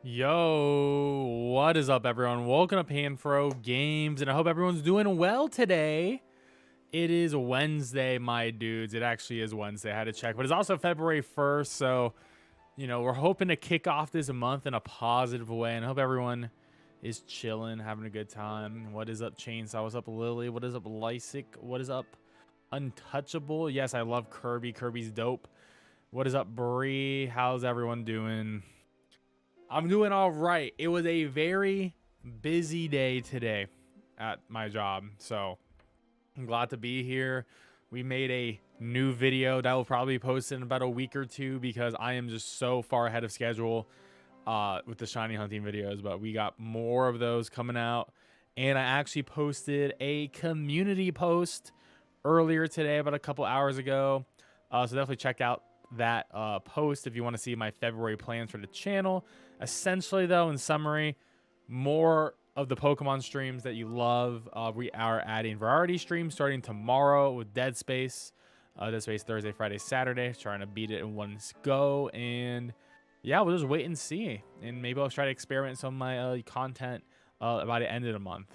Yo, what is up, everyone? Welcome to PanFro Games, and I hope everyone's doing well today. It is Wednesday, my dudes. It actually is Wednesday. I had to check, but it's also February 1st, so, we're hoping to kick off this month in a positive way, and I hope everyone is chilling, having a good time. What is up, Chainsaw? What's up, Lily? What is up, Lysic? What is up, Untouchable? Yes, I love Kirby. Kirby's dope. What is up, Bree? How's everyone doing? I'm doing all right. It was a very busy day today at my job, so I'm glad to be here. We made a new video that will probably be posted in about a week or two because I am just so far ahead of schedule with the shiny hunting videos, but we got more of those coming out. And I actually posted a community post earlier today, about a couple hours ago, so definitely check out that post if you want to see my February plans for the channel. Essentially, though, in summary, more of the Pokemon streams that you love. We are adding variety streams starting tomorrow with Dead Space. Dead Space Thursday, Friday, Saturday. Trying to beat it in one go. And yeah, we'll just wait and see. And maybe I'll try to experiment some of my content by the end of the month.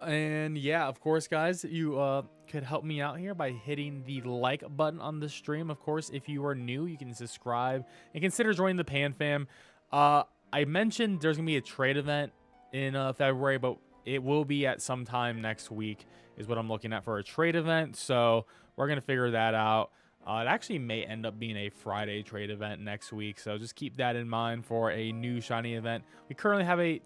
And yeah, of course, guys, you could help me out here by hitting the like button on the stream. Of course, if you are new, you can subscribe and consider joining the Pan Fam. I mentioned there's gonna be a trade event in February, but it will be at some time next week is what I'm looking at for a trade event. So we're gonna figure that out. It actually may end up being a Friday trade event next week, so just keep that in mind for a new shiny event. We currently have a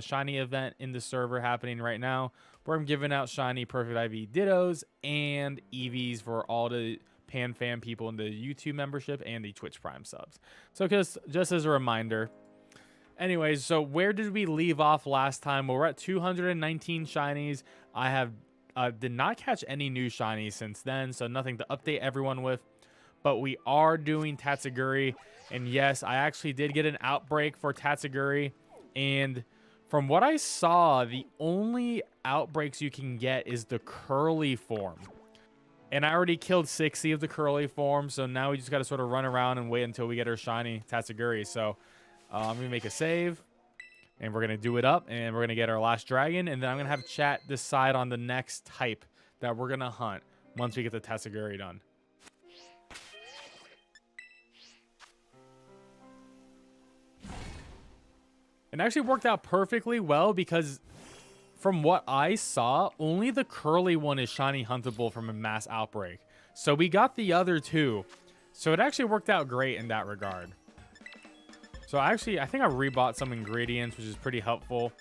shiny event in the server happening right now where I'm giving out shiny Perfect IV Dittos and EVs for all the Pan Fam people in the YouTube membership and the Twitch Prime subs. So just as a reminder. Anyways, so where did we leave off last time? Well, we're at 219 shinies. I have did not catch any new shinies since then, so nothing to update everyone with. But we are doing Tatsuguri, and yes, I actually did get an outbreak for Tatsuguri. And from what I saw, the only outbreaks you can get is the curly form. And I already killed 60 of the curly form, so now we just got to sort of run around and wait until we get our shiny Tatsuguri. So I'm going to make a save. And we're going to do it up, and we're going to get our last dragon, and then I'm going to have chat decide on the next type that we're going to hunt once we get the Tatsuguri done. It actually worked out perfectly well because from what I saw, only the curly one is shiny huntable from a mass outbreak. So we got the other two. So it actually worked out great in that regard. So I think I rebought some ingredients, which is pretty helpful.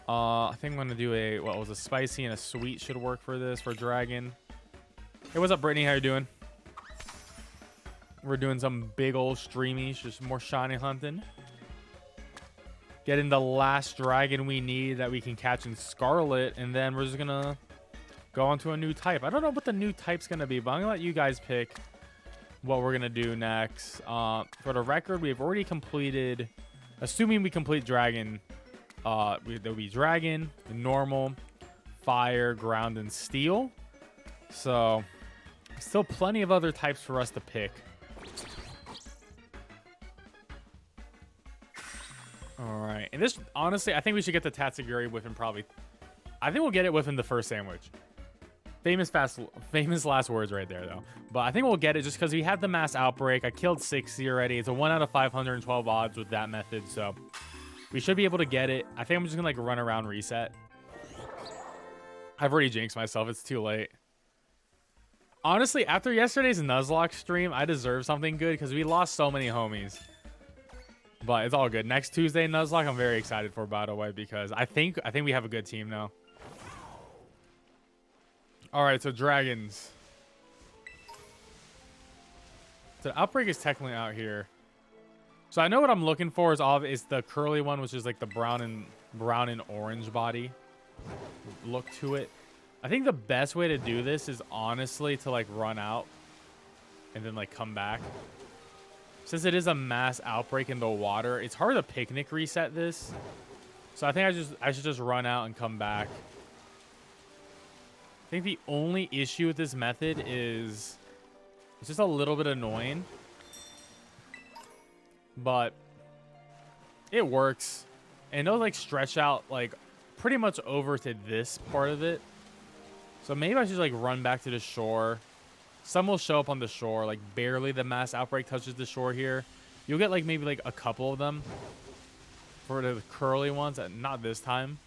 I think I'm going to do a spicy and a sweet should work for this, for dragon. Hey, what's up, Brittany? How you doing? We're doing some big old streamies, just more shiny hunting. Getting the last dragon we need that we can catch in Scarlet, and then we're just going to go on to a new type. I don't know what the new type's going to be, but I'm going to let you guys pick what we're gonna do next. For the record, we've already completed, assuming we complete dragon, there'll be dragon, normal, fire, ground, and steel. So still plenty of other types for us to pick. All right, and this, honestly, I think we should get the Tatsuguri within probably, I think we'll get it within the first sandwich. Famous last words right there, though. But I think we'll get it just because we had the mass outbreak. I killed 60 already. It's a 1 out of 512 odds with that method, so we should be able to get it. I think I'm just gonna run around reset. I've already jinxed myself. It's too late. Honestly, after yesterday's Nuzlocke stream, I deserve something good because we lost so many homies. But it's all good. Next Tuesday Nuzlocke, I'm very excited for, by the way, because I think we have a good team now. All right, so dragons. So the outbreak is technically out here. So I know what I'm looking for is the curly one, which is like the brown and orange body look to it. I think the best way to do this is honestly to run out and then come back. Since it is a mass outbreak in the water, it's hard to picnic reset this. So I think I should just run out and come back. I think the only issue with this method is it's just a little bit annoying. But it works. And it'll like stretch out like pretty much over to this part of it. So maybe I should like run back to the shore. Some will show up on the shore, like barely the mass outbreak touches the shore here. You'll get like maybe like a couple of them for the curly ones. Not this time,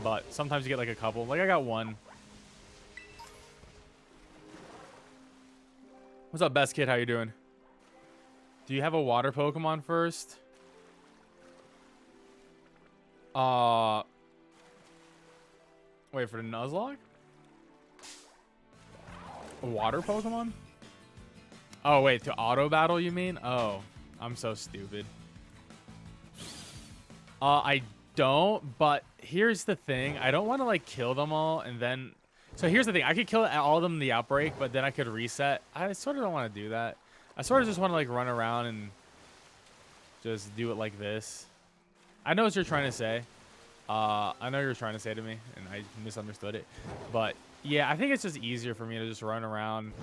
but sometimes you get like a couple. Like I got one. What's up, best kid? How you doing? Do you have a water Pokemon first? Wait for the Nuzlocke? A water Pokemon? Oh, wait, to auto battle, you mean? Oh, I'm so stupid. I don't, but here's the thing. I don't want to, like, kill them all and then... So here's the thing. I could kill all of them in the outbreak, but then I could reset. I sort of don't want to do that. I sort of just want to, like, run around and just do it like this. I know what you're trying to say. I know you're trying to say to me, and I misunderstood it. But, yeah, I think it's just easier for me to just run around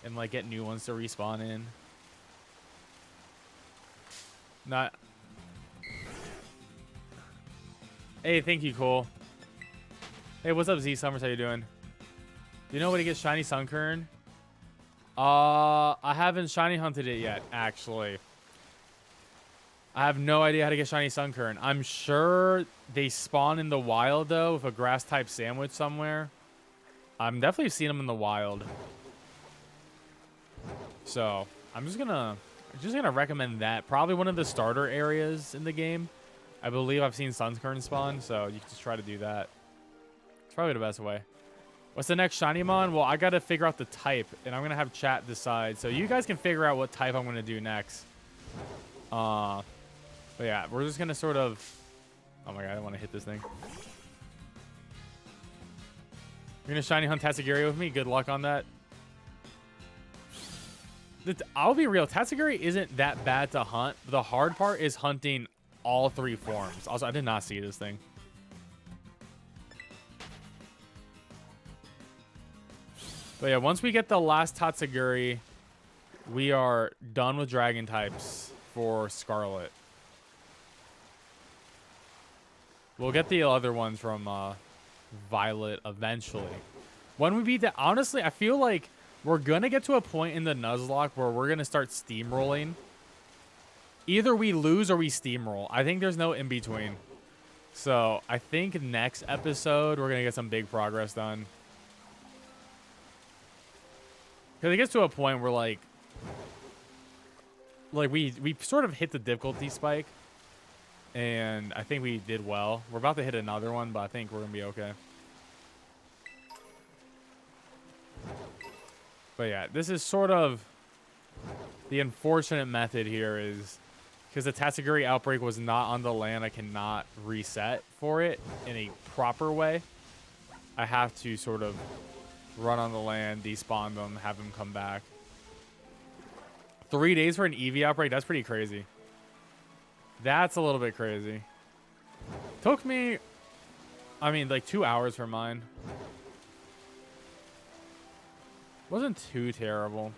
and, like, get new ones to respawn in. Not... Hey, thank you, Cole. Hey, what's up, Z Summers? How you doing? Do you know where to get shiny Sunkern? I haven't shiny hunted it yet, actually. I have no idea how to get shiny Sunkern. I'm sure they spawn in the wild, though, with a grass-type sandwich somewhere. I'm definitely seeing them in the wild. So, I'm just gonna recommend that. Probably one of the starter areas in the game. I believe I've seen Sunkern spawn, so you can just try to do that. It's probably the best way. What's the next Shinymon? Well, I got to figure out the type, and I'm going to have chat decide. So you guys can figure out what type I'm going to do next. But yeah, we're just going to sort of... Oh my god, I don't want to hit this thing. You're going to shiny hunt Tatsuguri with me? Good luck on that. I'll be real. Tatsuguri isn't that bad to hunt. The hard part is hunting all three forms. Also, I did not see this thing. But yeah, once we get the last Tatsuguri, we are done with dragon types for Scarlet. We'll get the other ones from Violet eventually. When we beat that, honestly, I feel like we're going to get to a point in the Nuzlocke where we're going to start steamrolling. Either we lose or we steamroll. I think there's no in between. So I think next episode, we're going to get some big progress done. Because it gets to a point where, like we sort of hit the difficulty spike. And I think we did well. We're about to hit another one, but I think we're going to be okay. But yeah, this is sort of the unfortunate method here is because the Tatsuguri outbreak was not on the land, I cannot reset for it in a proper way. I have to sort of run on the land, despawn them, have them come back. 3 days for an EV outbreak? That's pretty crazy. That's a little bit crazy. Took me, I mean, like 2 hours for mine. Wasn't too terrible.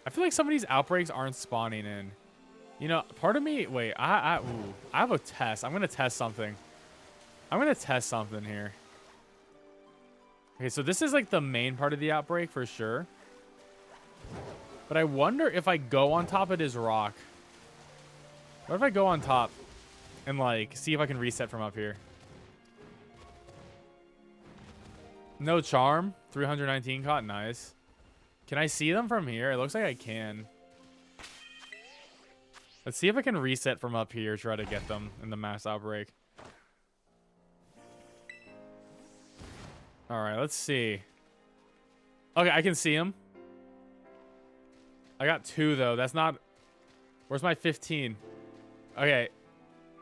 I feel like some of these outbreaks aren't spawning in. You know, part of me, wait, I have a test. I'm going to test something. I'm going to test something here. Okay, so this is like the main part of the outbreak for sure. But I wonder if I go on top of this rock. What if I go on top and like see if I can reset from up here? No charm. 319 caught. Nice. Can I see them from here? It looks like I can. Let's see if I can reset from up here. Try to get them in the mass outbreak. All right, let's see. Okay, I can see them. I got 2 though. That's not... Where's my 15? Okay.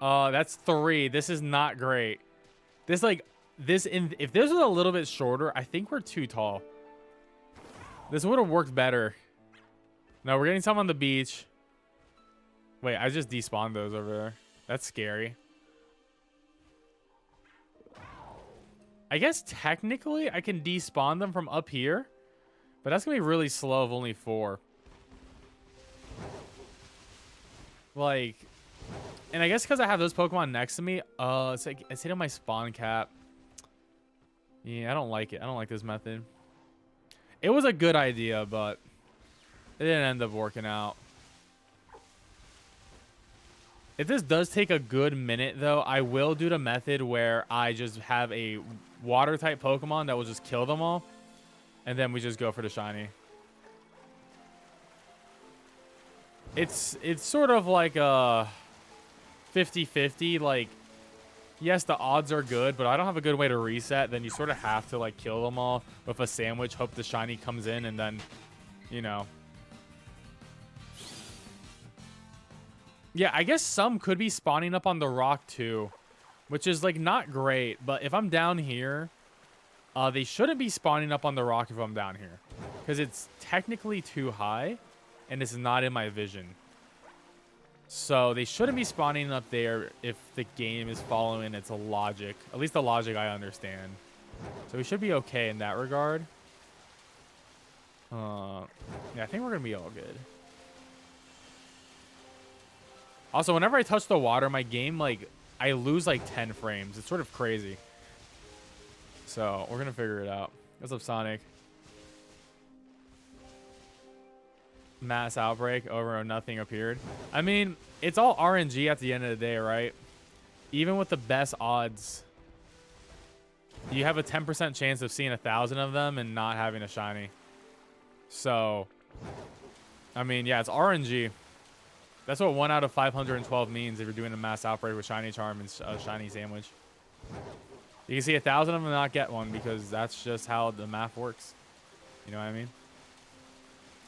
That's 3. This is not great. This like... If this was a little bit shorter, I think we're too tall. This would have worked better. No, we're getting some on the beach. Wait, I just despawned those over there. That's scary. I guess technically I can despawn them from up here. But that's going to be really slow of only 4. Like, And I guess because I have those Pokemon next to me, it's like it's hitting my spawn cap. Yeah, I don't like it. I don't like this method. It was a good idea, but it didn't end up working out. If this does take a good minute, though, I will do the method where I just have a water-type Pokemon that will just kill them all. And then we just go for the shiny. It's sort of like a 50-50. Like, yes, the odds are good, but I don't have a good way to reset. Then you sort of have to, like, kill them all with a sandwich, hope the shiny comes in, and then, you know. Yeah, I guess some could be spawning up on the rock too, which is like not great. But if I'm down here, they shouldn't be spawning up on the rock if I'm down here, because it's technically too high and it's not in my vision. So they shouldn't be spawning up there if the game is following its logic, at least the logic I understand. So we should be okay in that regard. Yeah, I think we're gonna be all good. Also, whenever I touch the water, my game, like, I lose, like, 10 frames. It's sort of crazy. So, we're going to figure it out. What's up, Sonic? Mass outbreak over nothing appeared. I mean, it's all RNG at the end of the day, right? Even with the best odds, you have a 10% chance of seeing 1,000 of them and not having a shiny. So, I mean, yeah, it's RNG. That's what 1 out of 512 means if you're doing a mass outbreak with shiny charm and shiny sandwich. You can see 1,000 of them and not get one because that's just how the math works. You know what I mean?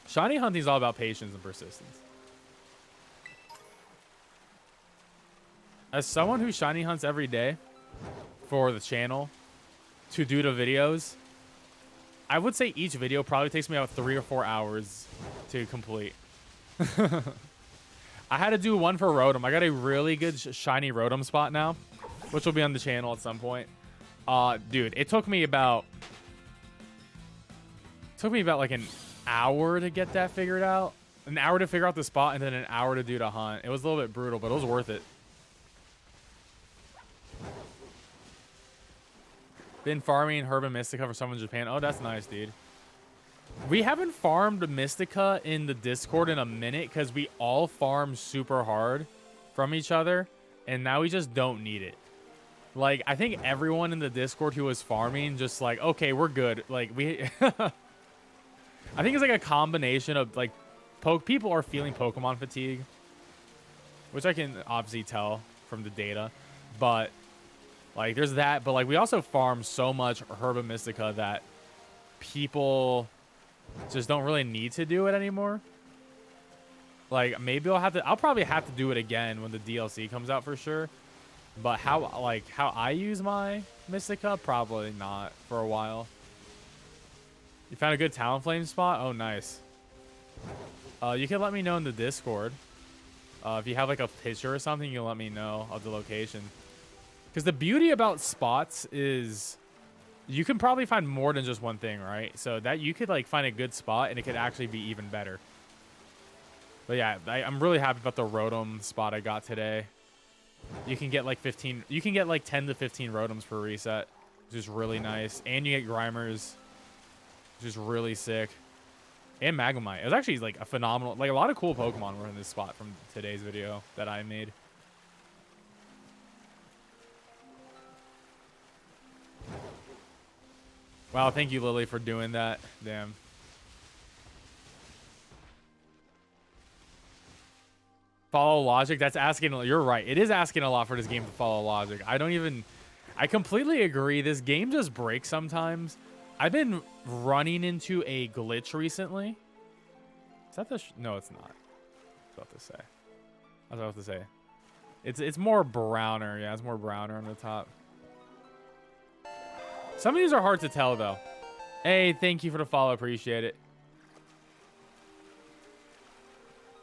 Shiny hunting is all about patience and persistence. As someone who shiny hunts every day for the channel to do the videos, I would say each video probably takes me about 3 or 4 hours to complete. I had to do one for Rotom. I got a really good shiny Rotom spot now, which will be on the channel at some point. Dude, it took me about like an hour to get that figured out. An hour to figure out the spot and then an hour to do the hunt. It was a little bit brutal, but it was worth it. Been farming Herb and Mystica for someone in Japan. Oh, that's nice, dude. We haven't farmed Mystica in the Discord in a minute because we all farm super hard from each other, and now we just don't need it. Like, I think everyone in the Discord who was farming just like, okay, we're good. Like, we... I think it's like a combination of, like, people are feeling Pokemon fatigue, which I can obviously tell from the data, but, like, there's that. But, like, we also farm so much Herba Mystica that people just don't really need to do it anymore. Like, maybe I'll probably have to do it again when the DLC comes out for sure. But how I use my Mystica, probably not for a while. You found a good Talonflame spot? Oh, nice. You can let me know in the Discord. If you have like a picture or something, you can let me know of the location. Because the beauty about spots is you can probably find more than just one thing, right? So that you could like find a good spot and it could actually be even better. But yeah, I'm really happy about the Rotom spot I got today. You can get like 15, you can get like 10 to 15 Rotoms per reset, which is really nice. And you get Grimers, which is really sick. And Magnemite. It was actually like a phenomenal, like a lot of cool Pokemon were in this spot from today's video that I made. Wow, thank you, Lily, for doing that. Damn. Follow logic. That's asking. You're right. It is asking a lot for this game to follow logic. I completely agree. This game just breaks sometimes. I've been running into a glitch recently. Is that the... No, it's not. I was about to say. It's more browner. Yeah, it's more browner on the top. Some of these are hard to tell, though. Hey, thank you for the follow. Appreciate it.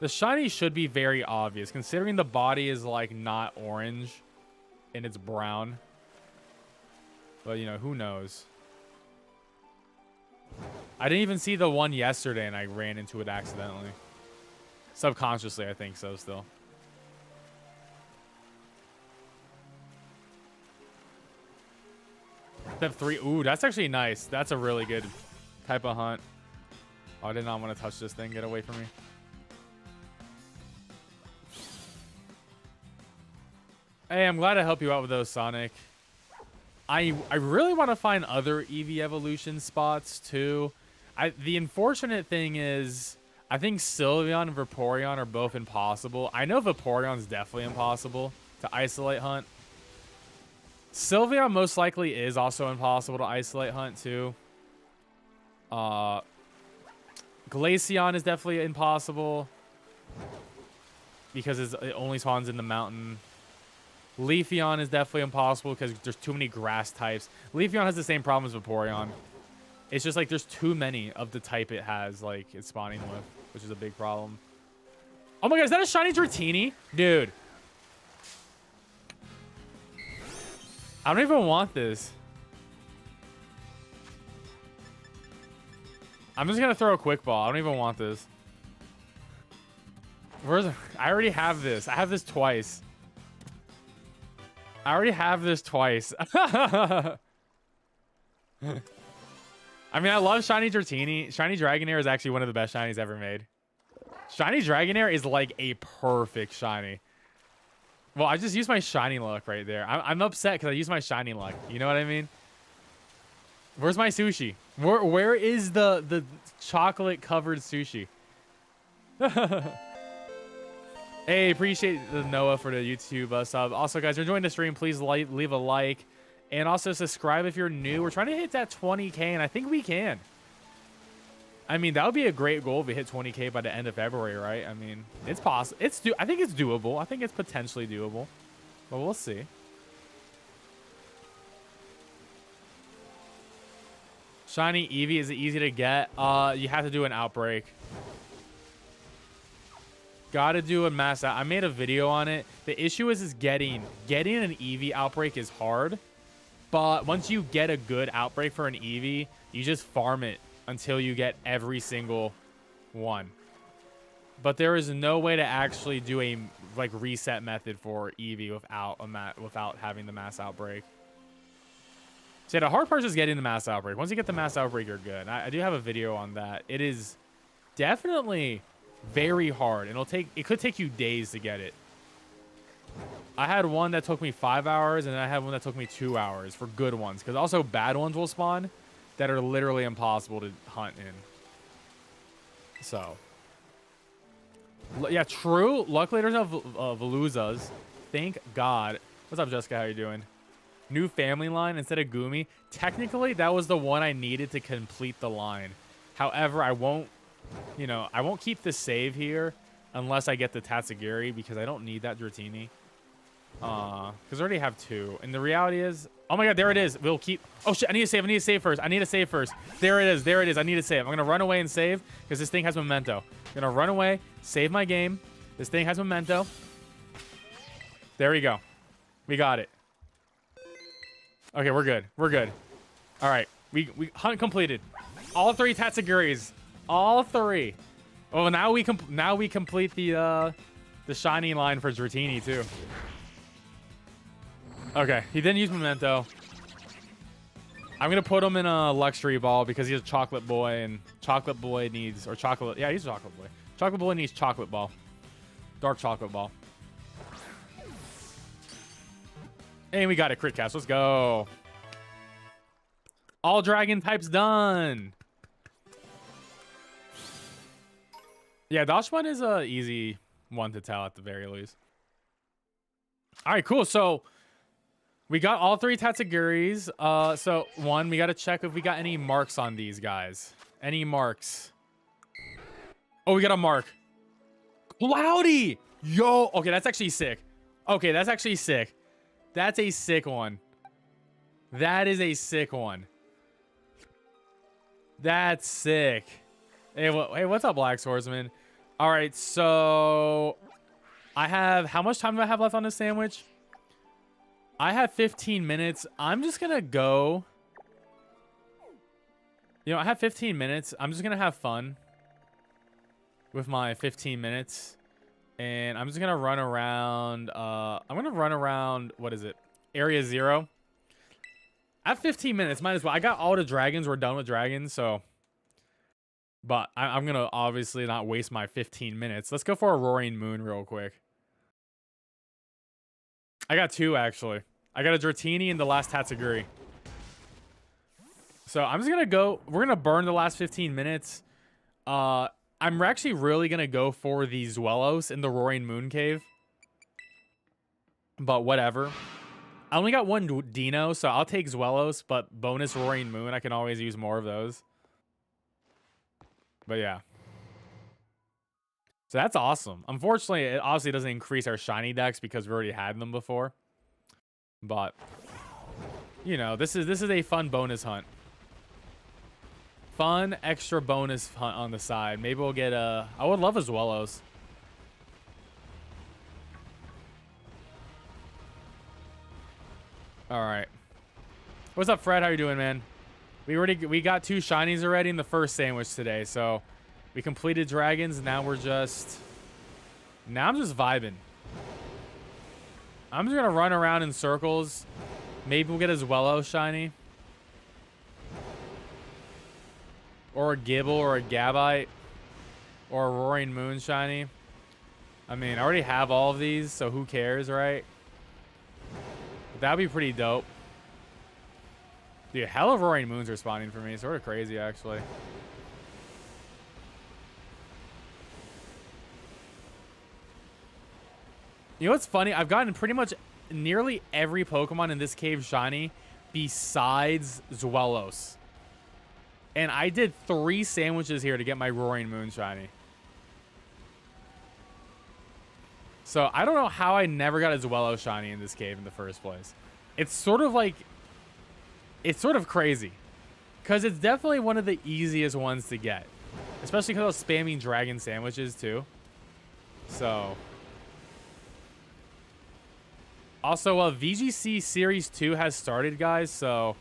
The shiny should be very obvious, considering the body is, like, not orange and it's brown. But, you know, who knows? I didn't even see the one yesterday, and I ran into it accidentally. Subconsciously, I think so, still. Step 3. Ooh, that's actually nice. That's a really good type of hunt. Oh, I did not want to touch this thing. Get away from me. Hey, I'm glad to help you out with those, Sonic. I really want to find other Eevee evolution spots too. The unfortunate thing is, I think Sylveon and Vaporeon are both impossible. I know Vaporeon's definitely impossible to isolate hunt. Sylveon most likely is also impossible to isolate hunt too. Glaceon is definitely impossible because it only spawns in the mountain. Leafeon is definitely impossible because there's too many grass types. Leafeon has the same problem as Vaporeon. It's just like there's too many of the type it has, like, it's spawning with, which is a big problem. Oh my god, is that a shiny Dratini? Dude. I don't even want this. I'm just gonna throw a quick ball. I don't even want this. I already have this. I have this twice. I already have this twice. I mean, I love Shiny Dratini. Shiny Dragonair is actually one of the best shinies ever made. Shiny Dragonair is like a perfect shiny. Well, I just used my shiny luck right there. I'm upset because I used my shiny luck. You know what I mean? Where's my sushi? Where is the chocolate covered sushi? Hey, appreciate the Noah for the YouTube sub. Also, guys, if you're enjoying the stream, please leave a like. And also subscribe if you're new. We're trying to hit that 20K, and I think we can. I mean, that would be a great goal if we hit 20K by the end of February, right? I mean, it's possible. I think it's doable. I think it's potentially doable. But we'll see. Shiny Eevee, is it easy to get? You have to do an outbreak. Gotta do a mass out. I made a video on it. The issue is getting an Eevee outbreak is hard. But once you get a good outbreak for an Eevee, you just farm it until you get every single one. But there is no way to actually do a like reset method for Eevee without having the mass outbreak. So yeah, the hard part is getting the mass outbreak. Once you get the mass outbreak, you're good. I do have a video on that. It is definitely very hard, and it could take you days to get it. I had one that took me 5 hours, and then I had one that took me 2 hours for good ones, because also bad ones will spawn that are literally impossible to hunt in. So yeah, true. Luckily there's no Veluzas. Thank God. What's up, Jessica? How you doing? New family line instead of Gumi. Technically that was the one I needed to complete the line. However, I won't keep the save here unless I get the Tatsuguri, because I don't need that Dratini. Because I already have two. And the reality is, oh my god, there it is. We'll keep. Oh shit, I need to save. I need to save first. I need to save first. There it is. There it is. I need to save. I'm gonna run away and save because this thing has memento. I'm gonna run away, save my game. This thing has memento. There we go. We got it. Okay, we're good. We're good. All right, we hunt completed. All three Tatsuguris. All three. Oh, now we complete the shiny line for Dratini too. Okay, he didn't use memento. I'm gonna put him in a luxury ball because he's a chocolate boy, and chocolate boy needs, or chocolate. Yeah, he's a chocolate boy. Chocolate boy needs chocolate ball. Dark chocolate ball. And we got a crit cast. Let's go. All dragon types done. Yeah, Dash one is a easy one to tell at the very least. All right, cool. So we got all three Tatsuguris. So one, we got to check if we got any marks on these guys. Any marks? Oh, we got a mark. Cloudy. Yo. Okay, that's actually sick. Okay, that's actually sick. That's a sick one. That is a sick one. That's sick. Hey, what's up, Black Swordsman? All right, so I have, how much time do I have left on this sandwich? I have 15 minutes. I'm just gonna go. You know, I have 15 minutes. I'm just gonna have fun with my 15 minutes. And I'm just gonna run around. I'm gonna run around, what is it? Area 0. At 15 minutes, might as well. I got all the dragons. We're done with dragons, so. But I'm going to obviously not waste my 15 minutes. Let's go for a Roaring Moon real quick. I got 2, actually. I got a Dratini and the last Tatsuguri. So I'm just going to go. We're going to burn the last 15 minutes. I'm actually really going to go for the Zwelos in the Roaring Moon Cave. But whatever. I only got 1 Dino, so I'll take Zwelos. But bonus Roaring Moon, I can always use more of those. But yeah. So that's awesome. Unfortunately, it obviously doesn't increase our shiny decks because we already had them before. But you know, this is a fun bonus hunt. Fun extra bonus hunt on the side. Maybe we'll get a. I would love a Zwelos. All right. What's up, Fred? How you doing, man? We got 2 shinies already in the first sandwich today, so we completed dragons. Now I'm just vibing. I'm just gonna run around in circles. Maybe we'll get a Zwelos shiny, or a Gibble, or a Gabite, or a Roaring Moon shiny. I mean, I already have all of these, so who cares, right? But that'd be pretty dope. Dude, hella Roaring Moons are spawning for me. Sort of crazy, actually. You know what's funny? I've gotten pretty much nearly every Pokemon in this cave shiny besides Zwelos. And I did 3 sandwiches here to get my Roaring Moon shiny. So I don't know how I never got a Zwelos shiny in this cave in the first place. It's sort of like... It's sort of crazy. Because it's definitely one of the easiest ones to get. Especially because I was spamming dragon sandwiches too. So... Also, VGC Series 2 has started, guys, so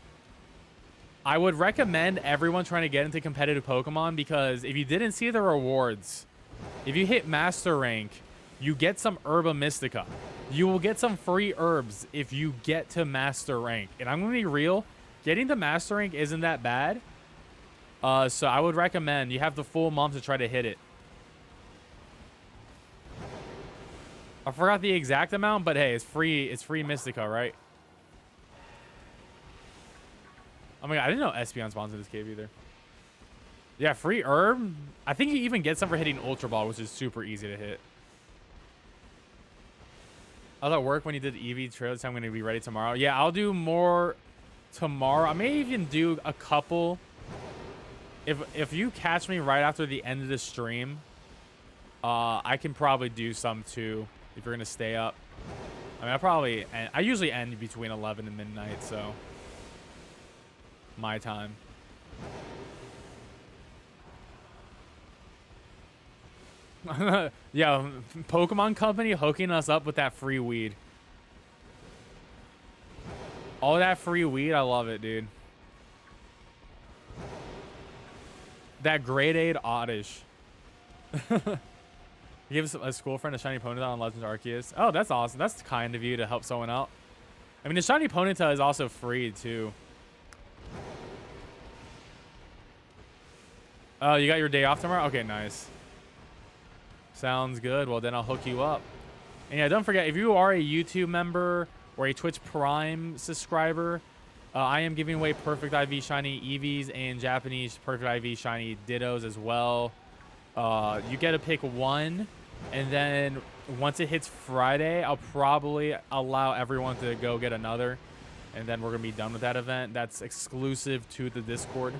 I would recommend everyone trying to get into competitive Pokemon, because if you didn't see the rewards, if you hit Master Rank, you get some Herba Mystica. You will get some free herbs if you get to Master Rank. And I'm going to be real, getting to Master Rank isn't that bad. So I would recommend, you have the full month to try to hit it. I forgot the exact amount, but hey, it's free Mystica, right? Oh my god, I didn't know Espeon spawns in this cave either. Yeah, free herb. I think you even get some for hitting Ultra Ball, which is super easy to hit. How's that work when you did EV trails? I'm going to be ready tomorrow. Yeah, I'll do more tomorrow. I may even do a couple. If you catch me right after the end of the stream, I can probably do some too. If you're gonna stay up, I mean, I usually end between 11 and midnight, so my time. Yeah, Pokemon Company hooking us up with that free weed. All that free weed, I love it, dude. That grade 8 Oddish. You give a school friend a shiny Ponyta on Legends Arceus. Oh, that's awesome. That's kind of you to help someone out. I mean, the shiny Ponyta is also free, too. Oh, you got your day off tomorrow? Okay, nice. Sounds good. Well, then I'll hook you up. And yeah, don't forget, if you are a YouTube member or a Twitch Prime subscriber, I am giving away Perfect IV Shiny Eevees and Japanese Perfect IV Shiny Dittos as well. You get to pick one, and then once it hits Friday, I'll probably allow everyone to go get another, and then we're gonna be done with that event. That's exclusive to the Discord,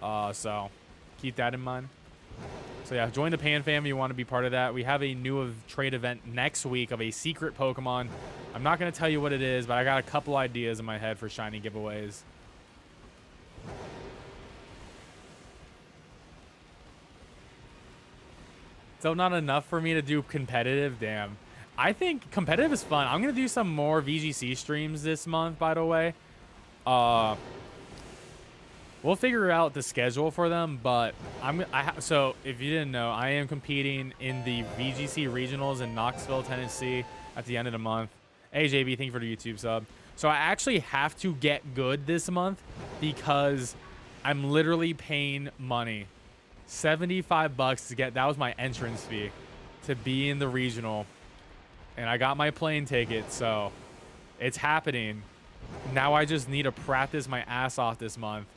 so keep that in mind. So yeah, join the Pan fam if you want to be part of that. We have a new trade event next week of a secret Pokemon. I'm not gonna tell you what it is, but I got a couple ideas in my head for shiny giveaways. So not enough for me to do competitive? Damn. I think competitive is fun. I'm going to do some more VGC streams this month, by the way. We'll figure out the schedule for them, but so if you didn't know, I am competing in the VGC regionals in Knoxville, Tennessee at the end of the month. Hey, JB, thank you for the YouTube sub. So I actually have to get good this month because I'm literally paying money. 75 bucks to get, that was my entrance fee to be in the regional. And I got my plane ticket, so it's happening. Now I just need to practice my ass off this month.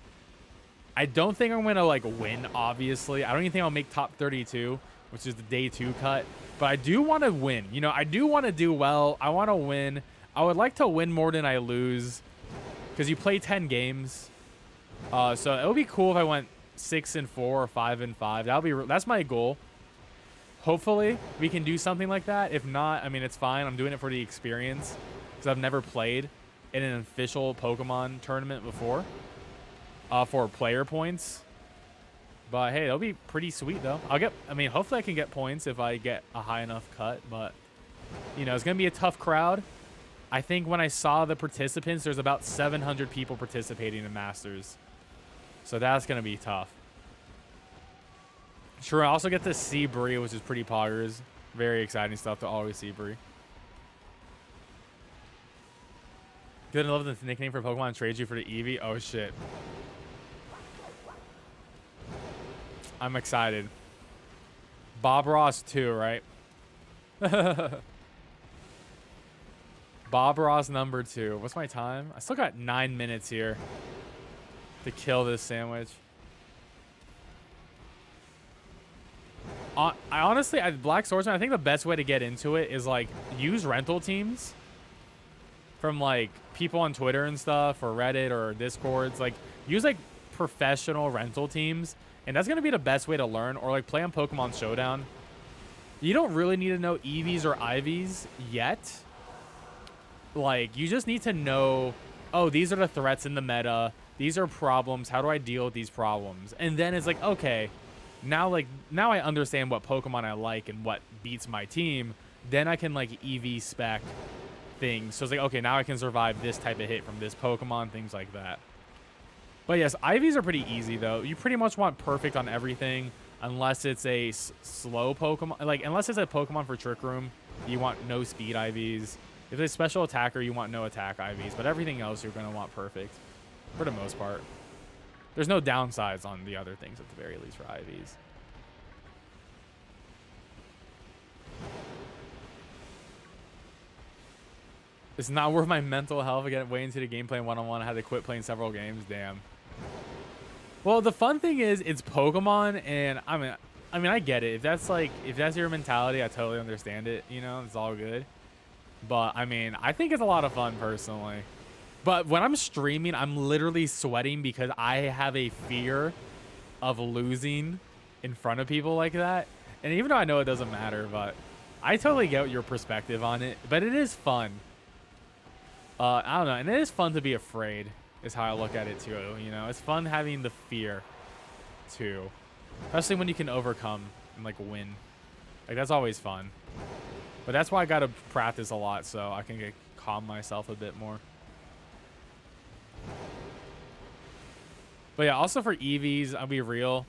I don't think I'm going to like win, obviously. I don't even think I'll make top 32, which is the day 2 cut. But I do want to win. You know, I do want to do well. I want to win. I would like to win more than I lose because you play 10 games. So it would be cool if I went 6-4 or 5-5. That's my goal. Hopefully we can do something like that. If not, I mean, it's fine. I'm doing it for the experience because I've never played in an official Pokemon tournament before for player points. But hey, it'll be pretty sweet though. Hopefully I can get points if I get a high enough cut, but you know, it's going to be a tough crowd. I think when I saw the participants, there's about 700 people participating in Masters. So that's going to be tough. Sure, I also get to see Bree, which is pretty poggers. Very exciting stuff to always see Bree. Good and love the nickname for Pokemon trade you for the Eevee. Oh, shit. I'm excited. Bob Ross 2, right? Bob Ross number 2. What's my time? I still got 9 minutes here to kill this sandwich. Black Swordsman, I think the best way to get into it is like use rental teams from like people on Twitter and stuff or Reddit or Discords. Like use like professional rental teams, and that's gonna be the best way to learn. Or like play on Pokemon Showdown. You don't really need to know EVs or IVs yet. Like you just need to know, oh, these are the threats in the meta. These are problems. How do I deal with these problems? And then it's like, okay, now I understand what Pokemon I like and what beats my team. Then I can like EV spec things. So it's like, okay, now I can survive this type of hit from this Pokemon, things like that. But yes, IVs are pretty easy though. You pretty much want perfect on everything unless it's a slow Pokemon. Like unless it's a Pokemon for Trick Room, you want no speed IVs. If it's a special attacker, you want no attack IVs. But everything else you're going to want perfect for the most part. There's no downsides on the other things at the very least for IVs. It's not worth my mental health again way into the gameplay one-on-one. I had to quit playing several games. Damn. Well, the fun thing is it's Pokemon, and I mean I get it. If that's your mentality, I totally understand it. You know, it's all good. But I mean, I think it's a lot of fun personally. But when I'm streaming, I'm literally sweating because I have a fear of losing in front of people like that. And even though I know it doesn't matter, but I totally get your perspective on it. But it is fun. I don't know. And it is fun to be afraid is how I look at it too. You know, it's fun having the fear too. Especially when you can overcome and like win. Like that's always fun. But that's why I got to practice a lot so I can calm myself a bit more. But yeah, also for EVs, I'll be real.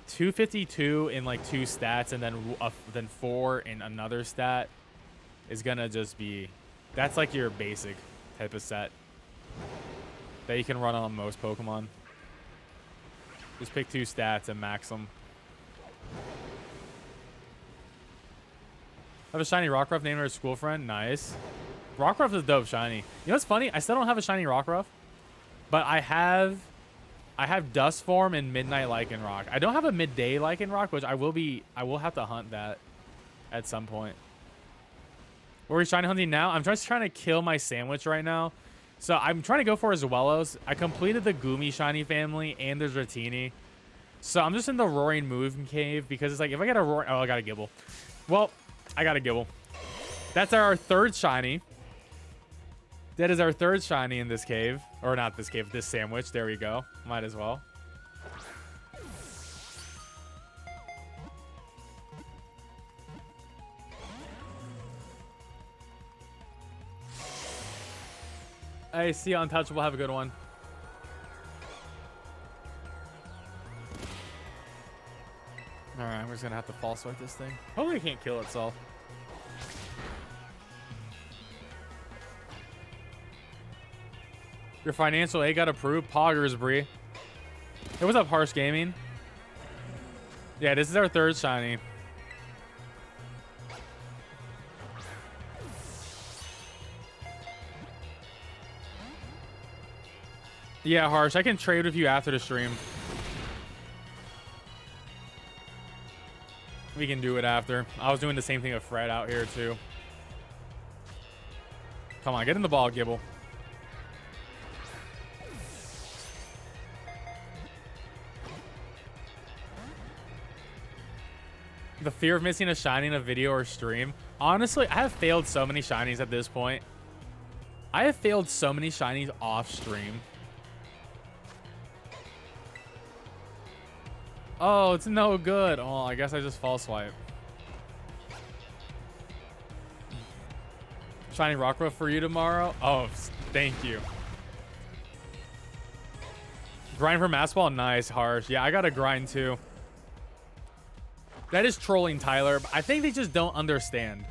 252 in like 2 stats and then 4 in another stat is gonna just be, that's like your basic type of set that you can run on most Pokemon. Just pick 2 stats and max them. I have a shiny Rockruff named her school friend. Nice. Rockruff is dope shiny. You know what's funny? I still don't have a shiny Rockruff, but I have Dust Form and Midnight Lycanroc. I don't have a Midday Lycanroc, which I will have to hunt that at some point. Where are we shiny hunting now? I'm just trying to kill my sandwich right now. So I'm trying to go for Azuelos. I completed the Goomy shiny family and the Dratini. So I'm just in the Roaring Moon cave because it's like if I get a Roaring, oh, I got a Gibble. Well, I got a Gibble. That's our 3rd shiny. That is our 3rd shiny in this cave. Or not this cave, this sandwich. There we go. Might as well. Hey, see you, Untouchable. Have a good one. Alright, we're just gonna have to false swipe this thing. Hopefully it can't kill itself. Your financial aid got approved. Poggers, Bree. Hey, what's up, Harsh Gaming? Yeah, this is our third shiny. Yeah, Harsh, I can trade with you after the stream. We can do it after. I was doing the same thing with Fred out here, too. Come on, get in the ball, Gibble. The fear of missing a shiny in a video or stream. Honestly, I have failed so many shinies at this point. I have failed so many shinies off stream. Oh, it's no good. Oh, I guess I just false swipe. Shiny Rockruff for you tomorrow? Oh, thank you. Grind for Mass Ball? Nice, Harsh. Yeah, I got to grind too. That is trolling, Tyler. I think they just don't understand.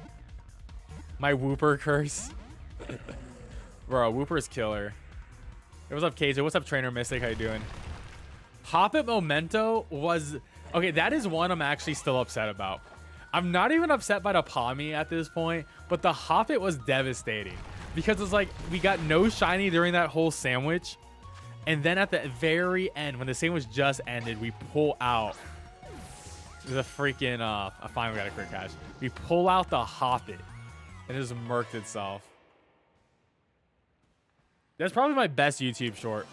My Whooper curse. Bro, Whooper's killer. Hey, what's up, KJ? What's up, Trainer Mystic? How you doing? Hoppet Memento was... Okay, that is one I'm actually still upset about. I'm not even upset by the Palmy at this point, but the Hoppet was devastating. Because it's like, we got no shiny during that whole sandwich. And then at the very end, when the sandwich just ended, we pull out the freaking... I finally got a crit catch. We pull out the Hoppet. And it just murked itself. That's probably my best YouTube short.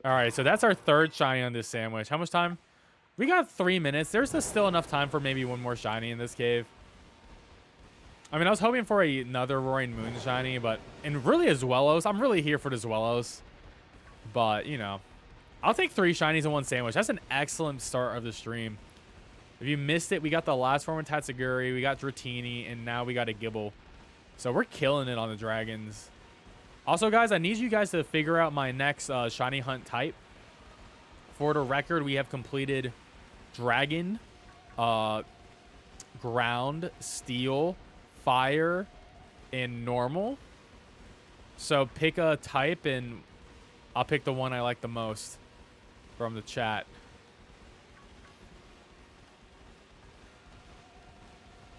All right, so that's our third shiny on this sandwich. How much time? We got 3 minutes. There's still enough time for maybe one more shiny in this cave. I mean, I was hoping for another Roaring Moon shiny, but... And really a Zwelos. I'm really here for the Zwelos. But, you know. I'll take 3 shinies in one sandwich. That's an excellent start of the stream. If you missed it, we got the last form of Tatsuguri. We got Dratini, and now we got a Gibble. So we're killing it on the dragons. Also, guys, I need you guys to figure out my next shiny hunt type. For the record, we have completed Dragon, Ground, Steel, Fire, and Normal. So pick a type, and I'll pick the one I like the most from the chat.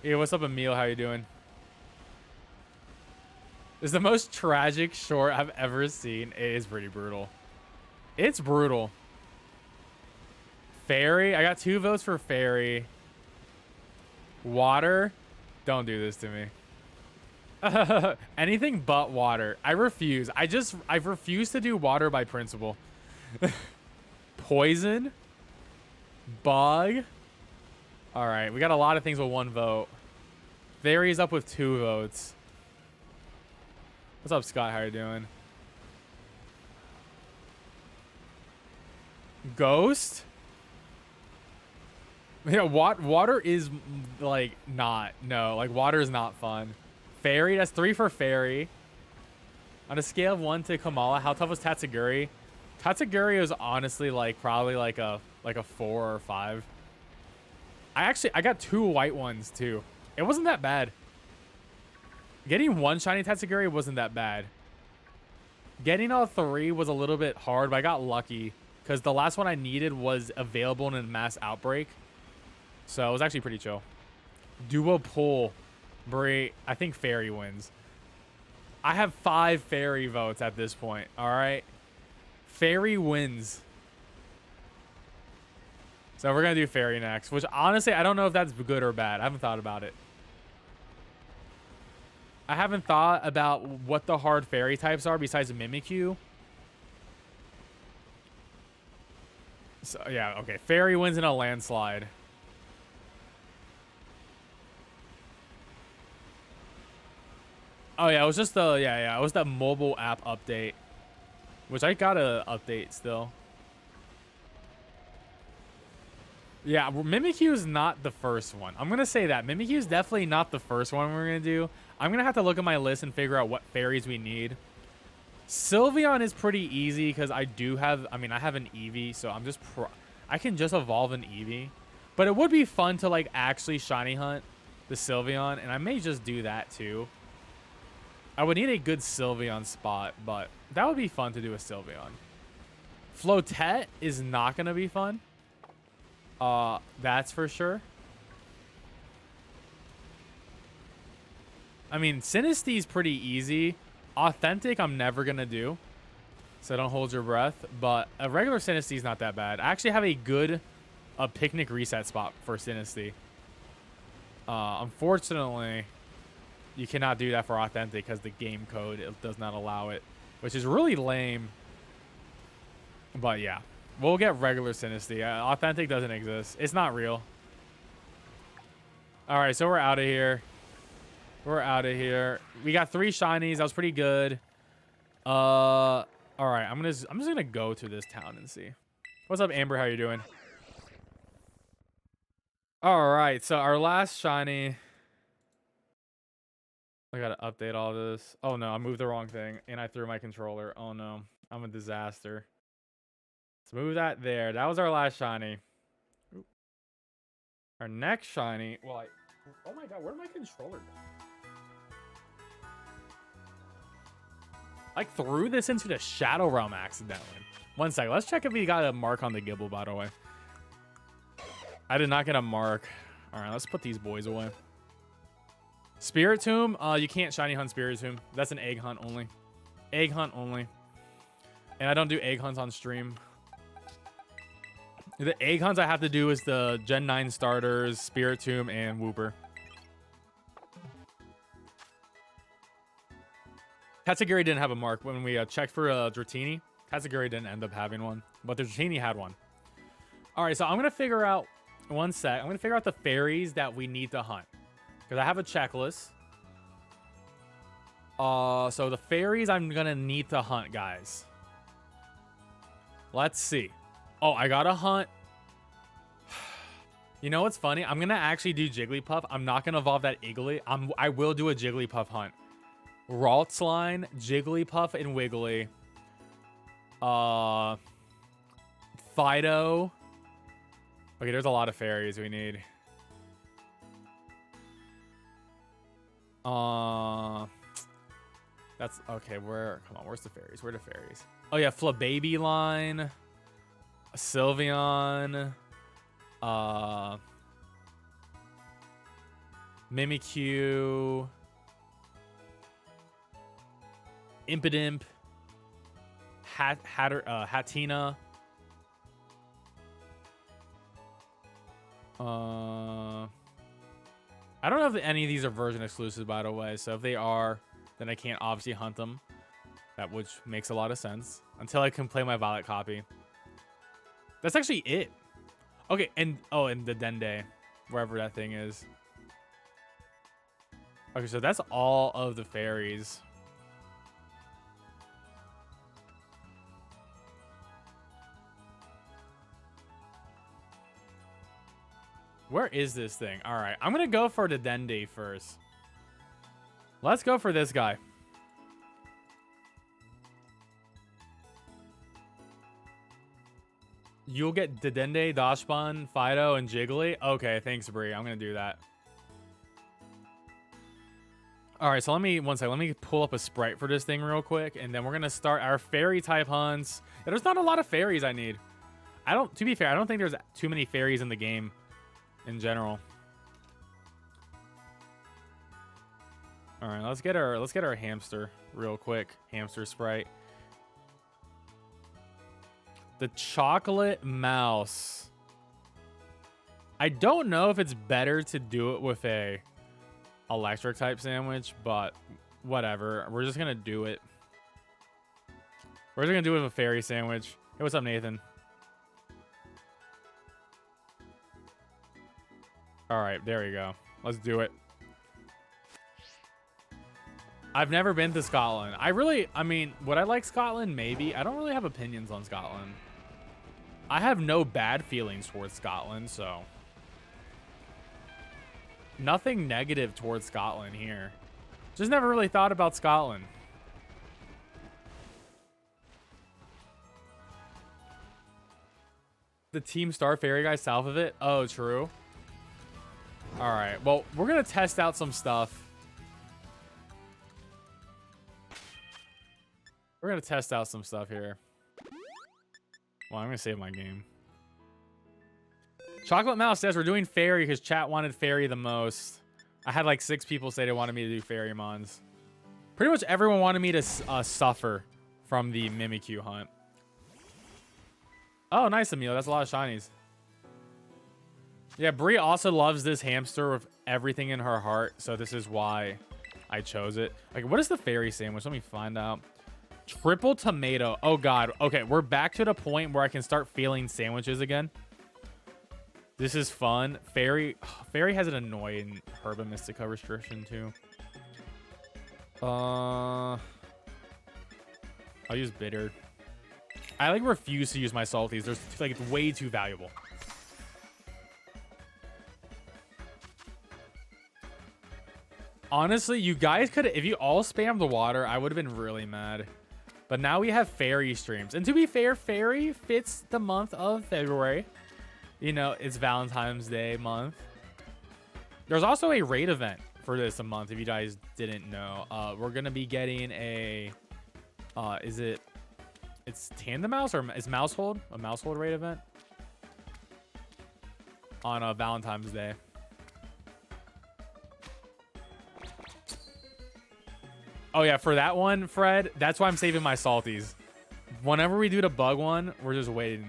Hey, what's up, Emil? How you doing? This is the most tragic short I've ever seen. It is pretty brutal. It's brutal. Fairy. I got 2 votes for Fairy. Water. Don't do this to me. Anything but water. I refuse. I refuse to do water by principle. Poison. Bug. All right. We got a lot of things with 1 vote. Fairy's up with 2 votes. What's up, Scott? How you doing? Ghost? Yeah, water is like not. No, like water is not fun. Fairy, that's 3 for Fairy. On a scale of 1 to Kamala, how tough was Tatsuguri? Tatsuguri was honestly like probably like a 4 or 5. I got 2 white ones too. It wasn't that bad. Getting 1 shiny Tatsuguri wasn't that bad. Getting all 3 was a little bit hard, but I got lucky because the last one I needed was available in a mass outbreak. So it was actually pretty chill. Duo pull. Brie, I think Fairy wins. I have 5 Fairy votes at this point. All right. Fairy wins. So we're going to do Fairy next, which honestly, I don't know if that's good or bad. I haven't thought about it. I haven't thought about what the hard Fairy types are besides Mimikyu. So, yeah, okay. Fairy wins in a landslide. Oh, yeah, it was just the... Yeah, it was that mobile app update. Which I gotta update still. Yeah, Mimikyu is not the first one. I'm going to say that. Mimikyu is definitely not the first one we're going to do. I'm going to have to look at my list and figure out what fairies we need. Sylveon is pretty easy because I do have... I mean, I have an Eevee, so I'm just... I can just evolve an Eevee. But it would be fun to, like, actually shiny hunt the Sylveon, and I may just do that, too. I would need a good Sylveon spot, but that would be fun to do a Sylveon. Flotet is not going to be fun. That's for sure. I mean, Sinistea is pretty easy. Authentic, I'm never going to do. So don't hold your breath. But a regular Sinistea is not that bad. I actually have a good picnic reset spot for Sinistea. Unfortunately, you cannot do that for Authentic because the game code it does not allow it, which is really lame. But yeah, we'll get regular Sinistea. Authentic doesn't exist. It's not real. All right, so we're out of here. We're out of here. We got 3 shinies. That was pretty good. All right, I'm just gonna go to this town and see. What's up, Amber? How you doing? All right, so our last shiny. I gotta update all this. Oh no, I moved the wrong thing and I threw my controller. Oh no, I'm a disaster. Let's move that there. That was our last shiny. Oop. Our next shiny. Well, oh my god, where'd my controller go? I threw this into the Shadow Realm accidentally. One second. Let's check if we got a mark on the Gibble, by the way. I did not get a mark. All right, let's put these boys away. Spirit Tomb. You can't shiny hunt Spirit Tomb. That's an egg hunt only. Egg hunt only. And I don't do egg hunts on stream. The egg hunts I have to do is the Gen 9 starters, Spirit Tomb, and Wooper. Tatsuguri didn't have a mark when we checked for Dratini. Tatsuguri didn't end up having one, but the Dratini had one. All right, so I'm gonna figure out one sec. I'm gonna figure out the fairies that we need to hunt because I have a checklist. So the fairies I'm gonna need to hunt, guys. Let's see. Oh, I gotta hunt. You know what's funny? I'm gonna actually do Jigglypuff. I'm not gonna evolve that Iggly. I will do a Jigglypuff hunt. Raltsline, Jigglypuff, and Wiggly. Fido. Okay, there's a lot of fairies we need. That's okay. Come on, where's the fairies? Where are the fairies? Oh yeah, Flababy line. Sylveon. Mimikyu. Impidimp, Hatina. I don't know if any of these are version exclusives, by the way. So if they are, then I can't obviously hunt them. Which makes a lot of sense until I can play my Violet copy. That's actually it. Okay, and the Dende, wherever that thing is. Okay, so that's all of the fairies. Where is this thing? All right, I'm going to go for the Dende first. Let's go for this guy. You'll get Dedenne, Dachshund, Fido, and Jiggly. Okay, thanks, Bree. I'm going to do that. All right, so let me pull up a sprite for this thing real quick, and then we're going to start our fairy type hunts. Yeah, there's not a lot of fairies I need. To be fair, I don't think there's too many fairies in the game. In general. All right, let's get our hamster real quick. Hamster sprite. The chocolate mouse. I don't know if it's better to do it with a electric type sandwich, but whatever. We're just gonna do it. We're just gonna do it with a fairy sandwich. Hey, what's up, Nathan? All right, there we go. Let's do it. I've never been to Scotland. I mean, would I like Scotland? Maybe. I don't really have opinions on Scotland. I have no bad feelings towards Scotland, so. Nothing negative towards Scotland here. Just never really thought about Scotland. The Team Star Fairy guy south of it? Oh, true. All right. Well, we're going to test out some stuff. We're gonna test out some stuff here. Well, I'm gonna save my game. Chocolate Mouse says we're doing fairy because chat wanted fairy the most. I had like 6 people say they wanted me to do fairy mons. Pretty much everyone wanted me to suffer from the Mimikyu hunt. Oh, nice, Emil. That's a lot of shinies. Yeah, Brie also loves this hamster with everything in her heart, so this is why I chose it. Like, what is the fairy sandwich? Let me find out. Triple tomato. Oh, God. Okay, we're back to the point where I can start feeling sandwiches again. This is fun. Fairy has an annoying Herba Mystica restriction, too. I'll use bitter. I, like, refuse to use my salties. There's, like, it's way too valuable. Honestly, you guys could, if you all spammed the water, I would have been really mad. But now we have fairy streams. And to be fair, fairy fits the month of February. You know, it's Valentine's Day month. There's also a raid event for this a month, if you guys didn't know. We're going to be getting a, it's Tandem Mouse or is Mousehold? A Mousehold raid event? On Valentine's Day. Oh, yeah, for that one, Fred, that's why I'm saving my salties. Whenever we do the bug one, we're just waiting.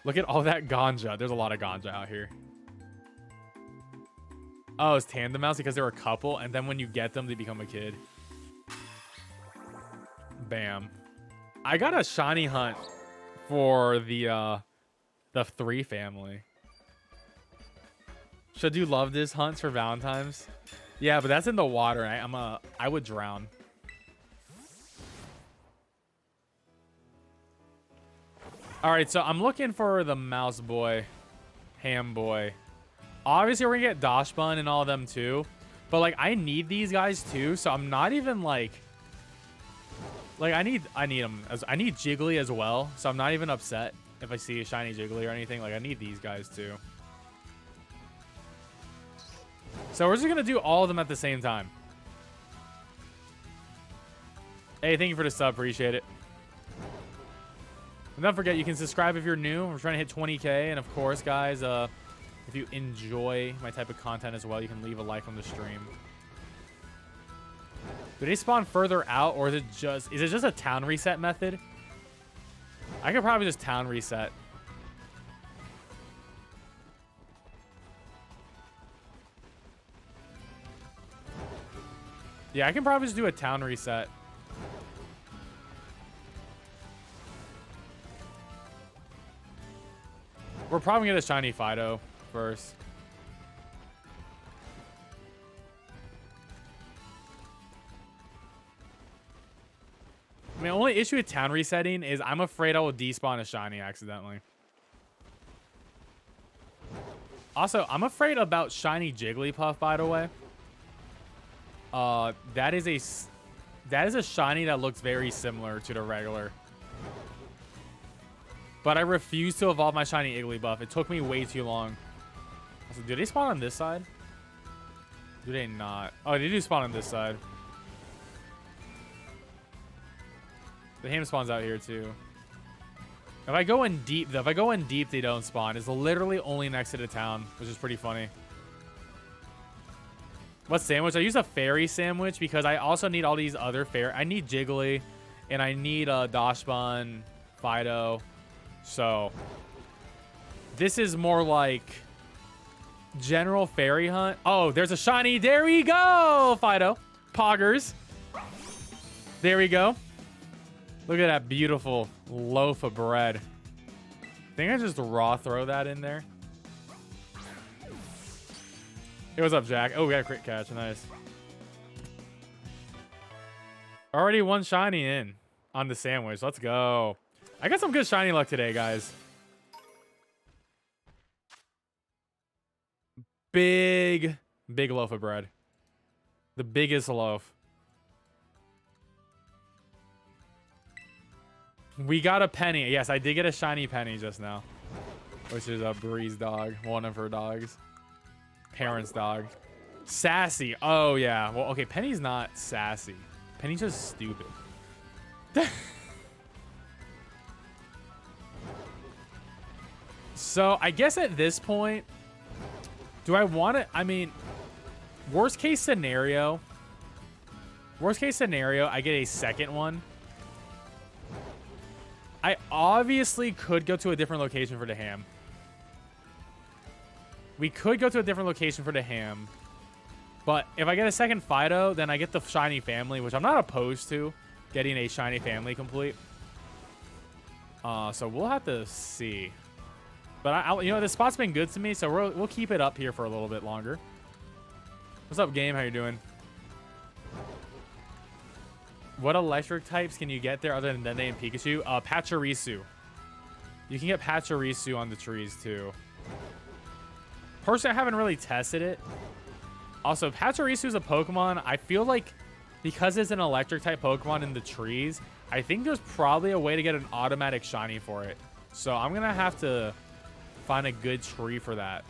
Look at all that ganja. There's a lot of ganja out here. Oh, it's Tandem Mouse because they're a couple, and then when you get them, they become a kid. Bam. I got a shiny hunt for the 3 family. Should you love this hunts for Valentine's? Yeah, but that's in the water. I would drown. All right, so I'm looking for the mouse boy, ham boy. Obviously, we're gonna get Dosh Bun and all of them too. But like, I need these guys too, so I'm not even like I need them. I need Jiggly as well, so I'm not even upset if I see a shiny Jiggly or anything. Like, I need these guys too. So we're just going to do all of them at the same time. Hey, thank you for the sub. Appreciate it. And don't forget, you can subscribe if you're new. We're trying to hit 20K. And of course, guys, if you enjoy my type of content as well, you can leave a like on the stream. Do they spawn further out, or is it just a town reset method? I could probably just town reset. Yeah, I can probably just do a town reset. We're probably gonna get a shiny Fido first. I mean, the only issue with town resetting is I'm afraid I will despawn a shiny accidentally. Also, I'm afraid about shiny Jigglypuff, by the way. That is a shiny that looks very similar to the regular. But I refuse to evolve my shiny Jigglypuff. It took me way too long. Also, do they spawn on this side? Do they not? Oh, they do spawn on this side. The ham spawns out here too. If I go in deep, they don't spawn. It's literally only next to the town, which is pretty funny. What sandwich? I use a fairy sandwich because I also need all these other fairy. I need Jiggly, and I need Dosh Bun, Fido. So this is more like general fairy hunt. Oh, there's a shiny. There we go, Fido. Poggers. There we go. Look at that beautiful loaf of bread. I think I just raw throw that in there. Hey, what's up, Jack? Oh, we got a crit catch. Nice. Already one shiny in on the sandwich. Let's go. I got some good shiny luck today, guys. Big loaf of bread. The biggest loaf. We got a penny. Yes, I did get a shiny penny just now. Which is a Bree's dog. One of her dogs. Parents' dog. Sassy. Oh, yeah. Well, okay, Penny's not sassy. Penny's just stupid. So I guess at this point, do I want to? I mean, worst case scenario, I get a second one. I obviously could go to a different location for the ham. We could go to a different location for the ham. But if I get a second Fido, then I get the shiny family, which I'm not opposed to getting a shiny family complete. So we'll have to see. But you know, this spot's been good to me, so we'll keep it up here for a little bit longer. What's up, game? How you doing? What electric types can you get there other than Dende and Pikachu? Pachirisu. You can get Pachirisu on the trees too. Personally, I haven't really tested it. Also, Pachirisu is a Pokemon. I feel like because it's an electric type Pokemon in the trees, I think there's probably a way to get an automatic shiny for it. So I'm going to have to find a good tree for that.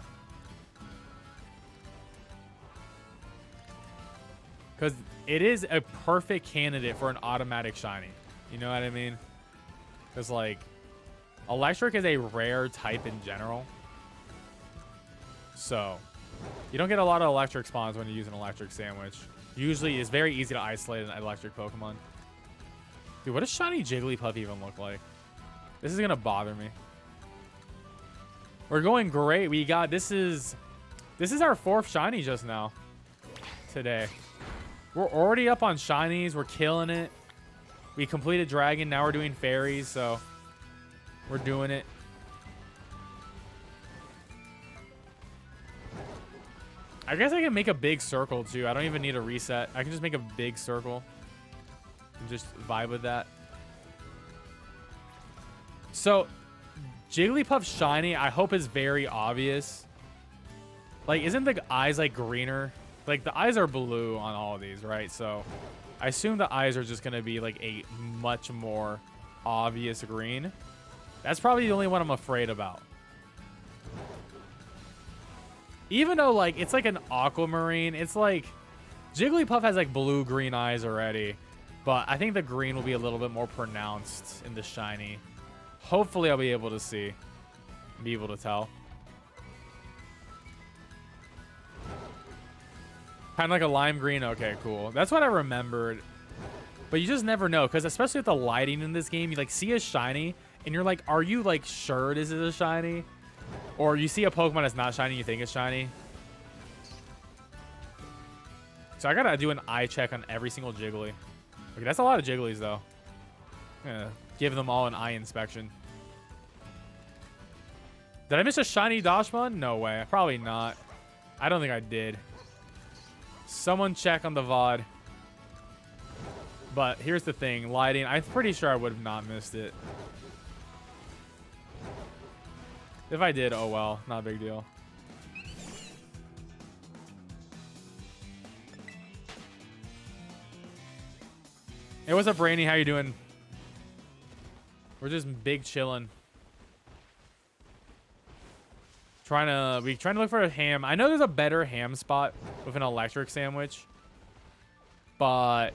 Because it is a perfect candidate for an automatic shiny. You know what I mean? Because, like, electric is a rare type in general. So, you don't get a lot of electric spawns when you use an electric sandwich. Usually, it's very easy to isolate an electric Pokemon. Dude, what does shiny Jigglypuff even look like? This is going to bother me. We're going great. We got, this is our 4th shiny just now. Today. We're already up on shinies. We're killing it. We completed dragon. Now we're doing fairies, so we're doing it. I guess I can make a big circle too. I don't even need a reset. I can just make a big circle and just vibe with that. So Jigglypuff shiny, I hope is very obvious. Like, isn't the eyes like greener? Like, the eyes are blue on all of these, right? So I assume the eyes are just going to be like a much more obvious green. That's probably the only one I'm afraid about. Even though, like, it's like an aquamarine. It's like Jigglypuff has like blue-green eyes already. But I think the green will be a little bit more pronounced in the shiny. Hopefully I'll be able to see. Be able to tell. Kind of like a lime green. Okay, cool. That's what I remembered. But you just never know. Because especially with the lighting in this game, you like see a shiny. And you're like, are you like sure this is a shiny? Or you see a Pokemon that's not shiny, you think it's shiny. So I gotta do an eye check on every single Jiggly. Okay, that's a lot of Jigglies though. I'm gonna give them all an eye inspection. Did I miss a shiny Dachshund? No way. Probably not. I don't think I did. Someone check on the VOD. But here's the thing. Lighting. I'm pretty sure I would have not missed it. If I did, oh well. Not a big deal. Hey, what's up, Rainy? How you doing? We're just big chilling. Trying to look for a ham. I know there's a better ham spot with an electric sandwich. But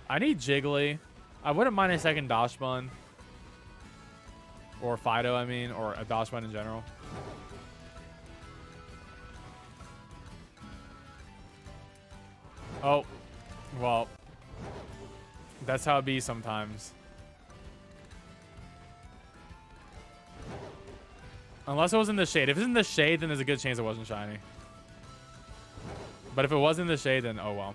I need Jiggly. I wouldn't mind a second Dachshund. Or Fido, I mean. Or a Dachshund in general. Oh. Well. That's how it be sometimes. Unless it was in the shade. If it's in the shade, then there's a good chance it wasn't shiny. But if it was in the shade, then oh well.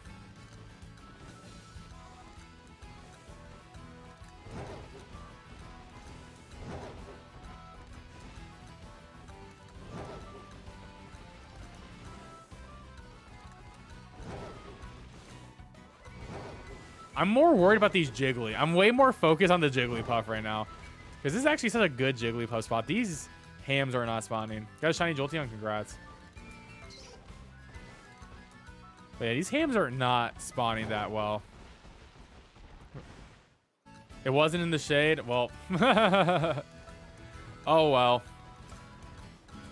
I'm more worried about these Jiggly. I'm way more focused on the Jigglypuff right now. Because this is actually such a good Jigglypuff spot. These hams are not spawning. Got a shiny Jolteon, congrats. But yeah, these hams are not spawning that well. It wasn't in the shade? Well. Oh well.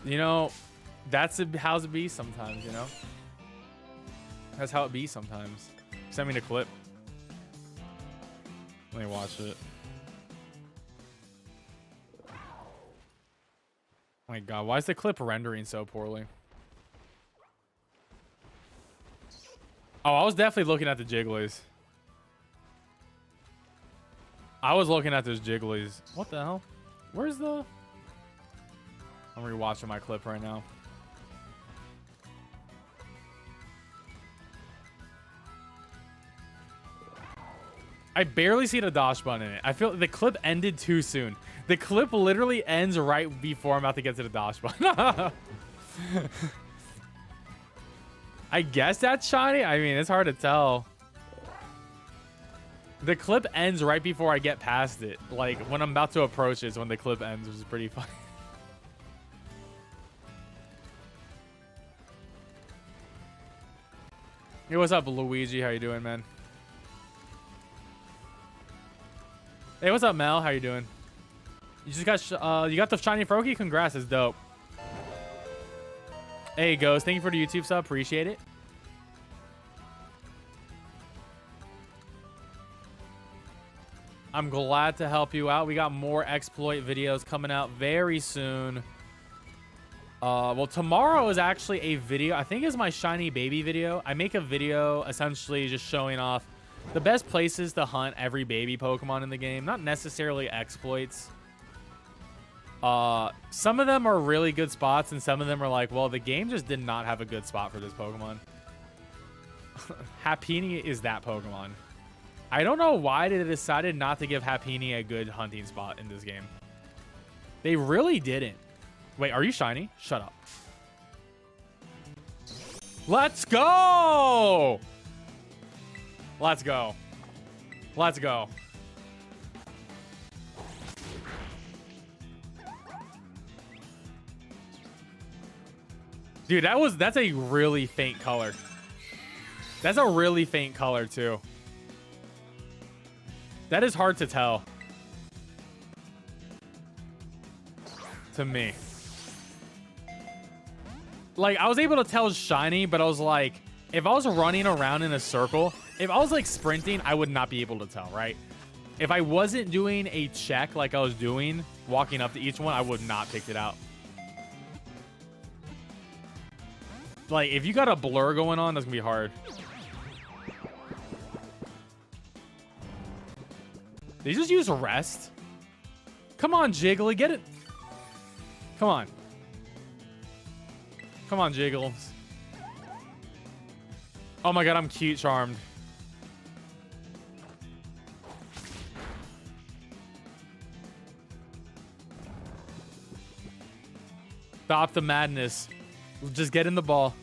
You know, that's how it be sometimes, you know? That's how it be sometimes. Send me the clip. Let me watch it. Oh my god, why is the clip rendering so poorly? Oh, I was definitely looking at the Jigglies. I was looking at those Jigglies. What the hell? Where's the... I'm rewatching my clip right now. I barely see the dash button in it. I feel the clip ended too soon. The clip literally ends right before I'm about to get to the dash button. I guess that's shiny. I mean, it's hard to tell. The clip ends right before I get past it. Like, when I'm about to approach it is when the clip ends, which is pretty funny. Hey, what's up, Luigi? How you doing, man? Hey, what's up, Mel? How you doing? You just got you got the shiny Froakie? Congrats, it's dope. Hey, Ghost, thank you for the YouTube sub. Appreciate it. I'm glad to help you out. We got more exploit videos coming out very soon. Well, tomorrow is actually a video. I think it's my shiny baby video. I make a video essentially just showing off the best places to hunt every baby Pokemon in the game. Not necessarily exploits. Some of them are really good spots, and some of them are like, well, the game just did not have a good spot for this Pokemon. Happiny is that Pokemon. I don't know why they decided not to give Happiny a good hunting spot in this game. They really didn't. Wait, are you shiny? Shut up. Let's go! Let's go. Let's go. Dude, that's a really faint color. That's a really faint color too. That is hard to tell. To me. Like, I was able to tell it's shiny, but I was like, if I was running around in a circle, if I was like sprinting, I would not be able to tell, right? If I wasn't doing a check like I was doing, walking up to each one, I would not pick it out. Like, if you got a blur going on, that's gonna be hard. They just use rest. Come on, Jiggly, get it. Come on. Come on, Jiggles. Oh my god, I'm cute charmed. Stop the madness. Just get in the ball.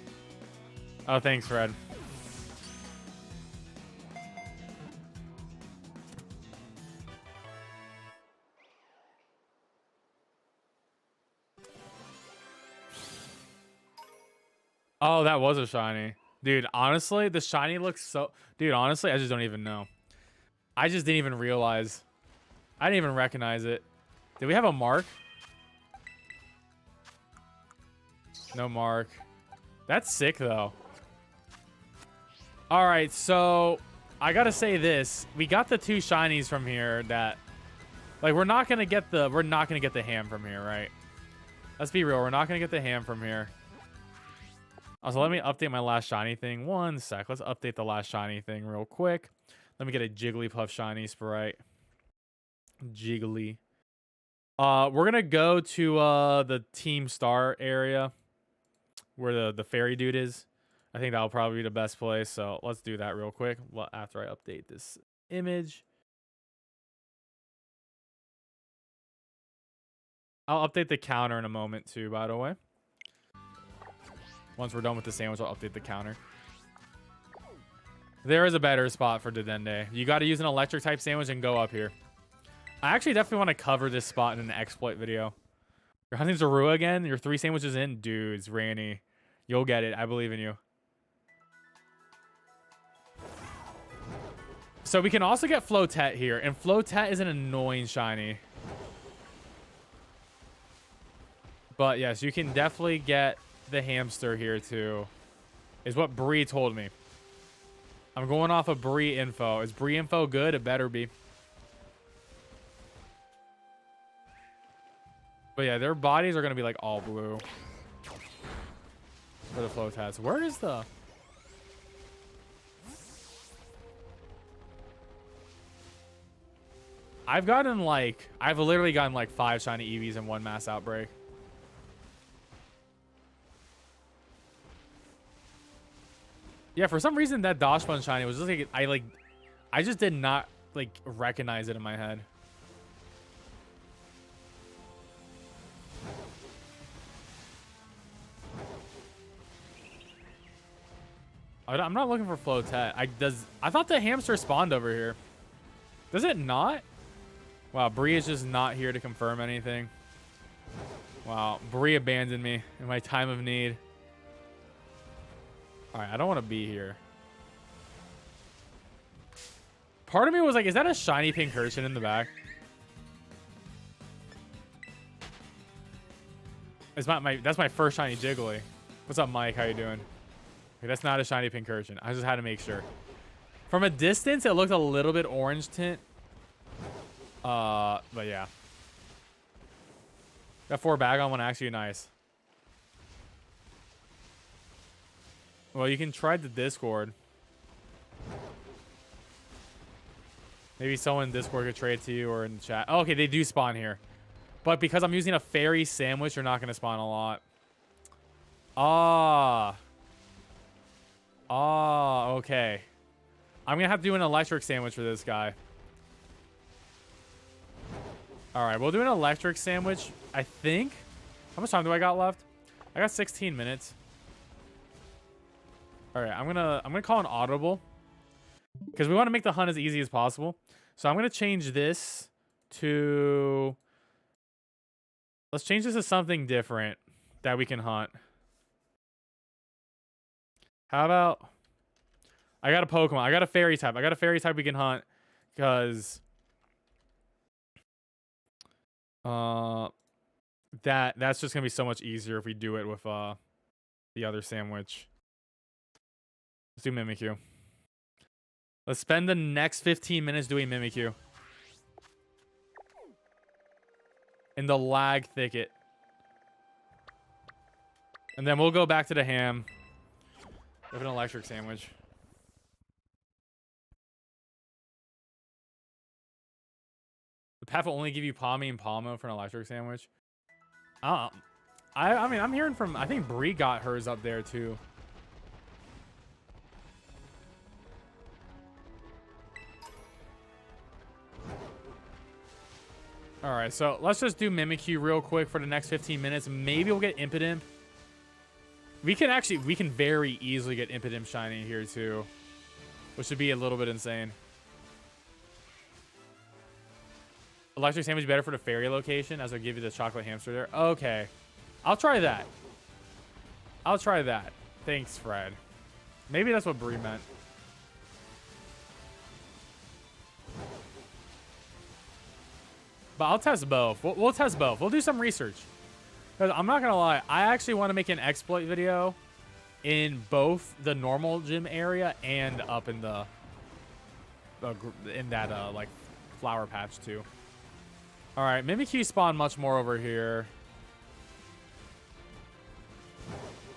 Oh, thanks, Fred. Oh, that was a shiny. Dude, honestly, the shiny looks so... Dude, honestly, I just don't even know. I just didn't even realize. I didn't even recognize it. Did we have a mark? No mark. That's sick, though. All right, so I gotta say this. We got the 2 shinies from here that... Like, we're not gonna get the ham from here, right? Let's be real. We're not gonna get the ham from here. Also, let me update my last shiny thing. One sec. Let's update the last shiny thing real quick. Let me get a Jigglypuff shiny sprite. Jiggly. We're gonna go to the Team Star area where the fairy dude is. I think that'll probably be the best place. So let's do that real quick after I update this image. I'll update the counter in a moment too, by the way. Once we're done with the sandwich, I'll update the counter. There is a better spot for Dedenne. You got to use an electric type sandwich and go up here. I actually definitely want to cover this spot in an exploit video. You're hunting Zorua again? You're 3 sandwiches in? Dudes, Ranny. You'll get it. I believe in you. So we can also get Flotet here. And Flotet is an annoying shiny. But yes, you can definitely get the hamster here too. Is what Bree told me. I'm going off of Bree info. Is Bree info good? It better be. But yeah, their bodies are going to be like all blue for the flow test. Where is the... I've literally gotten like 5 shiny EVs in one mass outbreak. Yeah, for some reason that Dachshund shiny was just like, I just did not like recognize it in my head. I'm not looking for Flotet. I thought the hamster spawned over here. Does it not? Wow, Bree is just not here to confirm anything. Wow, Bree abandoned me in my time of need. Alright, I don't want to be here. Part of me was like, is that a shiny pink Pincursion in the back? That's my first shiny Jiggly. What's up, Mike? How you doing? Okay, that's not a shiny pink Pincursion. I just had to make sure. From a distance, it looked a little bit orange tint. But yeah. That 4 bag on one actually nice. Well, you can try the Discord. Maybe someone in Discord could trade to you or in the chat. Oh, okay, they do spawn here. But because I'm using a fairy sandwich, you're not going to spawn a lot. Okay. I'm going to have to do an electric sandwich for this guy. Alright, we'll do an electric sandwich, I think. How much time do I got left? I got 16 minutes. Alright, I'm gonna call an audible. Because we want to make the hunt as easy as possible. So I'm gonna change this to... Let's change this to something different that we can hunt. How about... I got a Pokemon. I got a fairy type. I got a fairy type we can hunt. Because... that's just gonna be so much easier if we do it with the other sandwich. Let's do Mimikyu. Let's spend the next 15 minutes doing Mimikyu in the lag thicket, and then we'll go back to the ham with an electric sandwich. The path will only give you Palmy and Palmo for an electric sandwich. I mean, I'm hearing from... I think Bree got hers up there, too. Alright, so let's just do Mimikyu real quick for the next 15 minutes. Maybe we'll get Impidimp. We can very easily get Impidimp shiny here, too. Which would be a little bit insane. Electric sandwich better for the fairy location, as I'll give you the chocolate hamster there. Okay. I'll try that. I'll try that. Thanks, Fred. Maybe that's what Bree meant. But I'll test both. We'll test both. We'll do some research. Because I'm not going to lie. I actually want to make an exploit video in both the normal gym area and up in the like flower patch too. All right, Mimikyu spawn much more over here.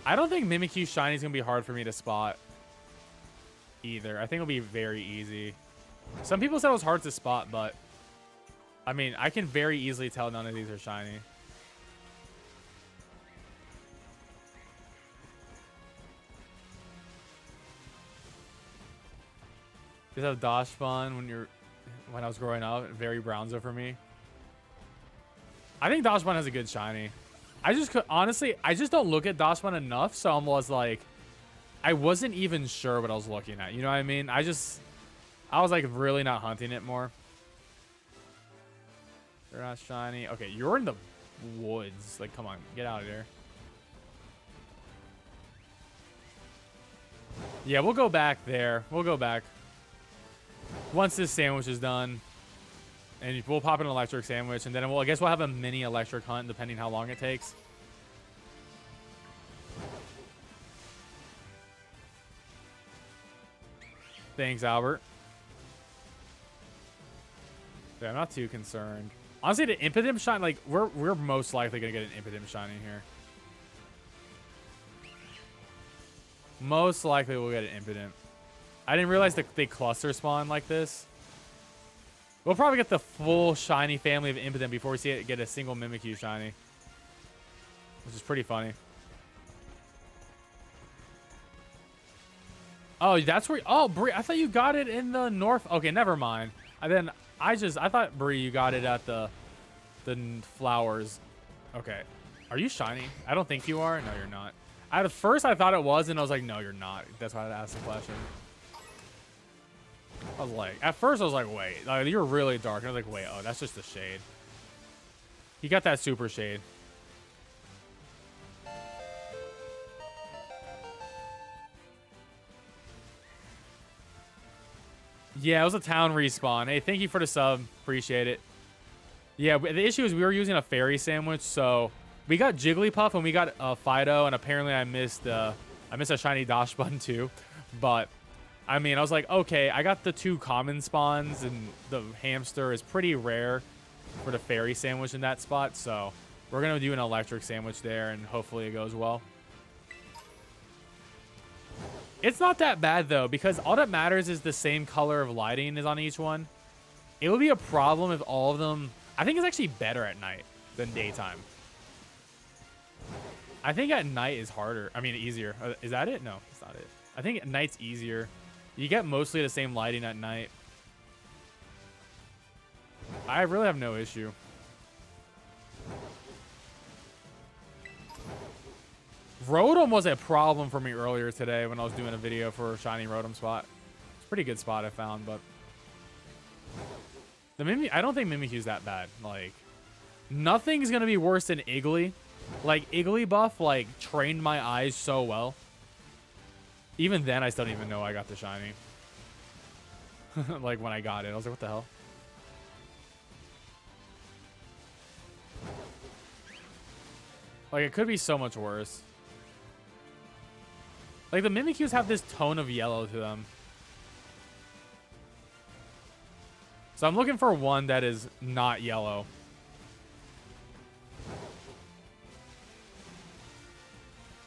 I don't think Mimikyu shiny is going to be hard for me to spot either. I think it'll be very easy. Some people said it was hard to spot, but I mean, I can very easily tell none of these are shiny. Just have Dosh fun when I was growing up. Very Brownzo for me. I think Dachshund has a good shiny. Honestly, I just don't look at Dachshund enough, so I was like, I wasn't even sure what I was looking at. You know what I mean? I was like really not hunting it more. They're not shiny. Okay, you're in the woods. Like, come on, get out of here. Yeah, we'll go back there. We'll go back. Once this sandwich is done. And we'll pop an electric sandwich, and then I guess we'll have a mini electric hunt, depending how long it takes. Thanks, Albert. Yeah, I'm not too concerned. Honestly, the Impidimp shine, like, we're most likely gonna get an Impidimp shine in here. Most likely we'll get an Impidimp. I didn't realize that they cluster spawn like this. We'll probably get the full shiny family of Impidimp before we see it get a single Mimikyu shiny. Which is pretty funny. Oh, that's where... Oh, Bree, I thought you got it in the north... Okay, never mind. I thought, Bree, you got it at the flowers. Okay. Are you shiny? I don't think you are. No, you're not. At first, I thought it was, and I was like, no, you're not. That's why I asked the question. I was like... At first, I was like, wait. You're really dark. And I was like, wait. Oh, that's just the shade. He got that super shade. Yeah, it was a town respawn. Hey, thank you for the sub. Appreciate it. Yeah, the issue is we were using a fairy sandwich, so we got Jigglypuff and we got Fido, and apparently I missed a shiny dash button too. But I mean, I was like, okay, I got the 2 common spawns, and the hamster is pretty rare for the fairy sandwich in that spot, so we're gonna do an electric sandwich there, and hopefully it goes well. It's not that bad, though, because all that matters is the same color of lighting is on each one. It would be a problem if all of them... I think it's actually better at night than daytime. I think at night is harder. I mean, easier. Is that it? No, it's not it. I think at night's easier. You get mostly the same lighting at night. I really have no issue. Rotom was a problem for me earlier today when I was doing a video for a shiny Rotom spot. It's a pretty good spot I found, but I don't think Mimikyu's that bad. Like, nothing's gonna be worse than Iggly. Like, Jigglypuff, like, trained my eyes so well. Even then, I still don't even know I got the shiny. Like, when I got it, I was like, what the hell? Like, it could be so much worse. Like, the Mimikyus have this tone of yellow to them. So I'm looking for one that is not yellow.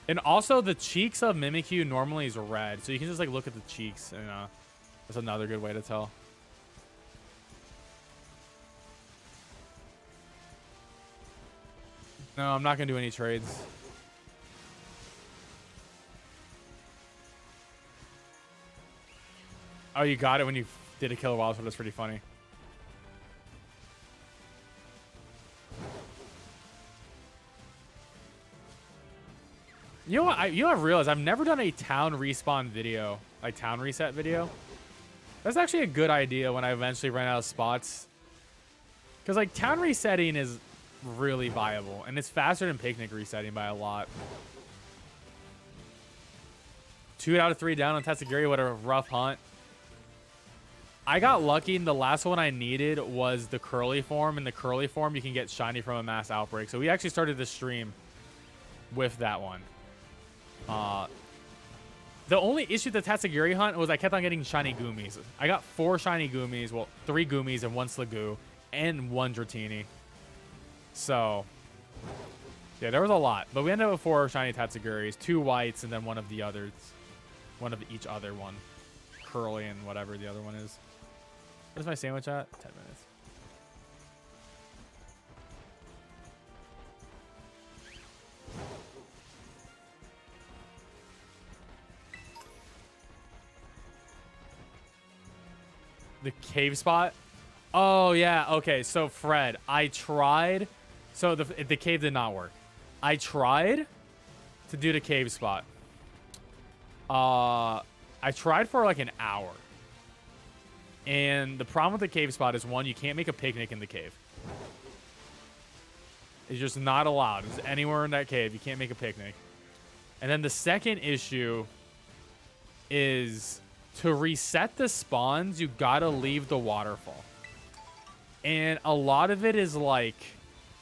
And also, the cheeks of Mimikyu normally is red. So you can just, like, look at the cheeks. And that's another good way to tell. No, I'm not going to do any trades. Oh, you got it when you did a killer wild, so that's pretty funny. You know what? I've realized I've never done a town respawn video, like town reset video. That's actually a good idea when I eventually run out of spots. Because like town resetting is really viable, and it's faster than picnic resetting by a lot. 2 out of 3 down on Tatsuguri. What a rough hunt. I got lucky, and the last one I needed was the curly form. In the curly form, you can get shiny from a mass outbreak. So we actually started the stream with that one. The only issue with the Tatsuguri hunt was I kept on getting shiny Goomies. I got 4 shiny Goomies. Well, 3 Goomies and 1 Sliggoo and 1 Dratini. So, yeah, there was a lot. But we ended up with 4 shiny Tatsuguris, 2 whites, and then one of the others. One of each other one. Curly and whatever the other one is. Where's my sandwich at? 10 minutes. The cave spot? Oh, yeah. Okay, so Fred, I tried. So the cave did not work. I tried to do the cave spot. I tried for like an hour. And the problem with the cave spot is, one, you can't make a picnic in the cave. It's just not allowed. It's anywhere in that cave. You can't make a picnic. And then the second issue is to reset the spawns, you gotta leave the waterfall. And a lot of it is like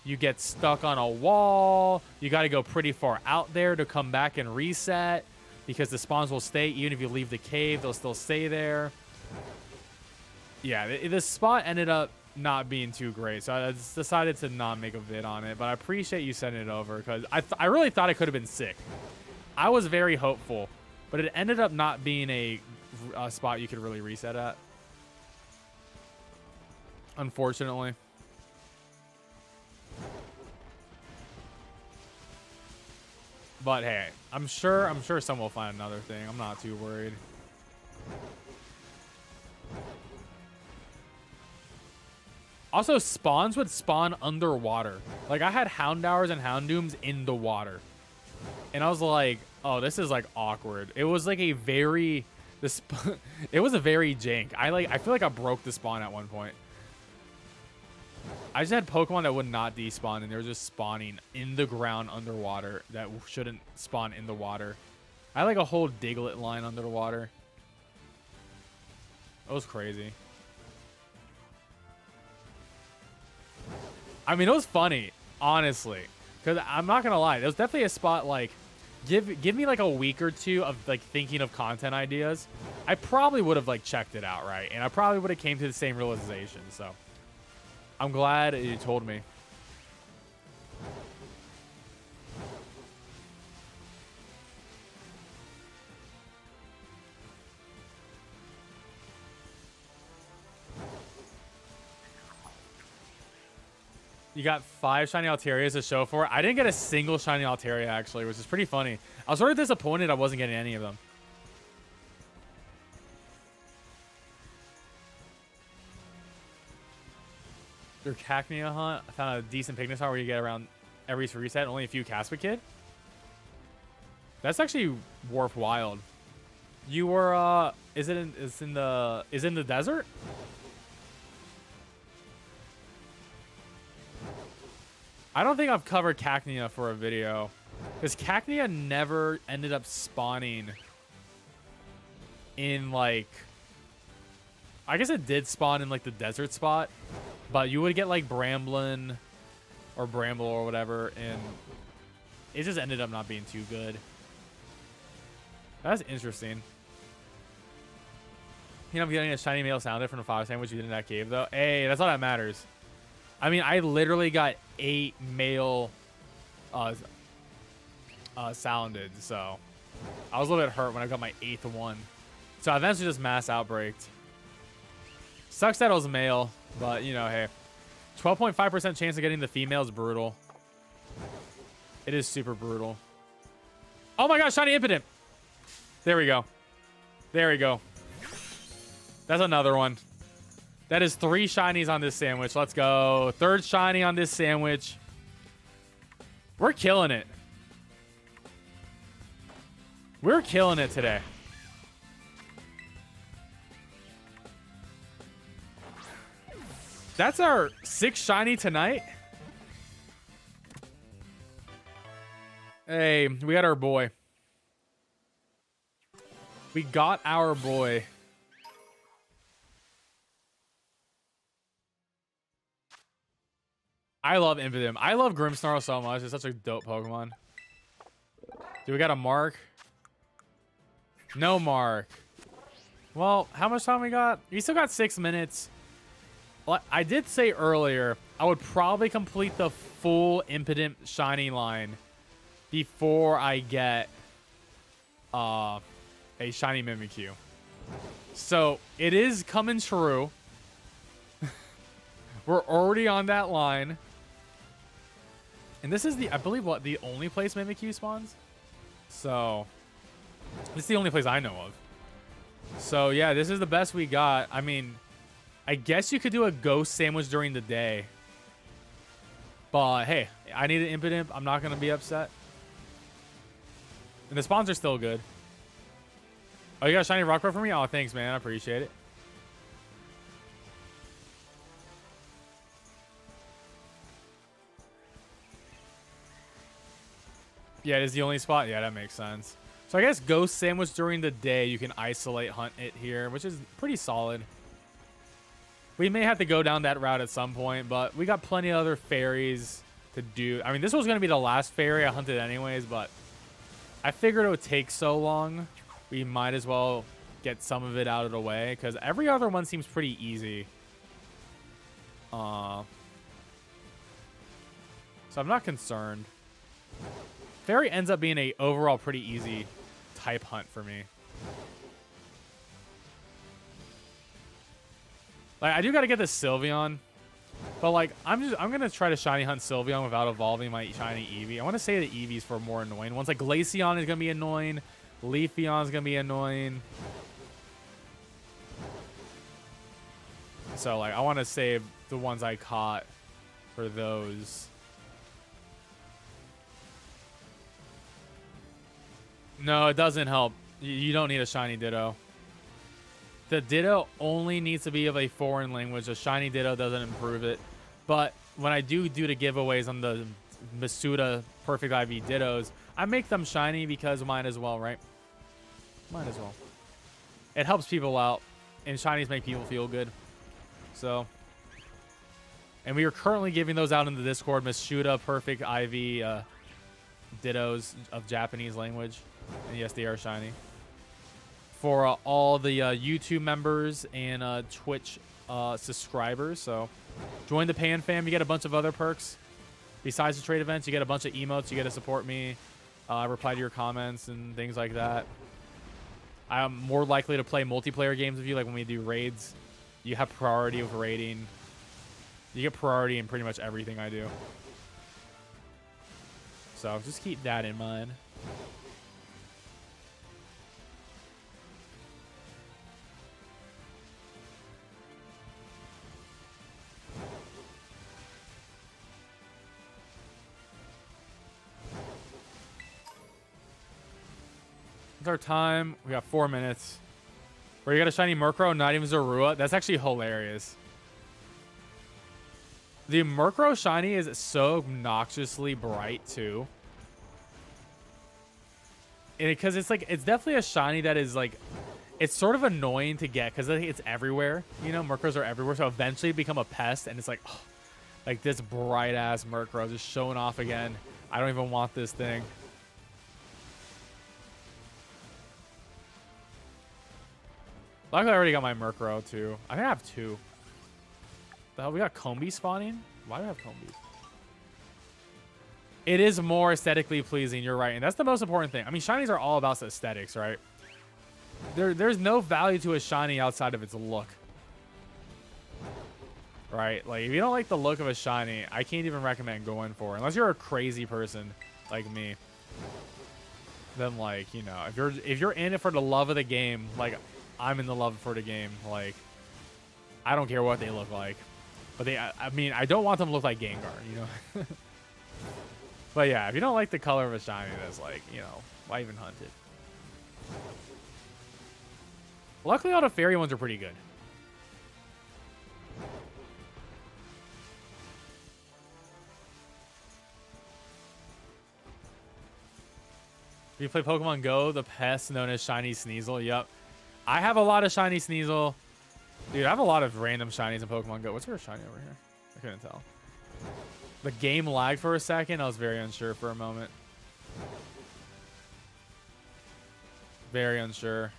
you get stuck on a wall. You gotta go pretty far out there to come back and reset, because the spawns will stay. Even if you leave the cave, they'll still stay there. Yeah, this spot ended up not being too great. So I just decided to not make a vid on it. But I appreciate you sending it over because I really thought it could have been sick. I was very hopeful, but it ended up not being a spot you could really reset at. Unfortunately. But hey, I'm sure someone will find another thing. I'm not too worried. Also, spawns would spawn underwater. Like, I had Houndours and Houndooms in the water. And I was like, oh, this is, like, awkward. It was, like, a very... it was a very jank. I feel like I broke the spawn at one point. I just had Pokemon that would not despawn, and they were just spawning in the ground underwater that shouldn't spawn in the water. I had, like, a whole Diglett line under the water. It was crazy. I mean, it was funny, honestly, because I'm not gonna lie, there was definitely a spot like, give me like a week or two of like thinking of content ideas, I probably would have like checked it out, right? And I probably would have came to the same realization. So I'm glad you told me. You got 5 shiny Alterias to show for it. I didn't get a single shiny Altaria, actually, which is pretty funny. I was sort of disappointed I wasn't getting any of them. Your Cacnea hunt. I found a decent Pygmosar where you get around every reset, only a few Caspa Kid. That's actually Warp Wild. You were is it in the desert? I don't think I've covered Cacnea for a video, because Cacnea never ended up spawning in, like, I guess it did spawn in, like, the desert spot, but you would get, like, Bramblin or Bramble or whatever, and it just ended up not being too good. That's interesting. You know, I'm getting a shiny male sounded from the Fire Sandwich you did in that cave, though. Hey, that's all that matters. I mean, I literally got 8 male sounded, so I was a little bit hurt when I got my 8th one. So I eventually just mass outbreaked. Sucks that it was male, but, you know, hey. 12.5% chance of getting the female is brutal. It is super brutal. Oh my gosh, shiny Impidimp. There we go. There we go. That's another one. That is 3 shinies on this sandwich. Let's go. 3rd shiny on this sandwich. We're killing it. We're killing it today. That's our 6th shiny tonight. Hey, we got our boy. We got our boy. I love Impidimp. I love Grimmsnarl so much. It's such a dope Pokemon. Do we got a mark? No mark. Well, how much time we got? We still got 6 minutes. I did say earlier, I would probably complete the full Impidimp shiny line before I get a shiny Mimikyu. So, it is coming true. We're already on that line. And this is I believe, the only place Mimikyu spawns? So, this is the only place I know of. So, yeah, this is the best we got. I mean, I guess you could do a ghost sandwich during the day. But, hey, I need an Impidimp. I'm not going to be upset. And the spawns are still good. Oh, you got a shiny Rockruff for me? Oh, thanks, man. I appreciate it. Yeah, it is the only spot. Yeah, that makes sense. So I guess ghost sandwich during the day, you can isolate hunt it here, which is pretty solid. We may have to go down that route at some point, but we got plenty of other fairies to do. I mean, this was going to be the last fairy I hunted anyways, but I figured it would take so long. We might as well get some of it out of the way, because every other one seems pretty easy. So I'm not concerned. Fairy ends up being a overall pretty easy type hunt for me. Like, I do got to get the Sylveon, but like I'm gonna try to shiny hunt Sylveon without evolving my shiny Eevee. I want to say the Eevees for more annoying ones. Like Glaceon is gonna be annoying, Leafeon is gonna be annoying. So like I want to save the ones I caught for those. No, it doesn't help. You don't need a shiny Ditto. The Ditto only needs to be of a foreign language. A shiny Ditto doesn't improve it. But when I do the giveaways on the Masuda Perfect IV Dittos, I make them shiny because might as well, right? Might as well. It helps people out, and shinies make people feel good. So, and we are currently giving those out in the Discord. Masuda Perfect IV Dittos of Japanese language. And yes, they are shiny. For all the YouTube members and Twitch subscribers. So join the Pan Fam. You get a bunch of other perks. Besides the trade events, you get a bunch of emotes. You get to support me. Reply to your comments and things like that. I'm more likely to play multiplayer games with you. Like when we do raids, you have priority with raiding. You get priority in pretty much everything I do. So just keep that in mind. It's our time. We got 4 minutes. Where you got a shiny Murkrow, not even Zorua. That's actually hilarious. The Murkrow shiny is so obnoxiously bright too. And because it's like, it's definitely a shiny that is like, it's sort of annoying to get because I think it's everywhere. You know, Murkrows are everywhere. So eventually it become a pest and it's like, oh, like this bright ass Murkrow just showing off again. I don't even want this thing. Luckily, I already got my Murkrow, too. I think I have 2. The hell, we got Combi spawning? Why do I have Combi? It is more aesthetically pleasing, you're right. And that's the most important thing. I mean, shinies are all about aesthetics, right? There's no value to a shiny outside of its look. Right? Like, if you don't like the look of a shiny, I can't even recommend going for it. Unless you're a crazy person like me. Then, like, you know, if you're in it for the love of the game, like... I'm in the love for the game. Like, I don't care what they look like. But I mean, I don't want them to look like Gengar, you know? But yeah, if you don't like the color of a shiny, that's like, you know, why even hunt it? Luckily, all the fairy ones are pretty good. If you play Pokemon Go, the pest known as Shiny Sneasel, yep. I have a lot of shiny Sneasel. Dude, I have a lot of random shinies in Pokemon Go. What's your shiny over here? I couldn't tell. The game lagged for a second. I was very unsure for a moment. Very unsure.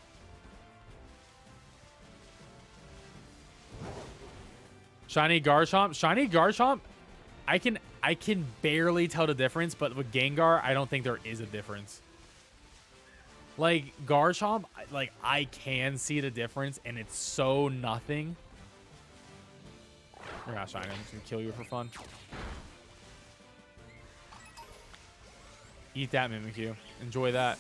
Shiny Garchomp. Shiny Garchomp, I can barely tell the difference, but with Gengar, I don't think there is a difference. Like, Garchomp, like, I can see the difference, and it's so nothing. You're not shiny. I'm just gonna kill you for fun. Eat that, Mimikyu. Enjoy that.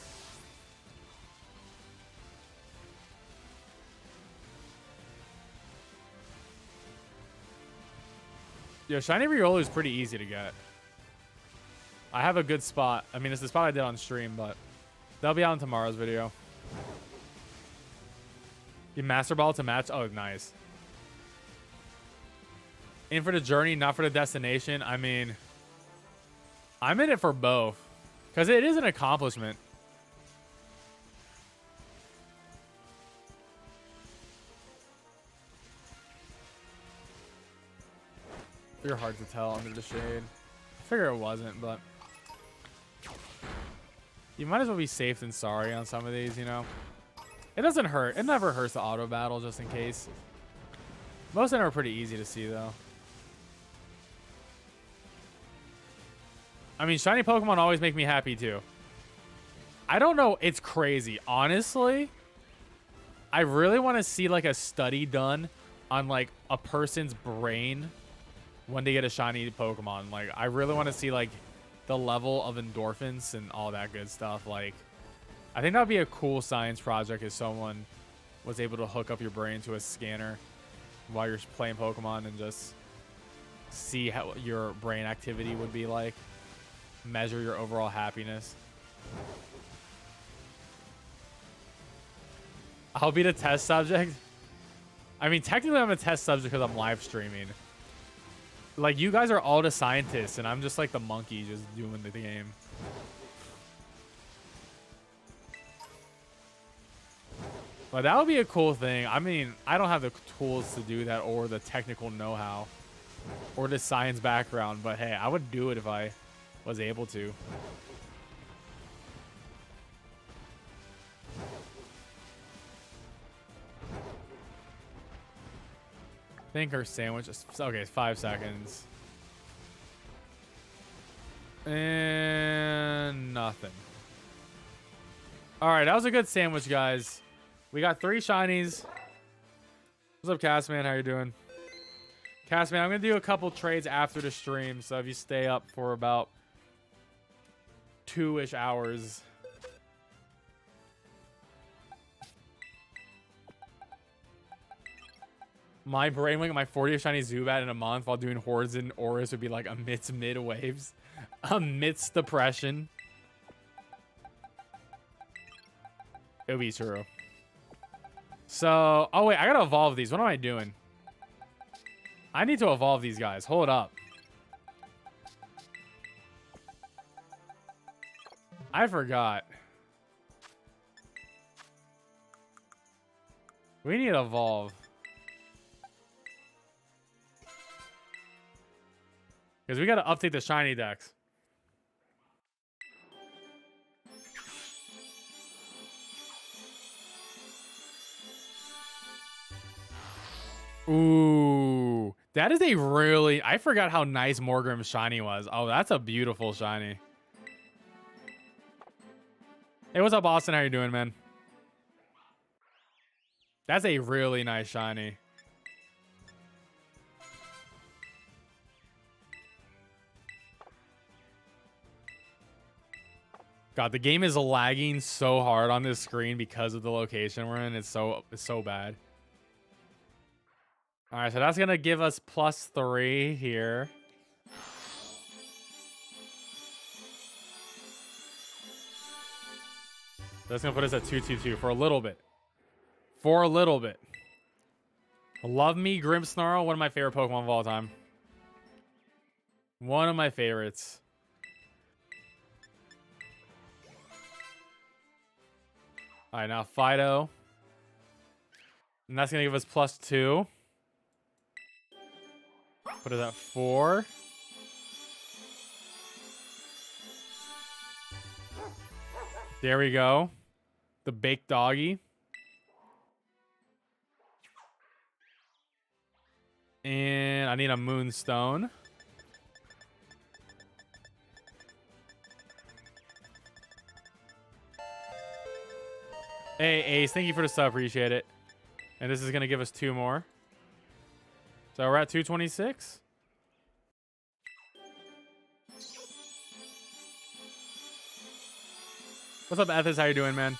Yo, shiny Riolu is pretty easy to get. I have a good spot. I mean, it's the spot I did on stream, but... That'll be out in tomorrow's video. You Master Ball to match? Oh, nice. In for the journey, not for the destination. I mean, I'm in it for both. Because it is an accomplishment. You're hard to tell under the shade. I figure it wasn't, but... You might as well be safe than sorry on some of these, you know? It doesn't hurt. It never hurts to auto battle, just in case. Most of them are pretty easy to see, though. I mean, shiny Pokemon always make me happy too. I don't know. It's crazy. Honestly, I really want to see like a study done on like a person's brain when they get a shiny Pokemon. Like, I really want to see like the level of endorphins and all that good stuff. Like, I think that would be a cool science project if someone was able to hook up your brain to a scanner while you're playing Pokemon and just see how your brain activity would be like. Measure your overall happiness. I'll be the test subject. I mean, technically I'm a test subject because I'm live streaming. Like, you guys are all the scientists and I'm just like the monkey just doing the game. But that would be a cool thing. I mean, I don't have the tools to do that or the technical know-how or the science background, but hey, I would do it if I was able to. Thinker sandwich. Okay, 5 seconds. And nothing. All right, that was a good sandwich, guys. We got 3 shinies. What's up, Castman? How you doing? Castman, I'm going to do a couple trades after the stream, so if you stay up for about 2-ish hours. My brain wing my 40th shiny Zubat in a month while doing hordes and auras would be like amidst mid waves. Amidst depression. It would be true. So, oh wait, I gotta evolve these. What am I doing? I need to evolve these guys. Hold up. I forgot. We need to evolve. Because we got to update the shiny decks. Ooh. That is a really... I forgot how nice Morgrim's shiny was. Oh, that's a beautiful shiny. Hey, what's up, Austin? How you doing, man? That's a really nice shiny. God, the game is lagging so hard on this screen because of the location we're in. It's so bad. All right, so that's gonna give us +3 here. That's gonna put us at 222 for a little bit. For a little bit. Love me, Grimmsnarl, one of my favorite Pokemon of all time. One of my favorites. All right, now Fido. And that's gonna give us +2. Put it at 4. There we go. The baked doggy. And I need a moonstone. Hey, Ace, thank you for the sub. Appreciate it. And this is going to give us 2 more. So we're at 226. What's up, Ethis? How you doing, man?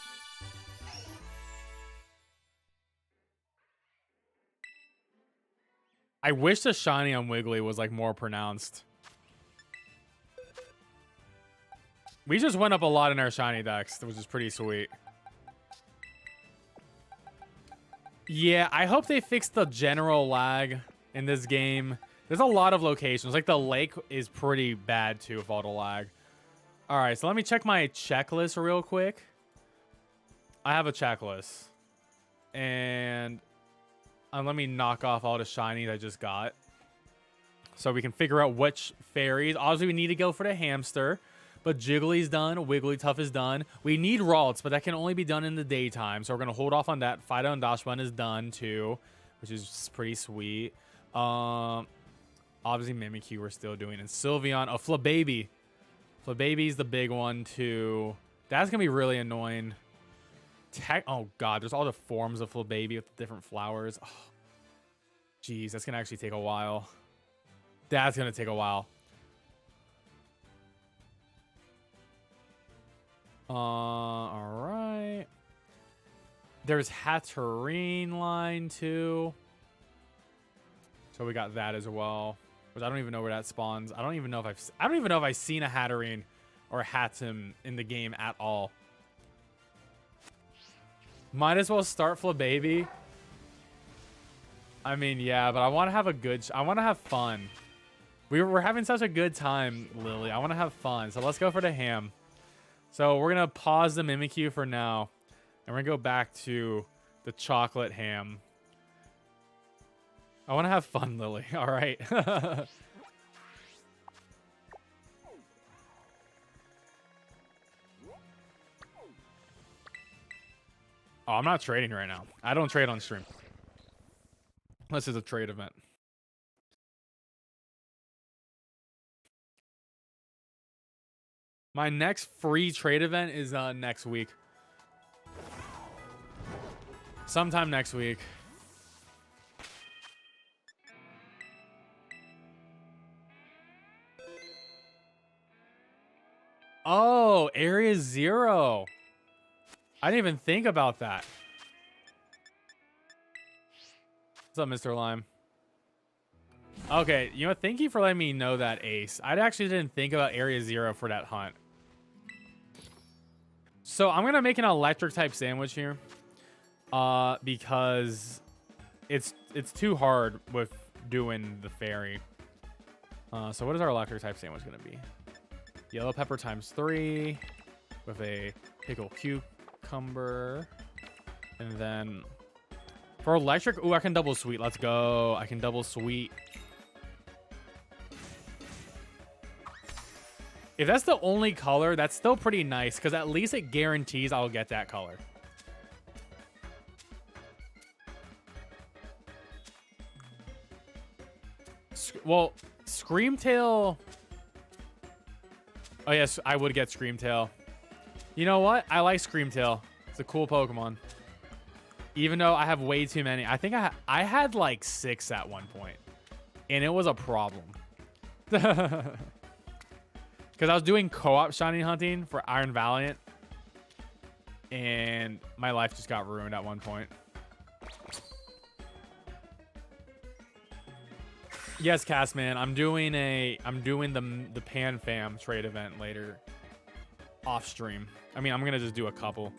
I wish the shiny on Wiggly was like more pronounced. We just went up a lot in our shiny decks, which is pretty sweet. Yeah, I hope they fix the general lag in this game. There's a lot of locations. Like the lake is pretty bad too with all the lag. All right, so let me check my checklist real quick. I have a checklist. And let me knock off all the shinies I just got. So we can figure out which fairies. Obviously, we need to go for the hamster. But Jiggly's done. Wigglytuff is done. We need Ralts, but that can only be done in the daytime. So we're going to hold off on that. Fido and Dashbun is done too, which is pretty sweet. Obviously, Mimikyu we're still doing. And Sylveon, a Flababy. Flababy's the big one too. That's gonna be really annoying. Oh god, there's all the forms of Flababy with different flowers. Oh, jeez, that's gonna actually take a while. That's gonna take a while. All right. There's Hatterene line too. So we got that as well. Which I don't even know where that spawns. I don't even know if I've seen a Hatterene or a Hatsum in the game at all. Might as well start Flababy. I mean, yeah, but I want to have I want to have fun. We're having such a good time, Lily. I want to have fun. So let's go for the ham. So we're going to pause the Mimikyu for now. And we're going to go back to the chocolate ham. I want to have fun, Lily. All right. Oh, I'm not trading right now. I don't trade on stream. Unless it's a trade event. My next free trade event is next week. Sometime next week. Oh, Area 0. I didn't even think about that. What's up, Mr. Lime? Okay, you know what? Thank you for letting me know that, Ace. I actually didn't think about Area 0 for that hunt. So I'm going to make an electric type sandwich here. Because it's too hard with doing the fairy. So what is our electric type sandwich going to be? Yellow pepper times 3 with a pickle cucumber. And then for electric, ooh, I can double sweet. Let's go. I can double sweet. If that's the only color, that's still pretty nice because at least it guarantees I'll get that color. Well, Screamtail. Oh, yes, I would get Screamtail. You know what? I like Screamtail. It's a cool Pokemon. Even though I have way too many. I think I had like 6 at one point. And it was a problem. Because I was doing co-op shiny hunting for Iron Valiant. And my life just got ruined at one point. Yes, Castman. I'm doing the PanFam trade event later off stream. I mean, I'm gonna just do a couple,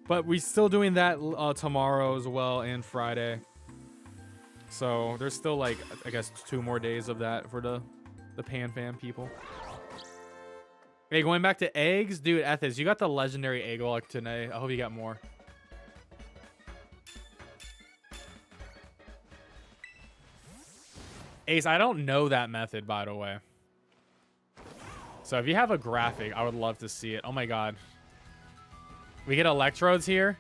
but we're still doing that tomorrow as well and Friday. So there's still like I guess 2 more days of that for the PanFam people. Hey, going back to eggs, dude. Ethis, you got the legendary egg log today. I hope you got more. Ace, I don't know that method, by the way. So if you have a graphic, I would love to see it. Oh my god. We get electrodes here?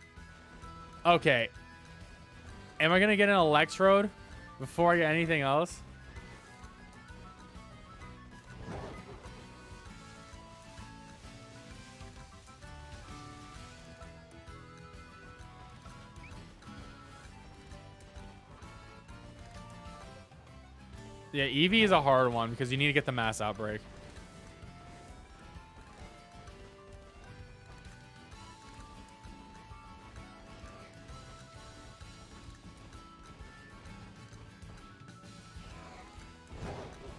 Okay. Am I going to get an electrode before I get anything else? Yeah, Eevee is a hard one because you need to get the mass outbreak.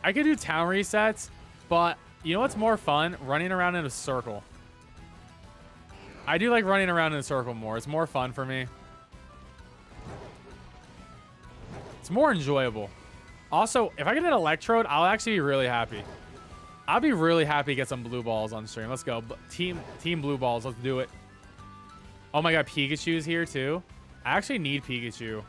I could do town resets, but you know what's more fun? Running around in a circle. I do like running around in a circle more. It's more fun for me. It's more enjoyable. Also, if I get an electrode, I'll actually be really happy. I'll be really happy to get some blue balls on stream. Let's go. Team blue balls. Let's do it. Oh my god, Pikachu's here too. I actually need Pikachu.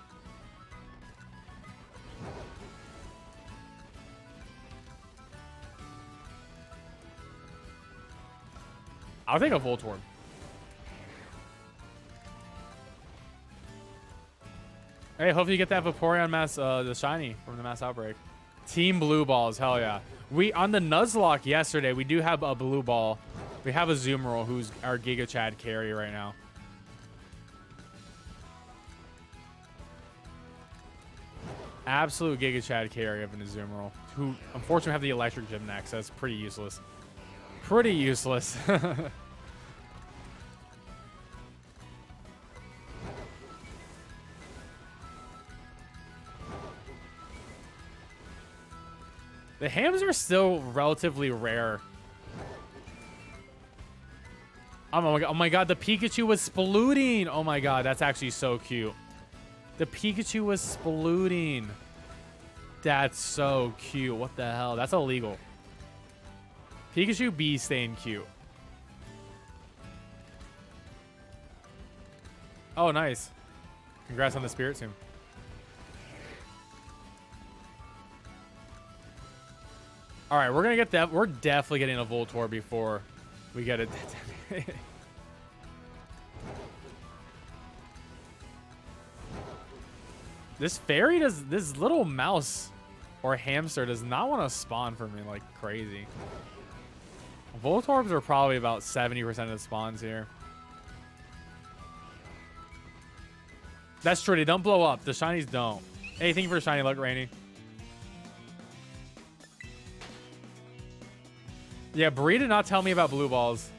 I'll take a Voltorb. Hey, hopefully you get that Vaporeon mass, the shiny from the mass outbreak. Team blue balls, hell yeah. We on the Nuzlocke yesterday, we do have a blue ball. We have a Zoomerl who's our Giga Chad carry right now. Absolute Giga Chad carry of an Azumarill, who unfortunately have the electric gym next. So that's pretty useless. Pretty useless. The hams are still relatively rare. Oh my god, the Pikachu was splooting. Oh my god, that's actually so cute. The Pikachu was splooting. That's so cute. What the hell? That's illegal. Pikachu be staying cute. Oh, nice. Congrats on the Spirit Tomb. All right, we're gonna get that. We're definitely getting a Voltorb before we get it. This fairy does. This little mouse or hamster does not want to spawn for me like crazy. Voltorbs are probably about 70% of the spawns here. That's true. They don't blow up. The shinies don't. Anything for shiny luck, Rainy. Yeah, Bree did not tell me about blue balls.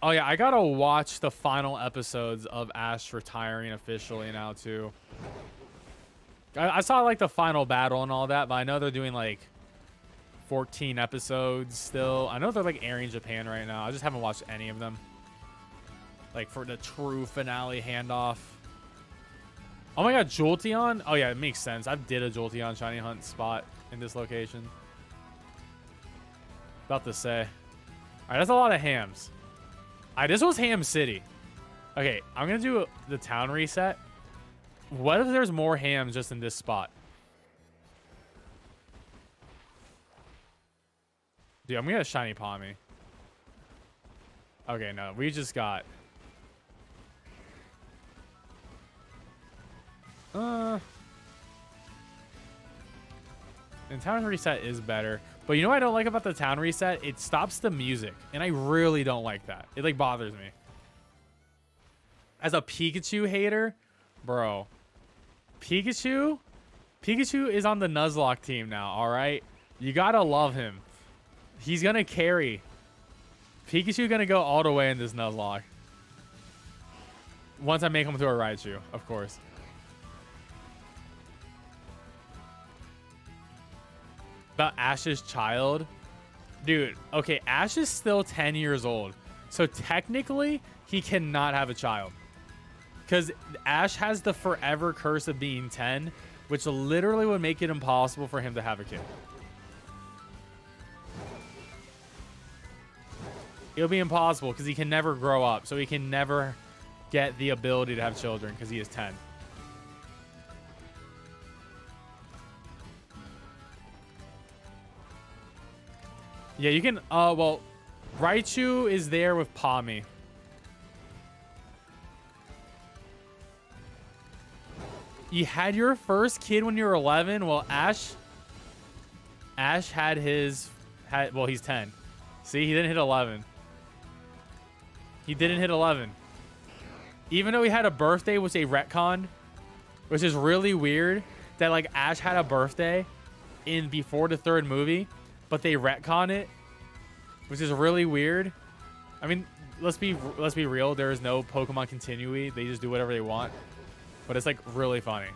Oh yeah, I gotta watch the final episodes of Ash retiring officially now too. I saw like the final battle and all that, but I know they're doing like 14 episodes still. I know they're like airing in Japan right now. I just haven't watched any of them. Like for the true finale handoff. Oh my god, Jolteon? Oh yeah, it makes sense. I did a Jolteon shiny hunt spot in this location. About to say. Alright, that's a lot of hams. Alright, this was Ham City. Okay, I'm gonna do the town reset. What if there's more hams just in this spot? Dude, I'm gonna shiny Palmy. Okay, no, we just got... And town reset is better. But you know what I don't like about the town reset? It stops the music. And I really don't like that. It like bothers me. As a Pikachu hater, bro. Pikachu is on the Nuzlocke team now, alright? You gotta love him. He's gonna carry. Pikachu gonna go all the way in this Nuzlocke. Once I make him to a Raichu, of course. About Ash's child. Dude, okay, Ash is still 10 years old. So technically, he cannot have a child. Because Ash has the forever curse of being 10, which literally would make it impossible for him to have a kid. It'll be impossible because he can never grow up. So he can never get the ability to have children because he is 10. Yeah, you can, well, Raichu is there with Palmy. You had your first kid when you were 11? Well, Ash had his, well, he's 10. See, he didn't hit 11. He didn't hit 11. Even though he had a birthday, which they retconned, which is really weird that, like, Ash had a birthday in before the third movie. But they retcon it, which is really weird. I mean, let's be real. There is no Pokemon continuity. They just do whatever they want. But it's like really funny.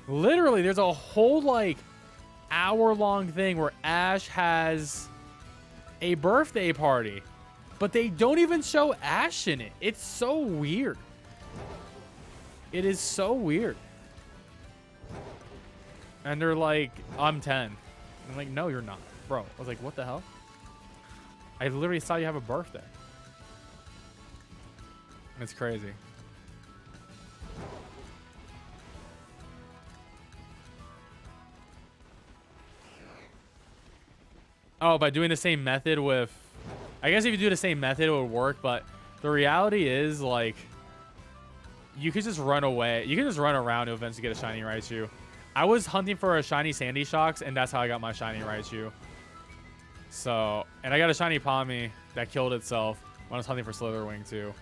Literally, there's a whole like hour-long thing where Ash has a birthday party, but they don't even show Ash in it. It's so weird. It is so weird. And they're like, I'm 10. I'm like, no, you're not. Bro, I was like, what the hell? I literally saw you have a birthday. It's crazy. Oh, by doing the same method with... I guess if you do the same method, it would work. But the reality is, like... you could just run away. You can just run around to eventually get a shiny Raichu. I was hunting for a shiny Sandy Shocks, and that's how I got my shiny Raichu. So, and I got a shiny Pawmi that killed itself when I was hunting for Slitherwing too.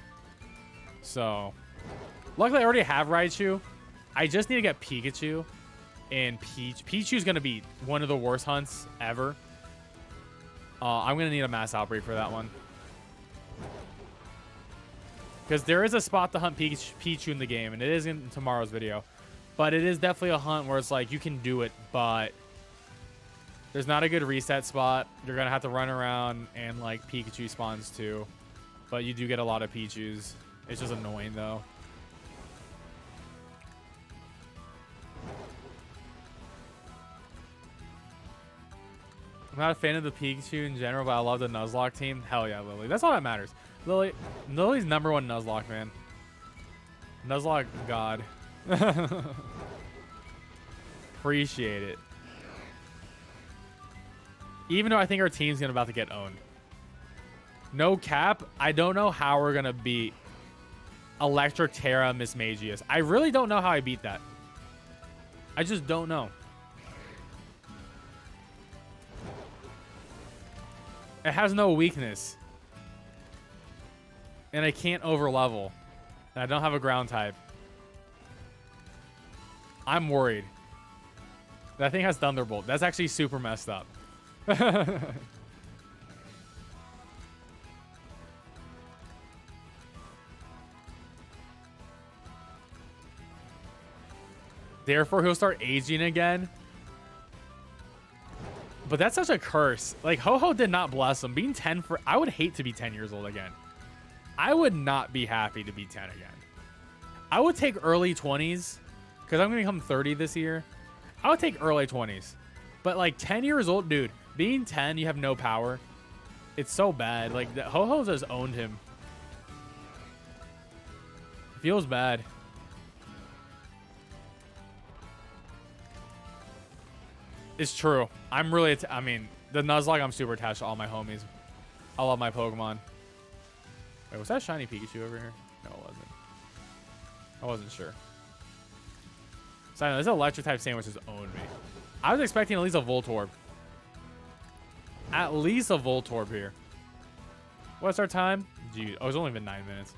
So, luckily I already have Raichu. I just need to get Pikachu and Peach. Pichu's going to be one of the worst hunts ever. I'm going to need a mass outbreak for that one. Because there is a spot to hunt Pichu in the game, and it is in tomorrow's video. But it is definitely a hunt where it's like, you can do it, but there's not a good reset spot. You're going to have to run around, and like Pikachu spawns too. But you do get a lot of Pichus. It's just annoying though. I'm not a fan of the Pikachu in general, but I love the Nuzlocke team. Hell yeah, Lily. That's all that matters. Lily's #1 Nuzlocke, man. Nuzlocke god. Appreciate it. Even though I think our team's about to get owned. No cap, I don't know how we're going to beat Electric Terra Mismagius. I really don't know how I beat that. I just don't know. It has no weakness. And I can't overlevel. And I don't have a ground type. I'm worried. That thing has Thunderbolt. That's actually super messed up. Therefore, he'll start aging again. But that's such a curse. Like, Ho-Ho did not bless him. Being 10 for... I would hate to be 10 years old again. I would not be happy to be 10 again. I would take early 20s. Because I'm going to become 30 this year. I would take early 20s. But, like, 10 years old, dude. Being 10, you have no power. It's so bad. Like, Ho-Ho just owned him. Feels bad. It's true. I'm really... I mean, the Nuzlocke, I'm super attached to all my homies. I love my Pokemon. Wait, was that shiny Pikachu over here? No, it wasn't. I wasn't sure. So, I know, this electric type sandwich has owned me. I was expecting at least a Voltorb. At least a Voltorb here. What's our time? Gee, oh, it's only been 9 minutes.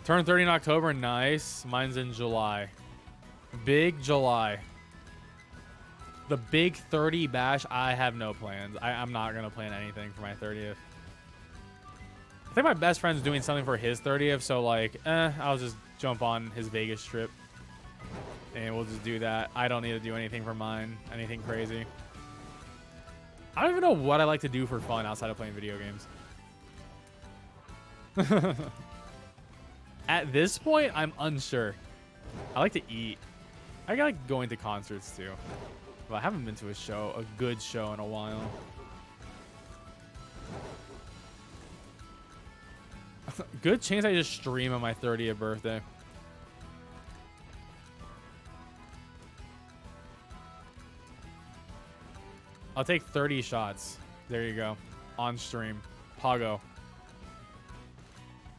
Turn 30 in October. Nice. Mine's in July. Big July. The big 30 bash. I have no plans. I'm not going to plan anything for my 30th. I think my best friend's doing something for his 30th. So, like, I'll just jump on his Vegas trip. And we'll just do that. I don't need to do anything for mine. Anything crazy. I don't even know what I like to do for fun outside of playing video games. At this point, I'm unsure. I like to eat. I like going to concerts too. But I haven't been to a good show in a while. Good chance I just stream on my 30th birthday. I'll take 30 shots. There you go. On stream. Pago.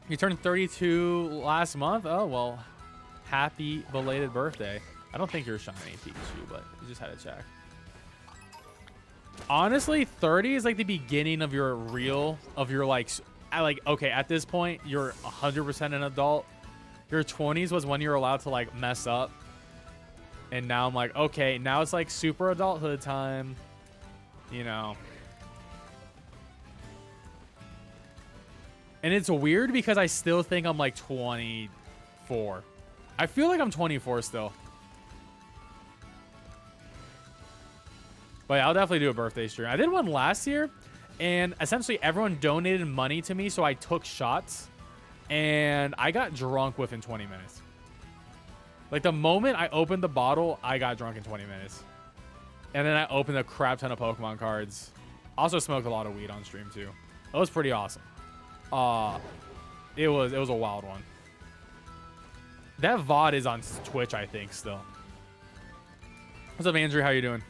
You turned 32 last month? Oh, well. Happy belated birthday. I don't think you're shiny, Pikachu, but you just had to check. Honestly, 30 is like the beginning of your okay, at this point, you're 100% an adult. Your 20s was when you were allowed to, like, mess up. And now I'm like, okay, now it's like super adulthood time. You know. And it's weird because I still think I'm like 24. I feel like I'm 24 still. But yeah, I'll definitely do a birthday stream. I did one last year, and essentially everyone donated money to me, so I took shots, and I got drunk within 20 minutes. Like, the moment I opened the bottle, I got drunk in 20 minutes. And then I opened a crap ton of Pokemon cards. Also smoked a lot of weed on stream, too. It was pretty awesome. It was a wild one. That VOD is on Twitch, I think, still. What's up, Andrew? How you doing?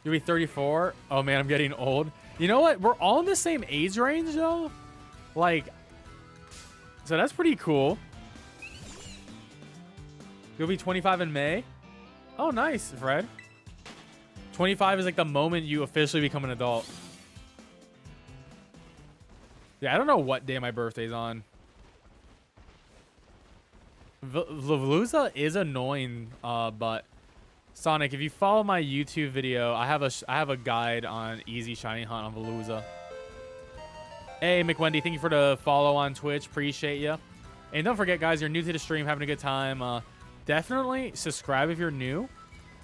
You'll be 34? Oh, man, I'm getting old. You know what? We're all in the same age range, though. Like, So that's pretty cool. You'll be 25 in May. Oh, nice, Fred. 25 is like the moment you officially become an adult. Yeah, I don't know what day my birthday's on. Veluza is annoying, but Sonic, if you follow my YouTube video, I have a guide on easy shiny hunt on Veluza. Hey, McWendy, thank you for the follow on Twitch. Appreciate you. And don't forget, guys, you're new to the stream, having a good time. Definitely subscribe if you're new.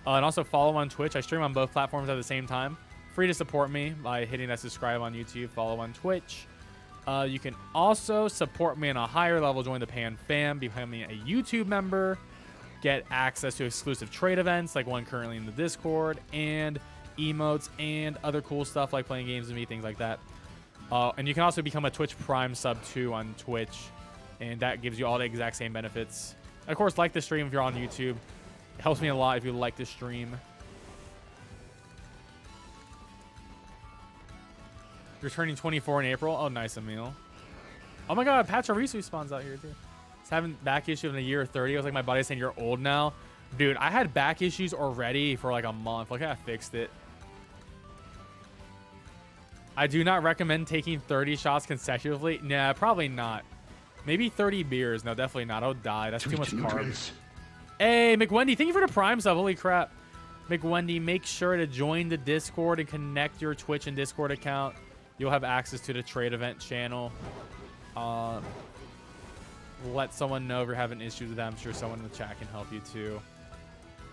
And also follow on Twitch. I stream on both platforms at the same time. Free to support me by hitting that subscribe on YouTube, follow on Twitch. You can also support me on a higher level, join the Pan Fam, becoming a YouTube member, get access to exclusive trade events like one currently in the Discord, and emotes and other cool stuff like playing games with me, things like that. And you can also become a Twitch Prime sub too on Twitch, and that gives you all the exact same benefits. Of course, like the stream if you're on YouTube. It helps me a lot if you like the stream. You're turning 24 in April. Oh, nice, Emil. Oh my God, Pachirisu spawns out here too. It's having back issue in a year 30. I was like, my buddy saying you're old now. Dude, I had back issues already for like a month. Look, I fixed it. I do not recommend taking 30 shots consecutively. Nah, probably not. Maybe 30 beers. No, definitely not. I'll die. That's too much carbs. Hey, McWendy, thank you for the Prime sub. Holy crap. McWendy, make sure to join the Discord and connect your Twitch and Discord account. You'll have access to the trade event channel. Let someone know if you're having issues with that. I'm sure someone in the chat can help you too.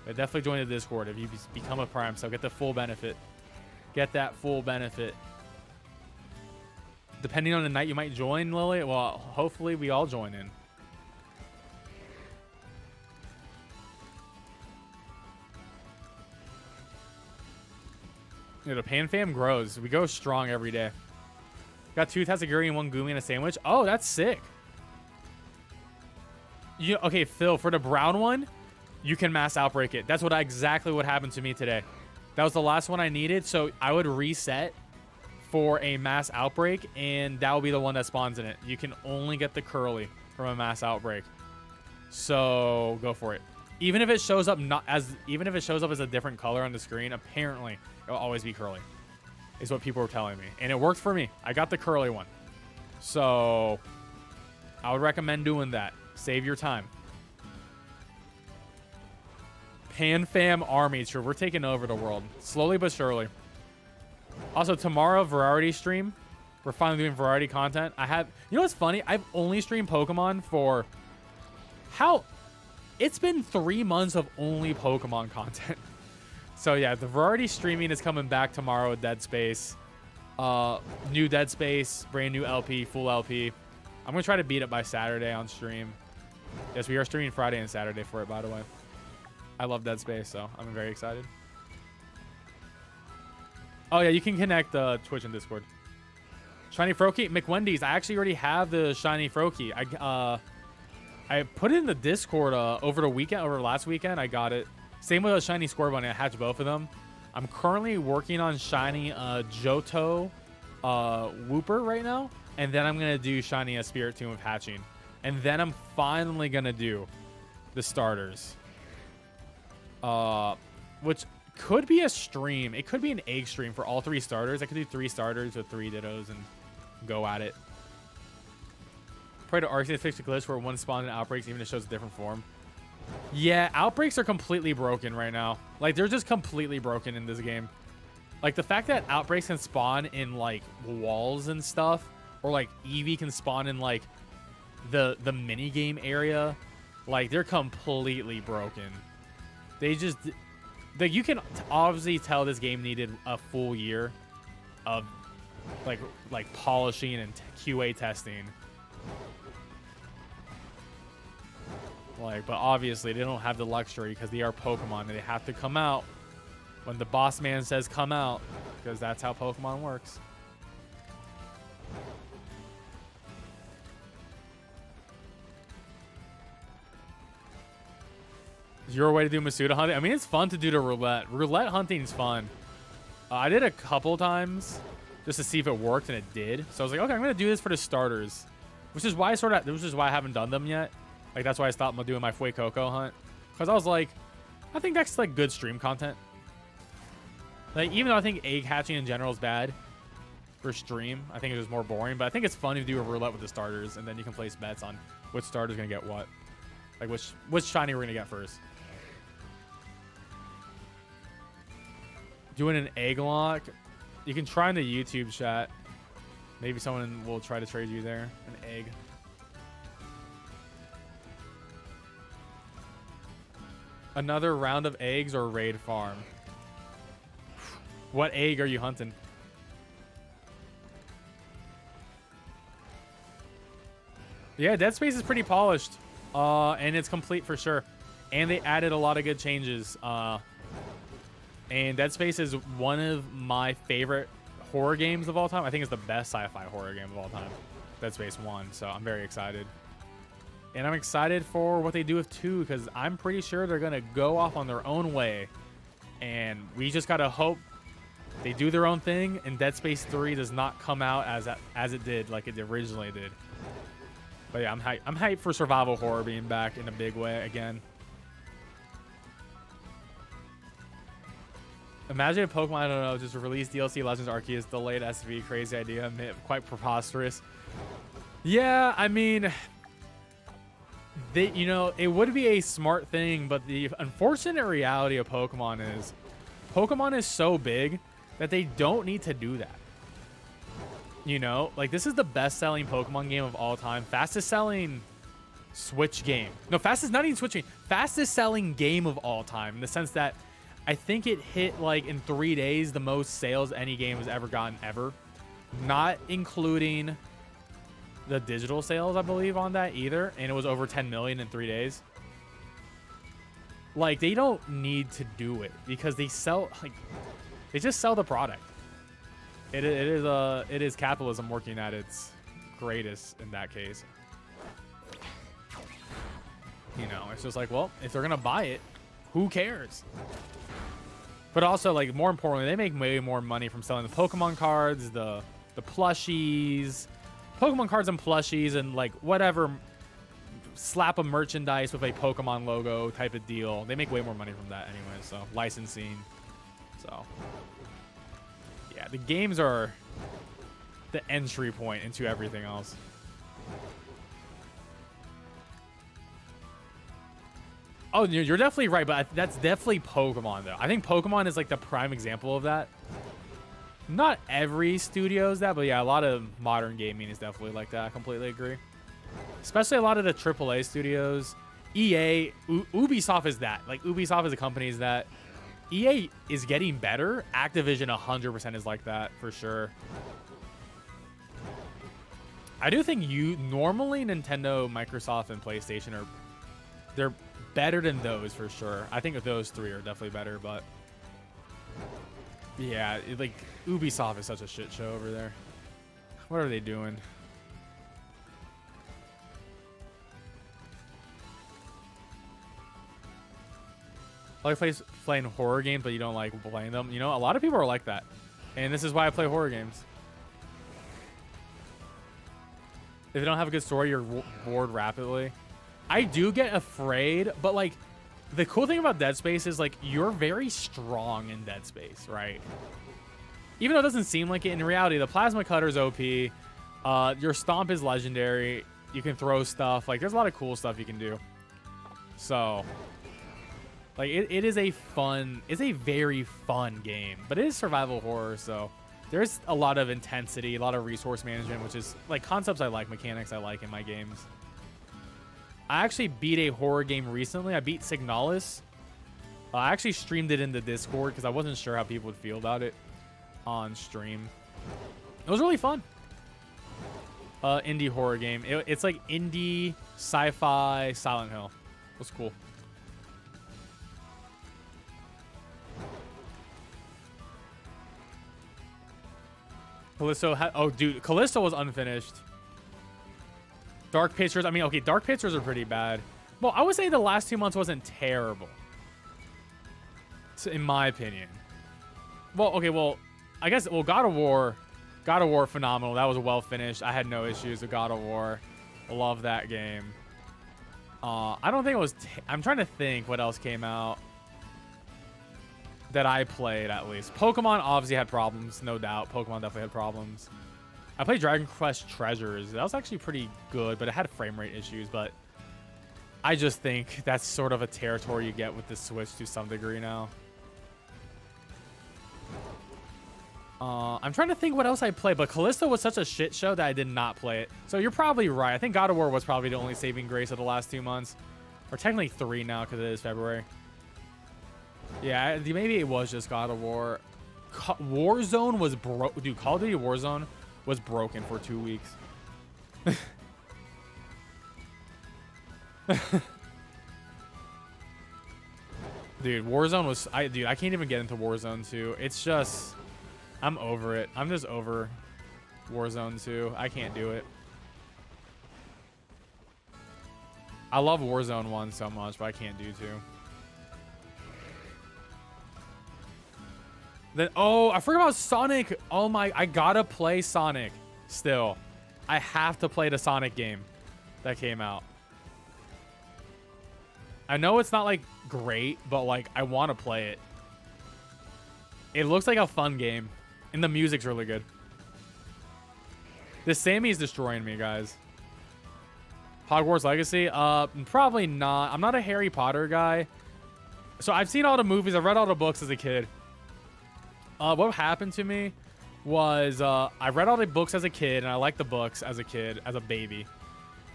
But definitely join the Discord if you become a Prime sub. Get the full benefit. Get that full benefit. Depending on the night you might join, Lily. Well, hopefully we all join in. You know, the Pan Fam grows. We go strong every day. Got 2 Tatsuguri and 1 Gumi and a sandwich. Oh, that's sick. Okay, Phil, for the brown one, you can mass outbreak it. That's exactly what happened to me today. That was the last one I needed, so I would reset for a mass outbreak, and that will be the one that spawns in it. You can only get the curly from a mass outbreak, so go for it. Even if it shows up as a different color on the screen, apparently it'll always be curly, is what people were telling me, and it worked for me. I got the curly one, so I would recommend doing that. Save your time. Pan Fam Army, true. We're taking over the world slowly but surely. Also, tomorrow, variety stream. We're finally doing variety content. You know what's funny? I've only streamed Pokemon for it's been 3 months of only Pokemon content. So yeah, the variety streaming is coming back tomorrow with Dead Space. New Dead Space, brand new LP, full LP. I'm going to try to beat it by Saturday on stream. Yes, we are streaming Friday and Saturday for it, by the way. I love Dead Space, so I'm very excited. Oh, yeah, you can connect Twitch and Discord. Shiny Froakie. McWendy's. I actually already have the Shiny Froakie. I put it in the Discord over last weekend. I got it. Same with a Shiny Scorbunny. I hatched both of them. I'm currently working on Shiny Johto Wooper right now. And then I'm going to do Shiny Spirit Tomb of hatching. And then I'm finally going to do the starters. Which could be a stream. It could be an egg stream for all 3 starters. I could do 3 starters with 3 Dittos and go at it. Pray to Arceus to fix the glitch where one spawns in outbreaks even if it shows a different form. Yeah, outbreaks are completely broken right now. Like, they're just completely broken in this game. Like, the fact that outbreaks can spawn in, like, walls and stuff, or, like, Eevee can spawn in, like, the minigame area, like, they're completely broken. They just... Like, you can obviously tell this game needed a full year of, like polishing and QA testing. Like, but obviously they don't have the luxury because they are Pokemon and they have to come out when the boss man says come out, because that's how Pokemon works. Is your way to do Masuda hunting? I mean, it's fun to do the roulette. Roulette hunting is fun. I did a couple times just to see if it worked, and it did. So I was like, okay, I'm going to do this for the starters. Which is why I haven't done them yet. Like, that's why I stopped doing my Fuecoco hunt. Because I was like, I think that's, like, good stream content. Like, even though I think egg hatching in general is bad for stream, I think it was more boring. But I think it's fun to do a roulette with the starters, and then you can place bets on which starter's going to get what. Like, which shiny we're going to get first. Doing an egg lock. You can try in the YouTube chat. Maybe someone will try to trade you there. An egg. Another round of eggs or raid farm? What egg are you hunting? Yeah, Dead Space is pretty polished. And it's complete for sure. And they added a lot of good changes. And Dead Space is one of my favorite horror games of all time. I think it's the best sci-fi horror game of all time. Dead Space 1. So I'm very excited. And I'm excited for what they do with 2, because I'm pretty sure they're going to go off on their own way. And we just got to hope they do their own thing, and Dead Space 3 does not come out as it did, like it originally did. But yeah, I'm hyped. I'm hyped for survival horror being back in a big way again. Imagine if Pokemon, I don't know, just released DLC Legends Arceus, delayed SV. Crazy idea. Quite preposterous. Yeah, I mean, you know, it would be a smart thing, but the unfortunate reality of Pokemon is so big that they don't need to do that. You know, like, this is the best-selling Pokemon game of all time. Fastest-selling Switch game. No, not even Switch game. Fastest-selling game of all time, in the sense that I think it hit, like, in 3 days, the most sales any game has ever gotten ever. Not including the digital sales, I believe, on that either. And it was over 10 million in 3 days. Like, they don't need to do it because they sell, like, they just sell the product. It is capitalism working at its greatest in that case. You know, it's just like, well, if they're gonna buy it, who cares? But also, like, more importantly, they make way more money from selling the Pokemon cards, the plushies, Pokemon cards and plushies, and like whatever slap of merchandise with a Pokemon logo type of deal. They make way more money from that anyway. So licensing. So yeah, the games are the entry point into everything else. Oh, you're definitely right, but that's definitely Pokemon, though. I think Pokemon is like the prime example of that. Not every studio is that, but yeah, a lot of modern gaming is definitely like that. I completely agree. Especially a lot of the AAA studios. EA, Ubisoft is that. Like, Ubisoft is a company is that. EA is getting better. Activision 100% is like that, for sure. I do think normally Nintendo, Microsoft, and PlayStation they're better than those for sure. I think those three are definitely better, but yeah, like Ubisoft is such a shit show over there. What are they doing? I like playing horror games, but you don't like playing them. You know, a lot of people are like that, and this is why I play horror games. If you don't have a good story, you're bored rapidly. I do get afraid, but like the cool thing about Dead Space is like you're very strong in Dead Space, right? Even though it doesn't seem like it, in reality, the plasma cutter's OP. Your stomp is legendary. You can throw stuff. Like, there's a lot of cool stuff you can do. So, like, it is a very fun game, but it is survival horror. So there's a lot of intensity, a lot of resource management, which is like concepts I like, mechanics I like in my games. I actually beat a horror game recently. I beat Signalis. I actually streamed it in the Discord because I wasn't sure how people would feel about it on stream. It was really fun. Indie horror game. It's like indie sci-fi Silent Hill. It was cool. Callisto oh, dude, Callisto was unfinished. Dark Pictures. I mean, okay, Dark Pictures are pretty bad. Well, I would say the last 2 months wasn't terrible, in my opinion. Well, okay, well, I guess, well, God of War, phenomenal. That was well finished. I had no issues with God of War. Love that game. I don't think it was... I'm trying to think what else came out that I played, at least. Pokemon obviously had problems, no doubt. Pokemon definitely had problems. I played Dragon Quest Treasures. That was actually pretty good, but it had frame rate issues. But I just think that's sort of a territory you get with the Switch to some degree now. I'm trying to think what else I played, but Callisto was such a shit show that I did not play it. So you're probably right. I think God of War was probably the only saving grace of the last 2 months. Or technically 3 now because it is February. Yeah, maybe it was just God of War. Warzone was broke. Dude, Call of Duty Warzone was broken for 2 weeks. Dude, Warzone was... Dude, I can't even get into Warzone 2. It's just... I'm over it. I'm just over Warzone 2. I can't do it. I love Warzone 1 so much, but I can't do 2. Then, oh, I forgot about Sonic. Oh my, I gotta play Sonic still. I have to play the Sonic game that came out. I know it's not like great, but like I want to play it. It looks like a fun game. And the music's really good. This Sammy's destroying me, guys. Hogwarts Legacy? Probably not. I'm not a Harry Potter guy. So I've seen all the movies. I've read all the books as a kid. What happened to me was I read all the books as a kid, and I liked the books as a kid, as a baby.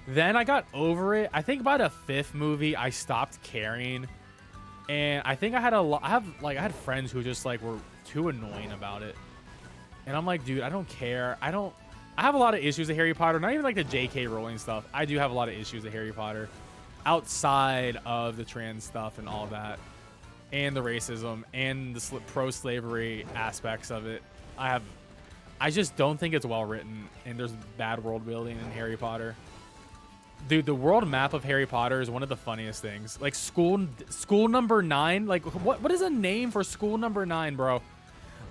Then I got over it. I think by the 5th movie, I stopped caring. And I think I had I had friends who just like were too annoying about it. And I'm like, dude, I don't care. I have a lot of issues with Harry Potter. Not even like the J.K. Rowling stuff. I do have a lot of issues with Harry Potter. Outside of the trans stuff and all that. And the racism. And the pro-slavery aspects of it. I just don't think it's well written. And there's bad world building in Harry Potter. Dude, the world map of Harry Potter is one of the funniest things. Like school number 9. Like what is a name for school number 9, bro?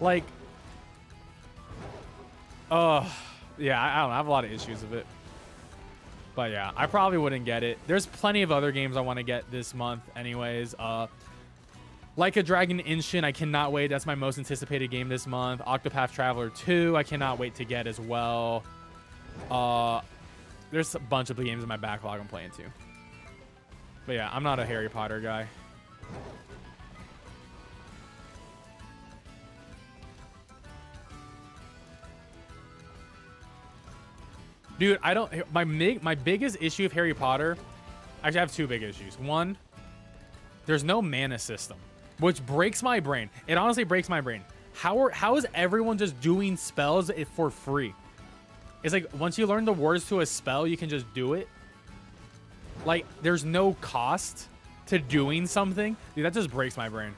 Like... yeah, I don't know. I have a lot of issues with it. But yeah, I probably wouldn't get it. There's plenty of other games I want to get this month anyways. Like a Dragon Inshin, I cannot wait. That's my most anticipated game this month. Octopath Traveler 2, I cannot wait to get as well. There's a bunch of games in my backlog I'm playing too. But yeah, I'm not a Harry Potter guy. Dude, I don't... My biggest issue with Harry Potter... Actually, I have 2 big issues. One, there's no mana system, which breaks my brain. It honestly breaks my brain. How is everyone just doing spells for free? It's like, once you learn the words to a spell, you can just do it. Like, there's no cost to doing something. Dude, that just breaks my brain.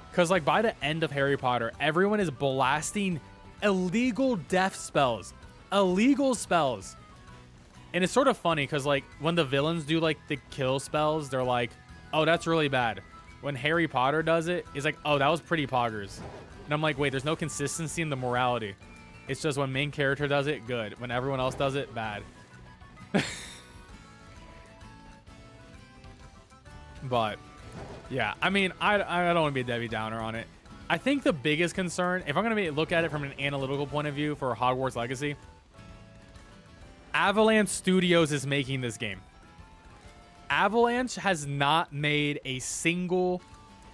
Because, like, by the end of Harry Potter, everyone is blasting... illegal death spells. Illegal spells. And it's sort of funny because like when the villains do like the kill spells, they're like, oh, that's really bad. When Harry Potter does it, it's like, oh, that was pretty poggers. And I'm like, wait, there's no consistency in the morality. It's just when main character does it, good. When everyone else does it, bad. But yeah, I mean, I don't want to be a Debbie Downer on it. I think the biggest concern, if I'm going to look at it from an analytical point of view for Hogwarts Legacy, Avalanche Studios is making this game. Avalanche has not made a single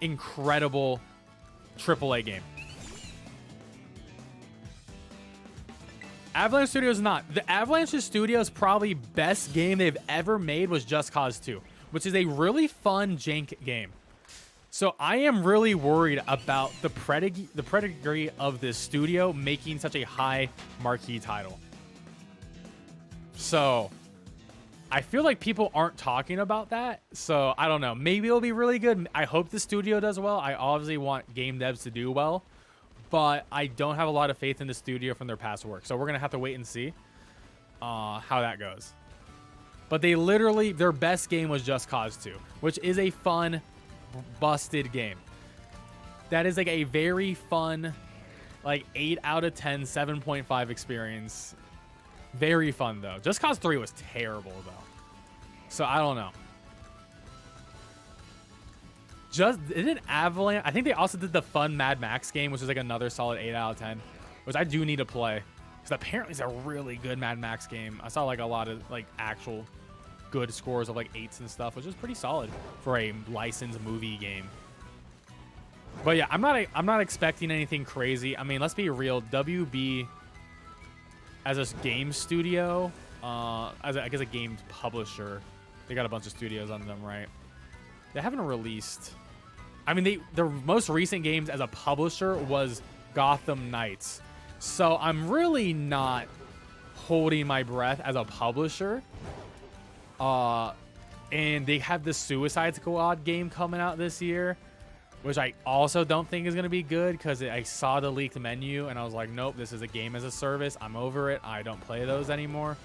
incredible AAA game. Avalanche Studios is not. The Avalanche Studios probably best game they've ever made was Just Cause 2, which is a really fun jank game. So I am really worried about the pedigree of this studio making such a high marquee title. So I feel like people aren't talking about that. So I don't know. Maybe it'll be really good. I hope the studio does well. I obviously want game devs to do well, but I don't have a lot of faith in the studio from their past work. So we're going to have to wait and see how that goes. But they literally, their best game was Just Cause 2, which is a fun, busted game. That is like a very fun, like 8 out of 10, 7.5 experience. Very fun though. Just Cause 3 was terrible though. So I don't know. Just didn't Avalanche. I think they also did the fun Mad Max game, which is like another solid 8 out of 10, which I do need to play because apparently it's a really good Mad Max game. I saw like a lot of like actual good scores of like 8s and stuff, which is pretty solid for a licensed movie game. But yeah, I'm not expecting anything crazy. I mean, let's be real. WB as a game studio, I guess a game publisher, they got a bunch of studios on them, right? They haven't released. I mean, their most recent games as a publisher was Gotham Knights. So I'm really not holding my breath as a publisher. And they have the Suicide Squad game coming out this year, which I also don't think is going to be good because I saw the leaked menu and I was like, nope, this is a game as a service. I'm over it. I don't play those anymore.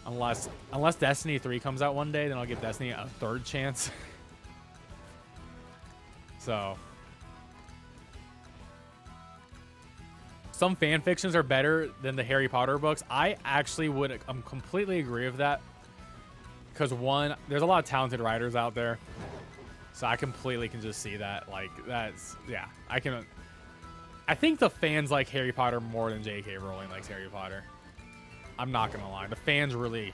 Unless Destiny 3 comes out one day, then I'll give Destiny a third chance. So some fan fictions are better than the Harry Potter books. I actually would completely agree with that. Because one, there's a lot of talented writers out there. So I completely can just see that. Like, that's, yeah, I think the fans like Harry Potter more than J.K. Rowling likes Harry Potter. I'm not going to lie. The fans really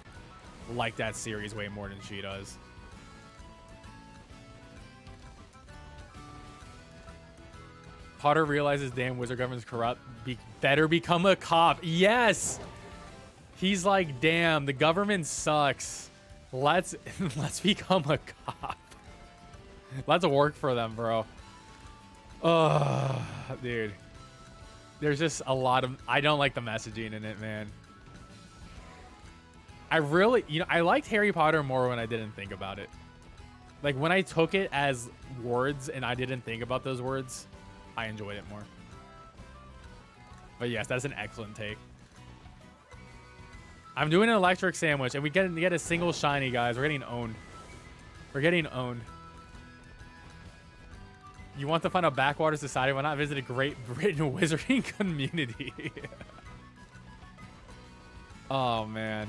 like that series way more than she does. Potter realizes damn wizard government's corrupt. Better become a cop. Yes! He's like, damn, the government sucks. Let's become a cop. Let's work for them, bro. Oh, dude. There's just a lot of... I don't like the messaging in it, man. I really... I liked Harry Potter more when I didn't think about it. Like, when I took it as words and I didn't think about those words, I enjoyed it more. But yes, that's an excellent take. I'm doing an electric sandwich, and we get a single shiny, guys. We're getting owned. We're getting owned. You want to find a backwater society? Why not visit a Great Britain wizarding community? Oh, man.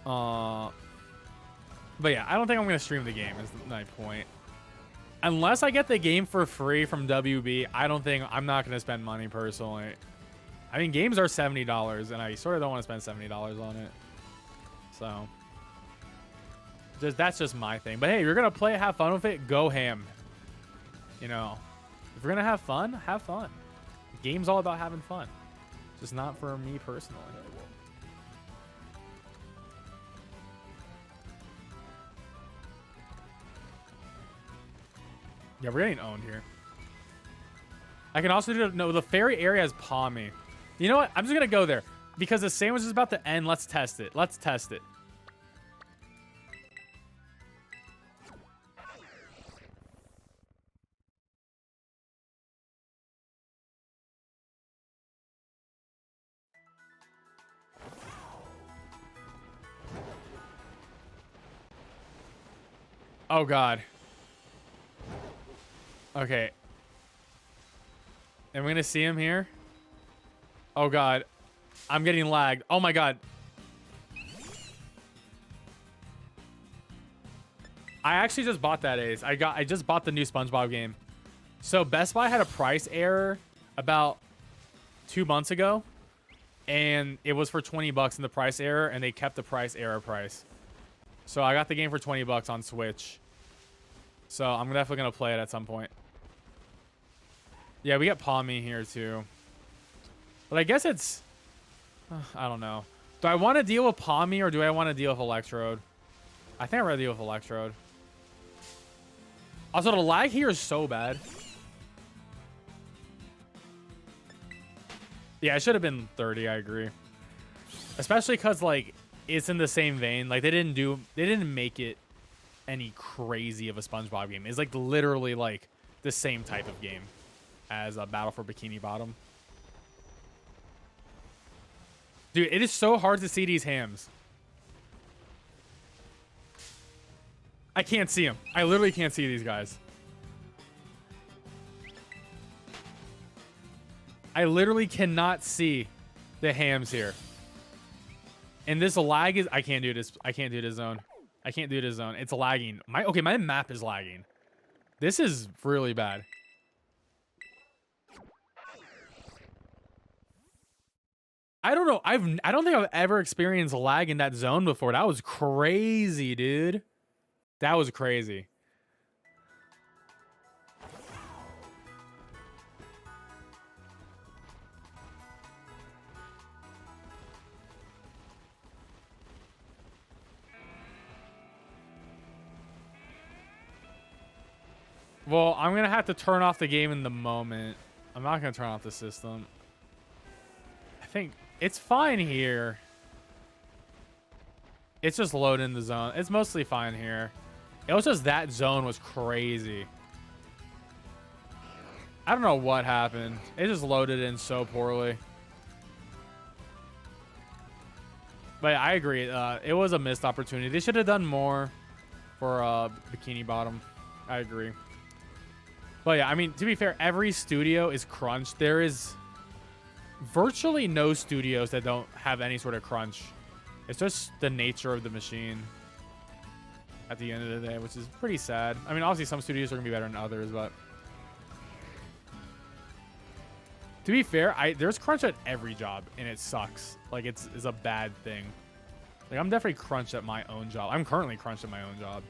But yeah, I don't think I'm going to stream the game is my point. Unless I get the game for free from WB, I'm not going to spend money personally. I mean, games are $70, and I sort of don't want to spend $70 on it. So, that's just my thing. But hey, if you're going to play, have fun with it, go ham. You know, if you're going to have fun, have fun. The game's all about having fun. Just not for me personally. Yeah, we're getting owned here. I can also do... No, the fairy area has Palmy. You know what? I'm just going to go there. Because the sandwich is about to end. Let's test it. Let's test it. Oh, God. Okay. And we're going to see him here. Oh, God. I'm getting lagged. Oh, my God. I actually just bought that, Ace. I just bought the new SpongeBob game. So Best Buy had a price error about 2 months ago. And it was for 20 bucks in the price error. And they kept the price error price. So I got the game for 20 bucks on Switch. So I'm definitely going to play it at some point. Yeah, we got Palmy here too. But I guess it's... I don't know. Do I want to deal with Palmy or do I want to deal with Electrode? I think I'd rather deal with Electrode. Also, the lag here is so bad. Yeah, it should have been 30, I agree. Especially because, like, it's in the same vein. Like, they didn't make it any crazy of a SpongeBob game. It's, like, literally, like, the same type of game as a Battle for Bikini Bottom. Dude, it is so hard to see these hams. I can't see them. I literally can't see these guys. I literally cannot see the hams here. And this lag is... I can't do this. I can't do this zone. I can't do this zone. It's lagging. Okay, my map is lagging. This is really bad. I don't know. I don't think I've ever experienced lag in that zone before. That was crazy, dude. That was crazy. Well, I'm going to have to turn off the game in the moment. I'm not going to turn off the system. I think it's fine here. It's just loading the zone. It's mostly fine here. It was just that zone was crazy. I don't know what happened. It just loaded in so poorly. But I agree. It was a missed opportunity. They should have done more for Bikini Bottom. I agree. But yeah, I mean, to be fair, every studio is crunched. There is virtually no studios that don't have any sort of crunch. It's just the nature of the machine at the end of the day, which is pretty sad. I mean, obviously some studios are going to be better than others, but to be fair, there's crunch at every job, and it sucks. Like, it's a bad thing. Like, I'm definitely crunched at my own job. I'm currently crunched at my own job.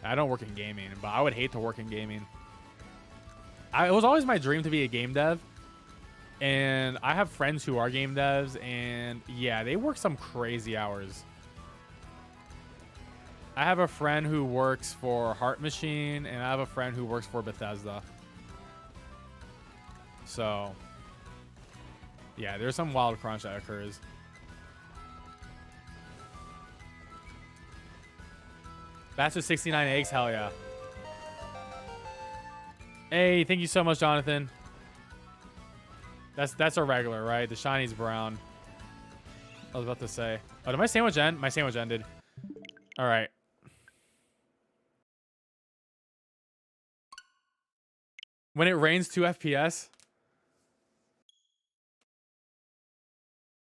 I don't work in gaming, but I would hate to work in gaming. It was always my dream to be a game dev. And I have friends who are game devs, and yeah, they work some crazy hours. I have a friend who works for Heart Machine, and I have a friend who works for Bethesda. So, yeah, there's some wild crunch that occurs. Batch of 69 eggs, hell yeah. Hey, thank you so much, Jonathan. That's a regular, right? The shiny's brown. I was about to say. Oh, did my sandwich end? My sandwich ended. All right. When it rains 2 FPS.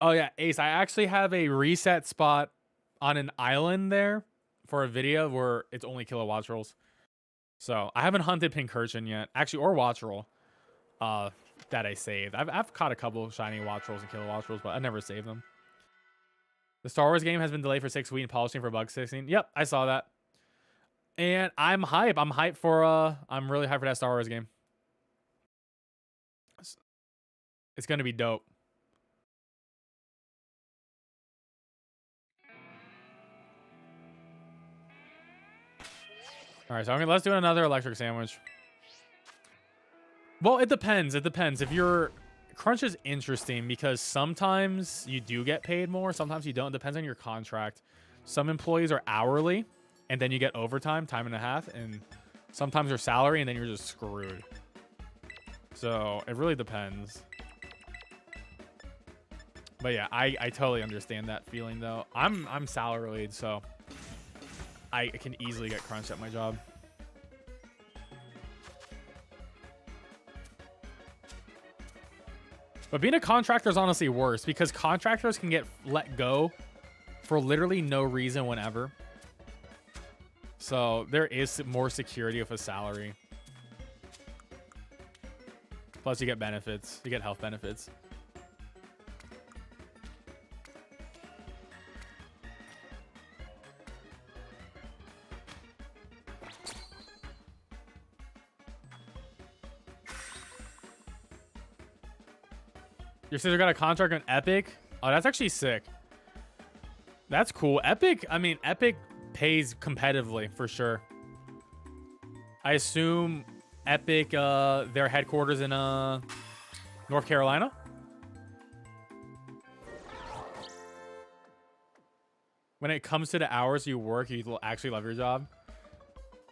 Oh, yeah. Ace, I actually have a reset spot on an island there for a video where it's only kilowatt rolls. So I haven't hunted Pincurchin yet. Actually, or Watchroll. That I saved. I've caught a couple of shiny Watchrolls and kilowatt rolls, but I never saved them. The Star Wars game has been delayed for 6 weeks, polishing for bug fixing. Yep, I saw that. And I'm hype. I'm hyped for I'm really hyped for that Star Wars game. It's gonna be dope. All right, so let's do another electric sandwich. Well, it depends. It depends. If your crunch is interesting because sometimes you do get paid more, sometimes you don't. It depends on your contract. Some employees are hourly, and then you get overtime, time and a half, and sometimes you're salary, and then you're just screwed. So it really depends. But yeah, I totally understand that feeling though. I'm salaried, so I can easily get crunched at my job. But being a contractor is honestly worse because contractors can get let go for literally no reason whenever. So there is more security with a salary. Plus you get benefits. You get health benefits. Your sister got a contract on Epic? Oh, that's actually sick. That's cool. Epic, I mean, Epic pays competitively for sure. I assume Epic, their headquarters in North Carolina? When it comes to the hours you work, you actually love your job.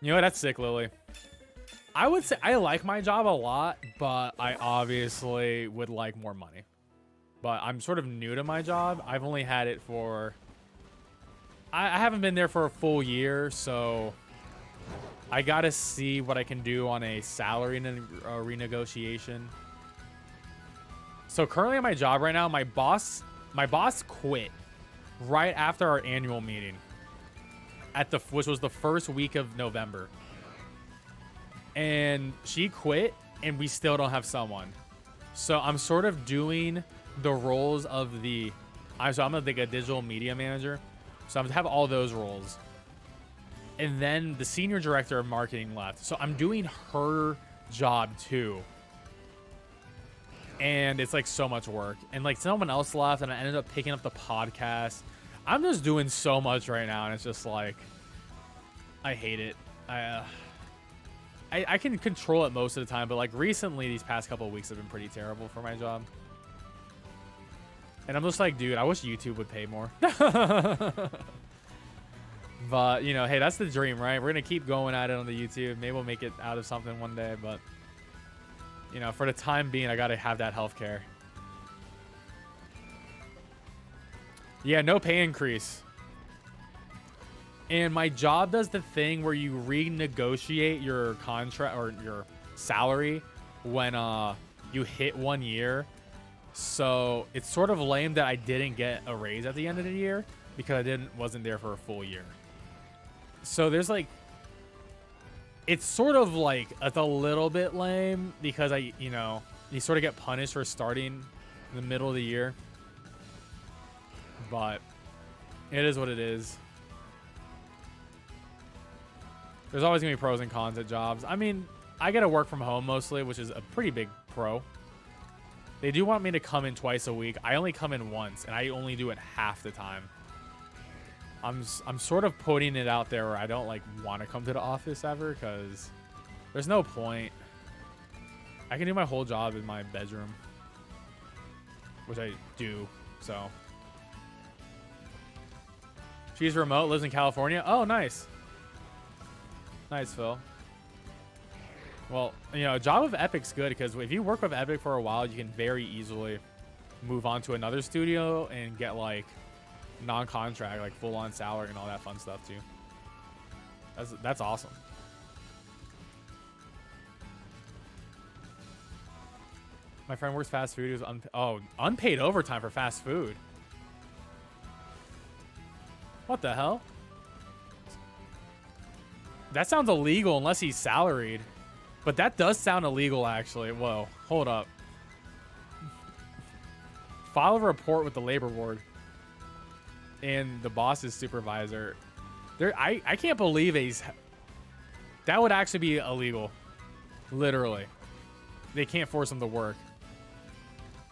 You know what? That's sick, Lily. I would say I like my job a lot, but I obviously would like more money. But I'm sort of new to my job. I've only had it for... I haven't been there for a full year, so I gotta see what I can do on a salary renegotiation. So currently at my job right now, my boss quit right after our annual meeting which was the first week of November. And she quit and we still don't have someone. So I'm sort of doing the roles of I'm like a digital media manager. So I'm to have all those roles. And then the senior director of marketing left. So I'm doing her job too. And it's like so much work. And like someone else left and I ended up picking up the podcast. I'm just doing so much right now. And it's just like, I hate it. I can control it most of the time. But like recently, these past couple of weeks have been pretty terrible for my job. And I'm just like, dude, I wish YouTube would pay more. But, you know, hey, that's the dream, right? We're going to keep going at it on the YouTube. Maybe we'll make it out of something one day. But, you know, for the time being, I got to have that healthcare. Yeah, no pay increase. And my job does the thing where you renegotiate your contract or your salary when you hit 1 year. So it's sort of lame that I didn't get a raise at the end of the year because I wasn't there for a full year. So there's like, it's sort of like, it's a little bit lame because you sort of get punished for starting in the middle of the year. But it is what it is. There's always going to be pros and cons at jobs. I mean, I get to work from home mostly, which is a pretty big pro. They do want me to come in twice a week. I only come in once, and I only do it half the time. I'm sort of putting it out there where I don't like want to come to the office ever because there's no point. I can do my whole job in my bedroom, which I do. So she's remote, lives in California. Oh, nice. Nice, Phil. Well, you know, a job with Epic's good because if you work with Epic for a while, you can very easily move on to another studio and get like non-contract, like full-on salary and all that fun stuff too. That's awesome. My friend works fast food. He was unpaid overtime for fast food. What the hell? That sounds illegal unless he's salaried. But that does sound illegal, actually. Whoa, hold up. File a report with the labor board and the boss's supervisor. I can't believe that would actually be illegal. Literally. They can't force him to work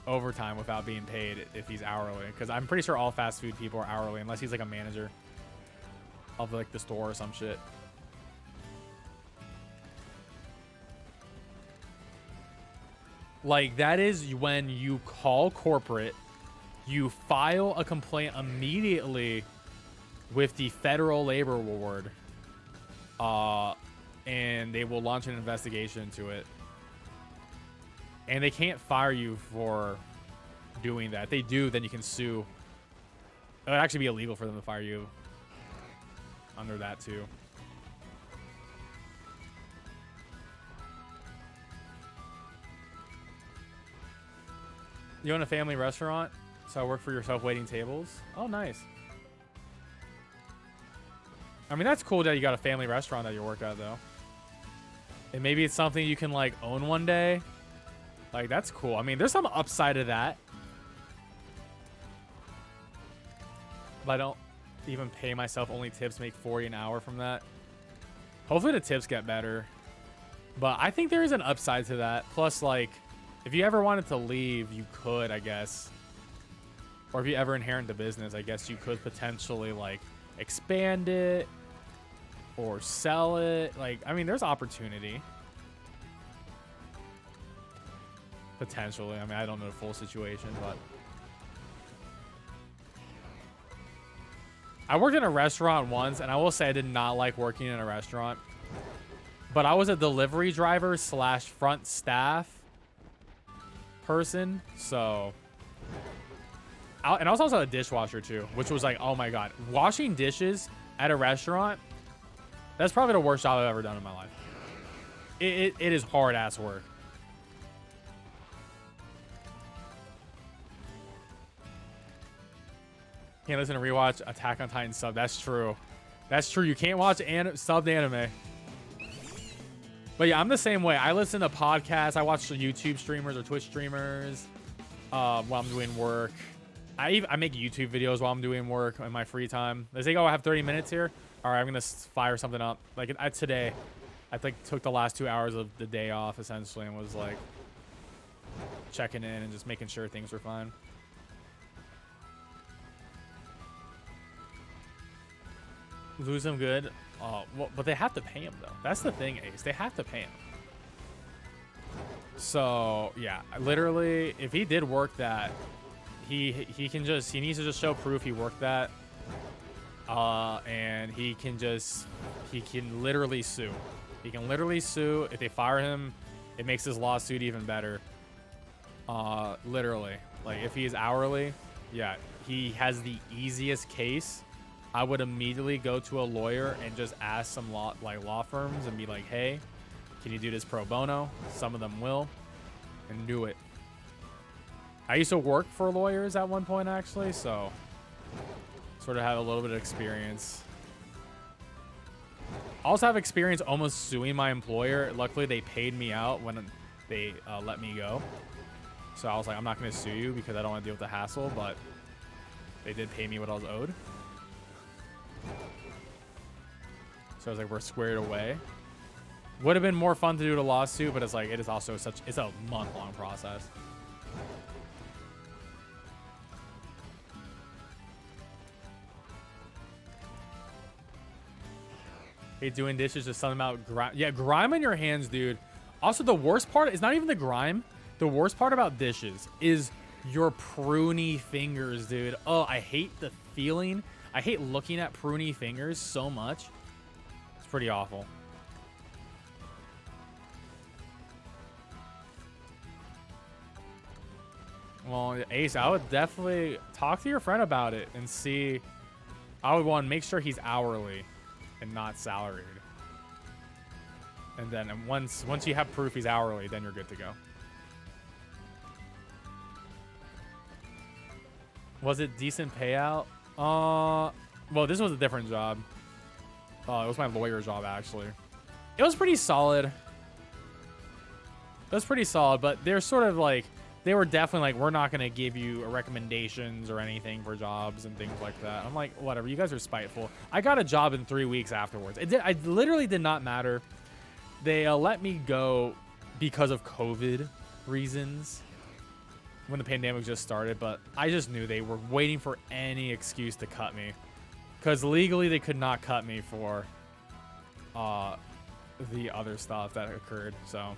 overtime without being paid if he's hourly. Because I'm pretty sure all fast food people are hourly unless he's like a manager of like the store or some shit. Like, that is when you call corporate, you file a complaint immediately with the Federal Labor Board, and they will launch an investigation into it. And they can't fire you for doing that. If they do, then you can sue. It would actually be illegal for them to fire you under that, too. You own a family restaurant, so I work for yourself waiting tables. Oh, nice. I mean, that's cool that you got a family restaurant that you work at, though. And maybe it's something you can, like, own one day. Like, that's cool. I mean, there's some upside to that. But I don't even pay myself only tips, make $40 an hour from that. Hopefully the tips get better. But I think there is an upside to that. Plus, like, if you ever wanted to leave, you could, I guess. Or if you ever inherit the business, I guess you could potentially, like, expand it or sell it. Like, I mean, there's opportunity. Potentially. I mean, I don't know the full situation, but I worked in a restaurant once, and I will say I did not like working in a restaurant. But I was a delivery driver / front staff person, so and I was also a dishwasher too, which was like, oh my god, washing dishes at a restaurant, that's probably the worst job I've ever done in my life. It is hard ass work. Can't listen to rewatch Attack on Titan sub. That's true. That's true. You can't watch subbed anime. But yeah, I'm the same way. I listen to podcasts. I watch YouTube streamers or Twitch streamers while I'm doing work. I make YouTube videos while I'm doing work in my free time. They say, oh, I have 30 minutes here. All right, I'm going to fire something up. Like today, I took the last 2 hours of the day off essentially and was like checking in and just making sure things were fine. Lose him good. Well, but they have to pay him though. That's the thing, Ace. They have to pay him. So yeah, literally, if he did work that, he needs to just show proof he worked that. And he can literally sue. He can literally sue. If they fire him, it makes his lawsuit even better. Literally, like if he is hourly, yeah, he has the easiest case. I would immediately go to a lawyer and just ask some law firms and be like, hey, can you do this pro bono? Some of them will, and do it. I used to work for lawyers at one point, actually, so sort of have a little bit of experience. I also have experience almost suing my employer. Luckily, they paid me out when they let me go. So I was like, I'm not going to sue you because I don't want to deal with the hassle, but they did pay me what I was owed. So I was like, we're squared away. Would have been more fun to do a lawsuit, but it's like, it is also it's a month-long process. Hey, doing dishes, just something about grime. Yeah, grime on your hands, dude. Also, the worst part is not even the grime. The worst part about dishes is your pruny fingers, dude. Oh, I hate the feeling. I hate looking at pruny fingers so much. It's pretty awful. Well, Ace, I would definitely talk to your friend about it and see. I would want to make sure he's hourly and not salaried. And then once you have proof he's hourly, then you're good to go. Was it decent payout? Well, this was a different job. It was my lawyer job, actually. It was pretty solid. It was pretty solid, but they're sort of like, they were definitely like, we're not going to give you recommendations or anything for jobs and things like that. I'm like, whatever, you guys are spiteful. I got a job in 3 weeks afterwards. I literally did not matter. They let me go because of COVID reasons when the pandemic just started, but I just knew they were waiting for any excuse to cut me, because legally they could not cut me for the other stuff that occurred. So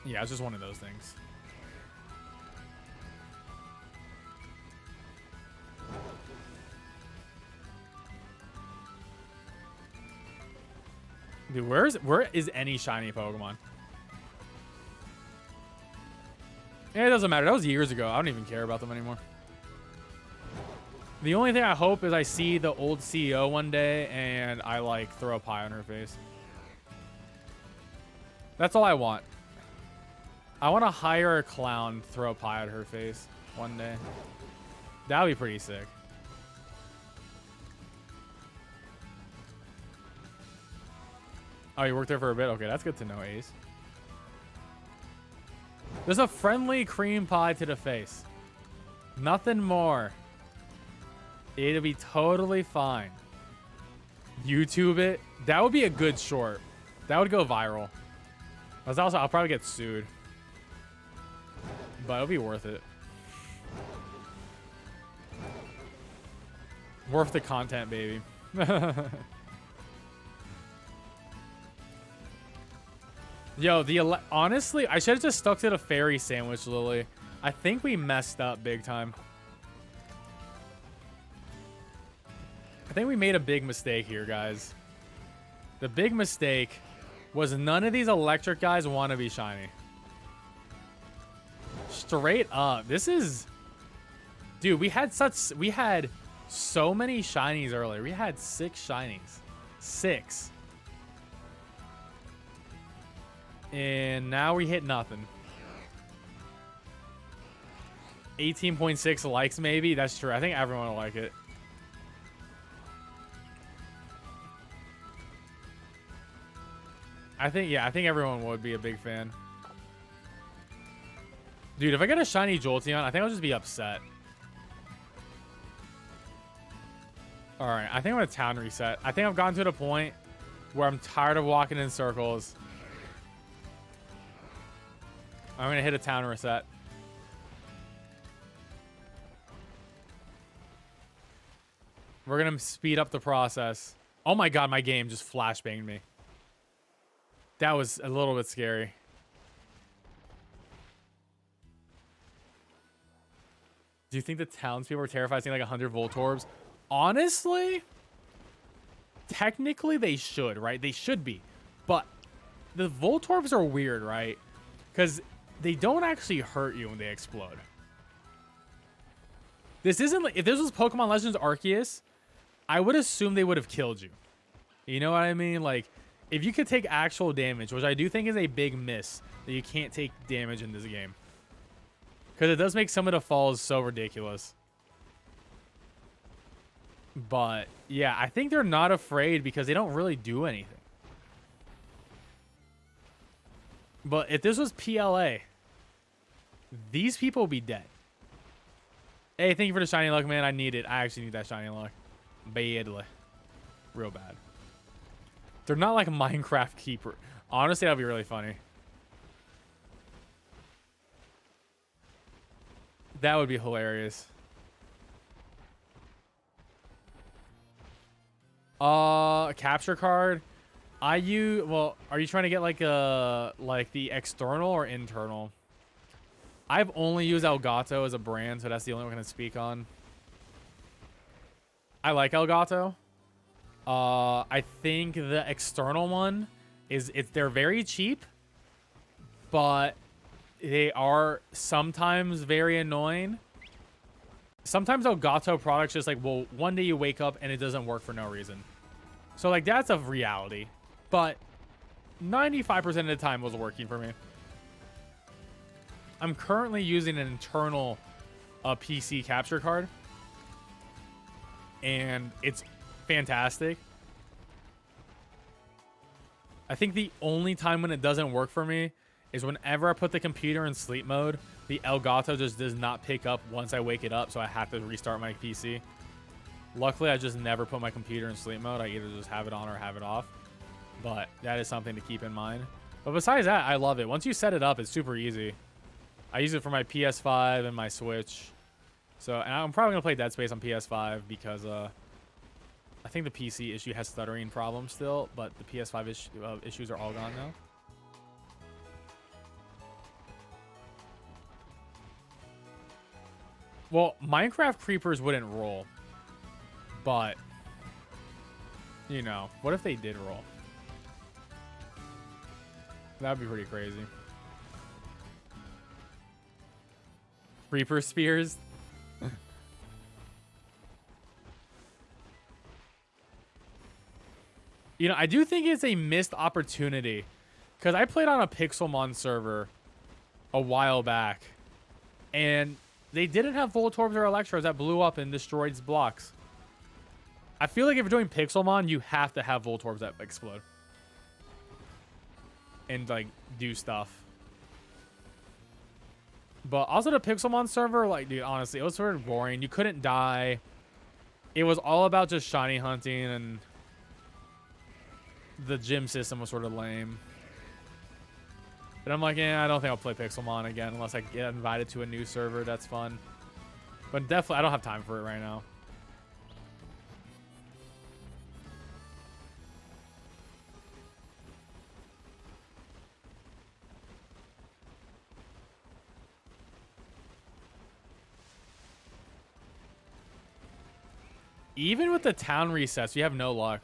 yeah, it's just one of those things. Dude, where is any shiny Pokemon? Yeah, it doesn't matter. That was years ago. I don't even care about them anymore. The only thing I hope is I see the old CEO one day and I like throw a pie on her face. That's all I want. I want to hire a clown to throw a pie at her face one day. That would be pretty sick. Oh, you worked there for a bit? Okay, that's good to know, Ace. There's a friendly cream pie to the face. Nothing more. It'll be totally fine. YouTube it. That would be a good short. That would go viral. I'll probably get sued. But it'll be worth it. Worth the content, baby. Yo, honestly, I should have just stuck to the fairy sandwich, Lily. I think we messed up big time. I think we made a big mistake here, guys. The big mistake was none of these electric guys want to be shiny. Straight up. This is... Dude, we had so many shinies earlier. We had 6 shinies. 6. And now we hit nothing. 18.6 likes, maybe. That's true. I think everyone will like it. I think everyone would be a big fan. Dude, if I get a shiny Jolteon, I think I'll just be upset. Alright, I think I'm gonna town reset. I think I've gotten to the point where I'm tired of walking in circles. I'm gonna hit a town reset. We're gonna speed up the process. Oh my god, my game just flashbanged me. That was a little bit scary. Do you think the townspeople are terrified seeing like 100 Voltorbs? Honestly, technically they should, right? They should be. But the Voltorbs are weird, right? Because they don't actually hurt you when they explode. This isn't like, if this was Pokemon Legends Arceus, I would assume they would have killed you. You know what I mean? Like, if you could take actual damage, which I do think is a big miss, that you can't take damage in this game. Because it does make some of the falls so ridiculous. But, yeah, I think they're not afraid because they don't really do anything. But if this was PLA, these people would be dead. Hey, thank you for the shiny luck, man. I need it. I actually need that shiny luck. Badly. Real bad. They're not like a Minecraft keeper. Honestly, that'd be really funny. That would be hilarious. Capture card. Well, are you trying to get like the external or internal? I've only used Elgato as a brand, so that's the only one I'm gonna speak on. I like Elgato. I think the external one they're very cheap, but they are sometimes very annoying. Sometimes Elgato products just like, well, one day you wake up and it doesn't work for no reason. So like that's a reality, but 95% of the time was working for me. I'm currently using an internal PC capture card, and it's fantastic. I think the only time when it doesn't work for me is whenever I put the computer in sleep mode, the Elgato just does not pick up once I wake it up, so I have to restart my PC. Luckily, I just never put my computer in sleep mode. I either just have it on or have it off. But that is something to keep in mind. But besides that, I love it. Once you set it up, it's super easy. I use it for my PS5 and my Switch. So, and I'm probably going to play Dead Space on PS5 because I think the PC issue has stuttering problems still, but the PS5 issues are all gone now. Well, Minecraft creepers wouldn't roll. But, you know, what if they did roll? That'd be pretty crazy. Reaper spears. You know, I do think it's a missed opportunity. Because I played on a Pixelmon server a while back. And they didn't have Voltorbs or Electros that blew up and destroyed blocks. I feel like if you're doing Pixelmon, you have to have Voltorbs that explode. And, like, do stuff. But also the Pixelmon server, like, dude, honestly, it was sort of boring. You couldn't die. It was all about just shiny hunting, and the gym system was sort of lame. But I'm like, yeah, I don't think I'll play Pixelmon again unless I get invited to a new server. That's fun. But definitely, I don't have time for it right now. Even with the town resets, you have no luck.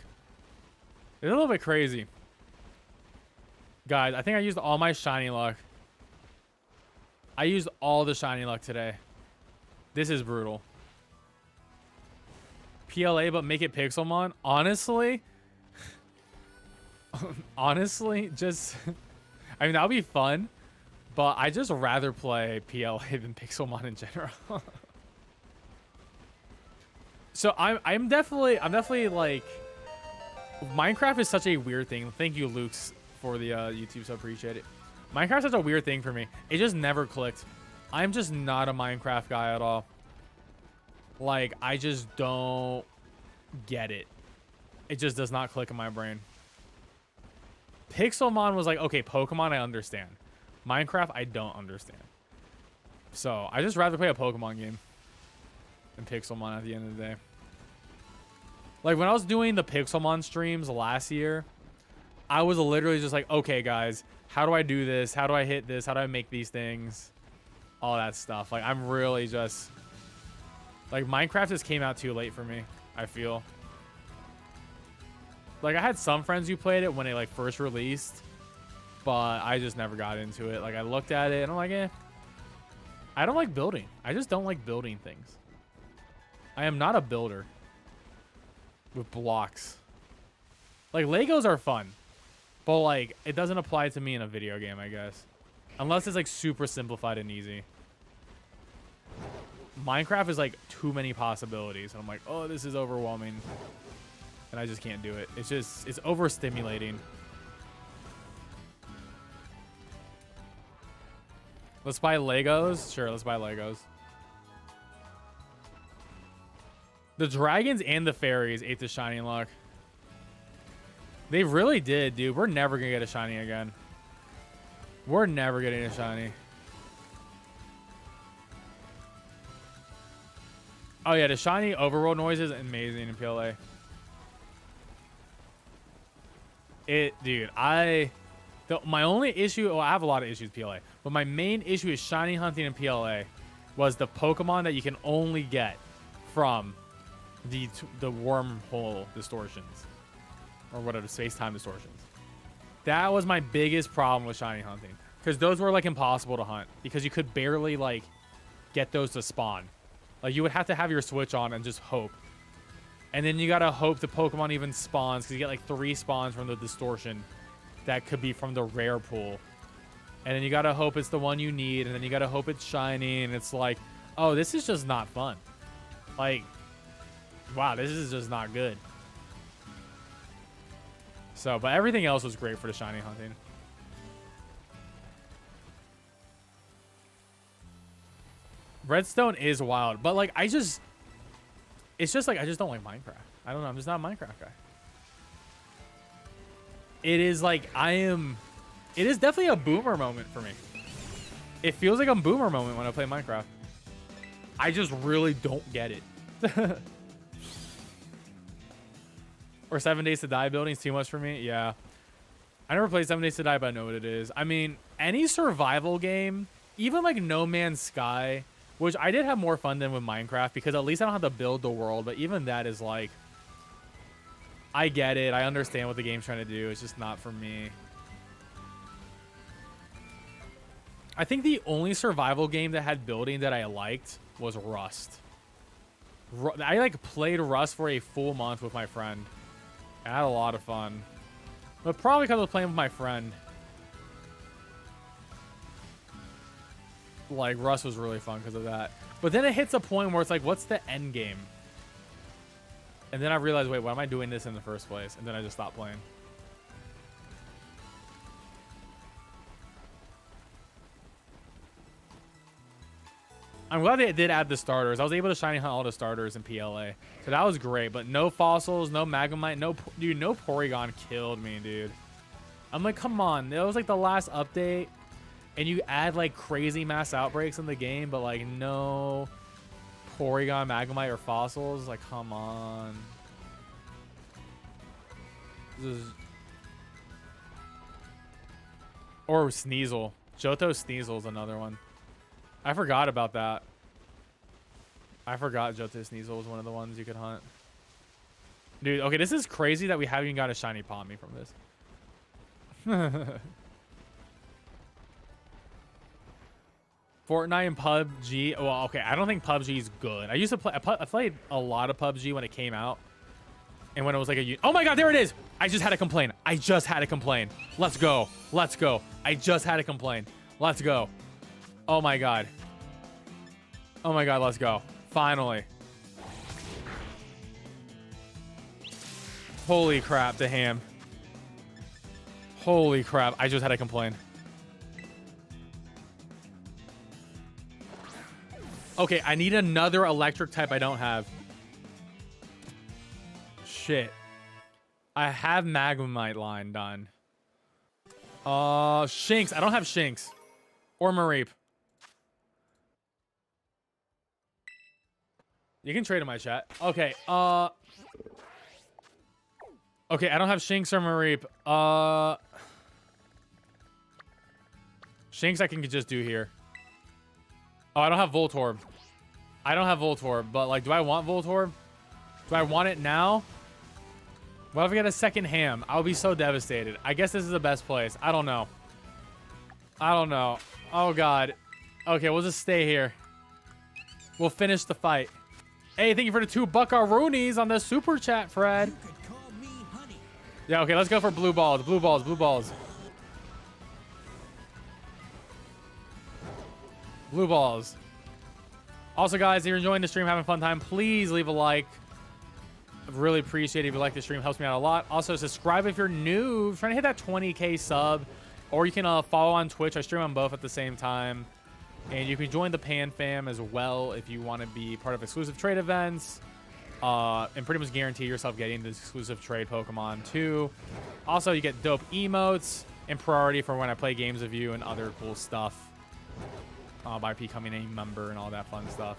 It's a little bit crazy. Guys, I think I used all my shiny luck. I used all the shiny luck today. This is brutal. PLA, but make it Pixelmon? Honestly? Honestly, just... I mean, that would be fun. But I just rather play PLA than Pixelmon in general. So I'm definitely like, Minecraft is such a weird thing. Thank you, Luke's, for the YouTube, so appreciate it. Minecraft's such a weird thing for me. It just never clicked. I'm just not a Minecraft guy at all. Like, I just don't get it. It just does not click in my brain. Pixelmon was like, okay, Pokemon, I understand. Minecraft, I don't understand. So, I just rather play a Pokemon game than Pixelmon at the end of the day. Like, when I was doing the Pixelmon streams last year, I was literally just like, okay, guys, how do I do this? How do I hit this? How do I make these things? All that stuff. Like, I'm really just... Like, Minecraft just came out too late for me, I feel. Like, I had some friends who played it when it, like, first released, but I just never got into it. Like, I looked at it, and I'm like, eh. I don't like building. I just don't like building things. I am not a builder with blocks. Like, Legos are fun, but, like, it doesn't apply to me in a video game, I guess. Unless it's, like, super simplified and easy. Minecraft is, like, too many possibilities, and I'm like, oh, this is overwhelming. And I just can't do it. It's just, it's overstimulating. Let's buy Legos? Sure, let's buy Legos. The dragons and the fairies ate the shiny luck. They really did, dude. We're never gonna get a shiny again. We're never getting a shiny. Oh yeah, the shiny overworld noise is amazing in PLA. Dude, my only issue, well, I have a lot of issues with PLA, but my main issue is shiny hunting in PLA was the Pokemon that you can only get from the wormhole distortions, or whatever, space-time distortions. That was my biggest problem with shiny hunting, because those were like impossible to hunt because you could barely like get those to spawn. Like, you would have to have your Switch on and just hope. And then you gotta hope the Pokemon even spawns, because you get like 3 spawns from the distortion that could be from the rare pool. And then you gotta hope it's the one you need, and then you gotta hope it's shiny, and it's like, oh, this is just not fun. Like, wow, this is just not good. So, but everything else was great for the shiny hunting. Redstone is wild, but like, it's just like, I just don't like Minecraft. I don't know, I'm just not a Minecraft guy. It is like, it is definitely a boomer moment for me. It feels like a boomer moment when I play Minecraft. I just really don't get it. Or 7 Days to Die building is too much for me. Yeah. I never played 7 Days to Die, but I know what it is. I mean, any survival game, even like No Man's Sky, which I did have more fun than with Minecraft, because at least I don't have to build the world. But even that is like, I get it. I understand what the game's trying to do. It's just not for me. I think the only survival game that had building that I liked was Rust. I like played Rust for a full month with my friend. I had a lot of fun. But probably because I was playing with my friend. Like, Rust was really fun because of that. But then it hits a point where it's like, what's the end game? And then I realized, wait, why am I doing this in the first place? And then I just stopped playing. I'm glad they did add the starters. I was able to shiny hunt all the starters in PLA. So that was great. But no fossils, no Magnemite, no Porygon killed me, dude. I'm like, come on. That was like the last update. And you add like crazy mass outbreaks in the game, but like no Porygon, Magnemite, or fossils. Like, come on. Or Sneasel. Johto Sneasel is another one. I forgot about that. I forgot Johto Sneasel was one of the ones you could hunt. Dude, okay, this is crazy that we haven't even got a shiny Palmy from this. Fortnite and PUBG. Well, okay, I don't think PUBG is good. I used to play. I played a lot of PUBG when it came out, and when it was like a. Oh my God, there it is! I just had to complain. I just had to complain. Let's go. Let's go. I just had to complain. Let's go. Oh my god. Oh my god, let's go. Finally. Holy crap, the ham. Holy crap, I just had to complain. Okay, I need another electric type I don't have. Shit. I have Magnemite line done. Shinx. I don't have Shinx. Or Mareep. You can trade in my chat. Okay, okay, I don't have Shinx or Mareep. Shinx I can just do here. Oh, I don't have Voltorb. I don't have Voltorb, but like, do I want Voltorb? Do I want it now? What if I get a second ham? I'll be so devastated. I guess this is the best place. I don't know. I don't know. Oh, God. Okay, we'll just stay here. We'll finish the fight. Hey, thank you for the 2 buckaroonies on the super chat, Fred. Yeah, okay, let's go for blue balls. Blue balls, blue balls. Blue balls. Also, guys, if you're enjoying the stream, having a fun time, please leave a like. I'd really appreciate it if you like the stream. Helps me out a lot. Also, subscribe if you're new. Trying to hit that 20K sub. Or you can follow on Twitch. I stream on both at the same time. And you can join the Pan Fam as well if you want to be part of exclusive trade events. And pretty much guarantee yourself getting the exclusive trade Pokemon too. Also, you get dope emotes and priority for when I play games with you and other cool stuff. By becoming a member and all that fun stuff.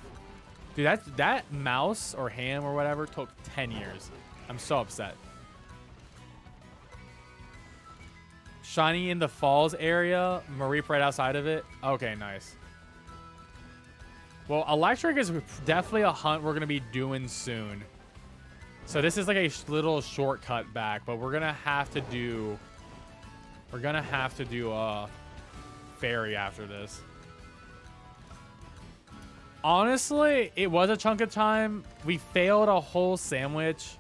Dude, that mouse or ham or whatever took 10 years. I'm so upset. Shiny in the Falls area. Mareep right outside of it. Okay, nice. Well, electric is definitely a hunt we're going to be doing soon. So this is like a little shortcut back, but we're going to have to do... We're going to have to do a fairy after this. Honestly, it was a chunk of time. We failed a whole sandwich.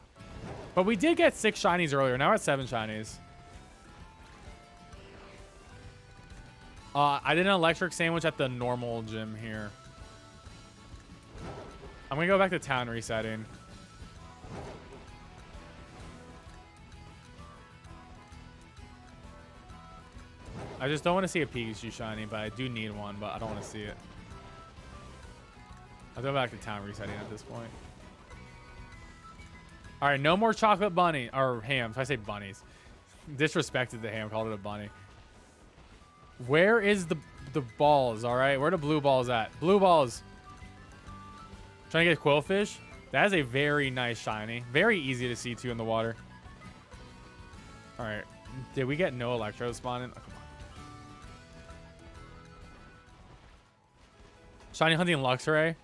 But we did get 6 shinies earlier. Now we're at 7 shinies. I did an electric sandwich at the normal gym here. I'm going to go back to town resetting. I just don't want to see a Pikachu shiny, but I do need one, but I don't want to see it. I'll go back to town resetting at this point. All right, no more chocolate bunny or ham. If I say bunnies, disrespected the ham, called it a bunny. Where is the balls? All right, where the blue balls at? Blue balls. Trying to get Quillfish. That is a very nice shiny. Very easy to see too in the water. All right, did we get no Electro spawning? Oh, come on. Shiny hunting Luxray.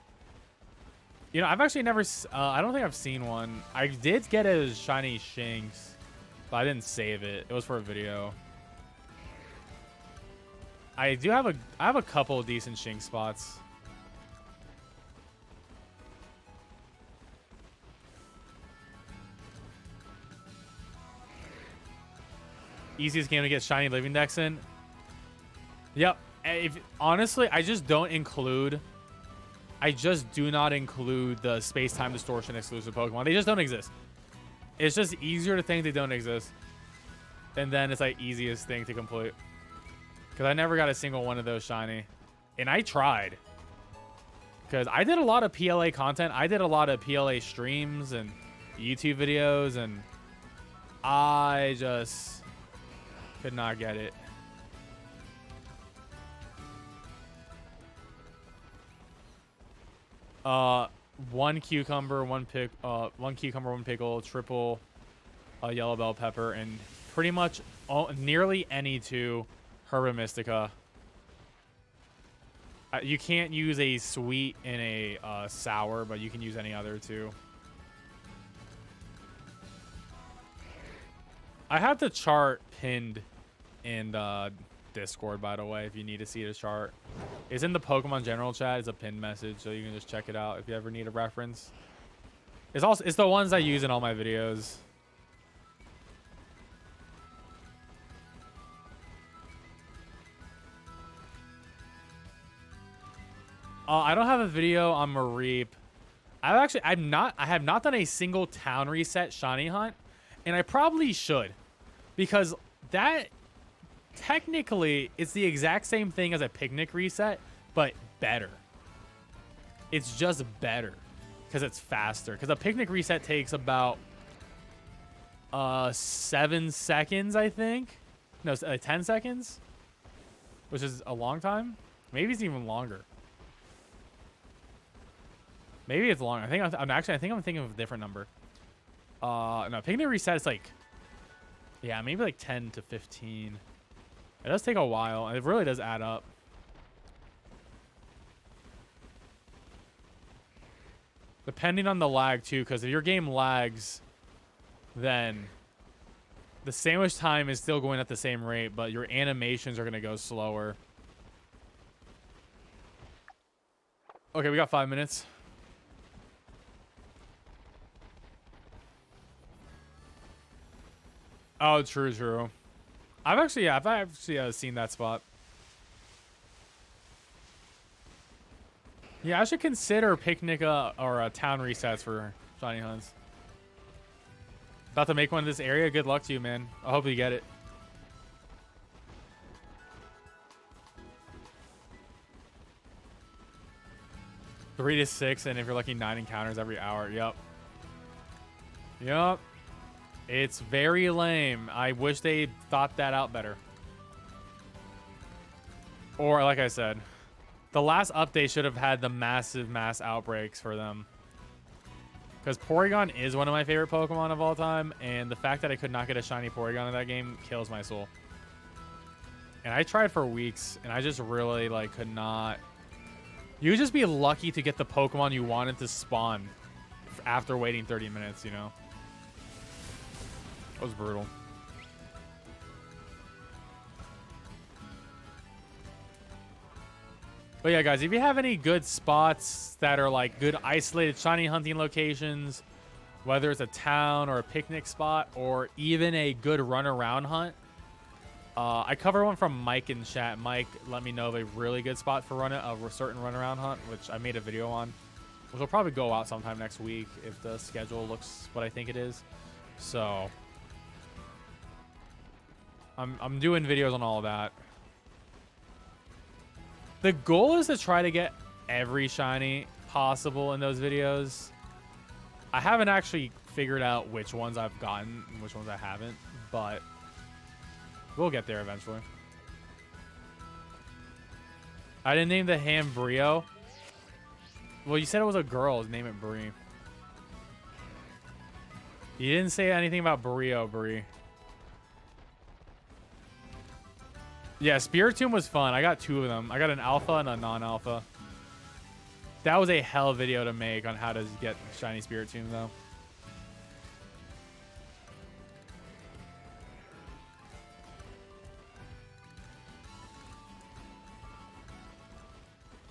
You know, I've actually never... I don't think I've seen one. I did get a shiny Shinx, but I didn't save it. It was for a video. I have a couple of decent Shinx spots. Easiest game to get shiny Living Dex in. Yep. Honestly, I just don't include... I just do not include the space-time distortion exclusive Pokemon. They just don't exist. It's just easier to think they don't exist. And then it's like easiest thing to complete. Because I never got a single one of those shiny. And I tried. Because I did a lot of PLA content. I did a lot of PLA streams and YouTube videos. And I just could not get it. One cucumber, one pickle, triple yellow bell pepper, and pretty much nearly any 2 Herba Mystica. You can't use a sweet and a sour, but you can use any other 2. I have the chart pinned in Discord, by the way, if you need to see the chart. It's in the Pokemon general chat. It's a pinned message, so you can just check it out if you ever need a reference. It's the ones I use in all my videos. I don't have a video on Mareep. I have not done a single town reset shiny hunt, and I probably should, because that technically is the exact same thing as a picnic reset, but better. It's just better because it's faster. Because a picnic reset takes about 7 seconds, I think. No, 10 seconds, which is a long time. Maybe it's even longer. Maybe it's longer. I think I'm thinking of a different number. No, picnic reset is like, yeah, maybe like 10 to 15. It does take a while, and it really does add up. Depending on the lag too, because if your game lags, then the sandwich time is still going at the same rate, but your animations are going to go slower. Okay, we got 5 minutes. Oh, true. I've actually seen that spot. Yeah, I should consider picnic or town resets for shiny hunts. About to make one in this area. Good luck to you, man. I hope you get it. Three to 6, and if you're lucky, 9 encounters every hour. Yep. It's very lame. I wish they thought that out better. Or, like I said, the last update should have had the mass outbreaks for them. Because Porygon is one of my favorite Pokemon of all time, and the fact that I could not get a shiny Porygon in that game kills my soul. And I tried for weeks, and I just really, like, could not. You would just be lucky to get the Pokemon you wanted to spawn after waiting 30 minutes, you know? That was brutal. But yeah, guys, if you have any good spots that are like good isolated shiny hunting locations, whether it's a town or a picnic spot or even a good run around hunt, I cover one from Mike in chat. Mike let me know of a really good spot for a certain run around hunt, which I made a video on, which will probably go out sometime next week if the schedule looks what I think it is. So I'm doing videos on all of that. The goal is to try to get every shiny possible in those videos. I haven't actually figured out which ones I've gotten and which ones I haven't, but we'll get there eventually. I didn't name the ham Brio. Well, you said it was a girl. Name it Brie. You didn't say anything about Brio, Brie. Yeah, Spiritomb was fun. I got 2 of them. I got an alpha and a non-alpha. That was a hell video to make on how to get shiny Spiritomb, though.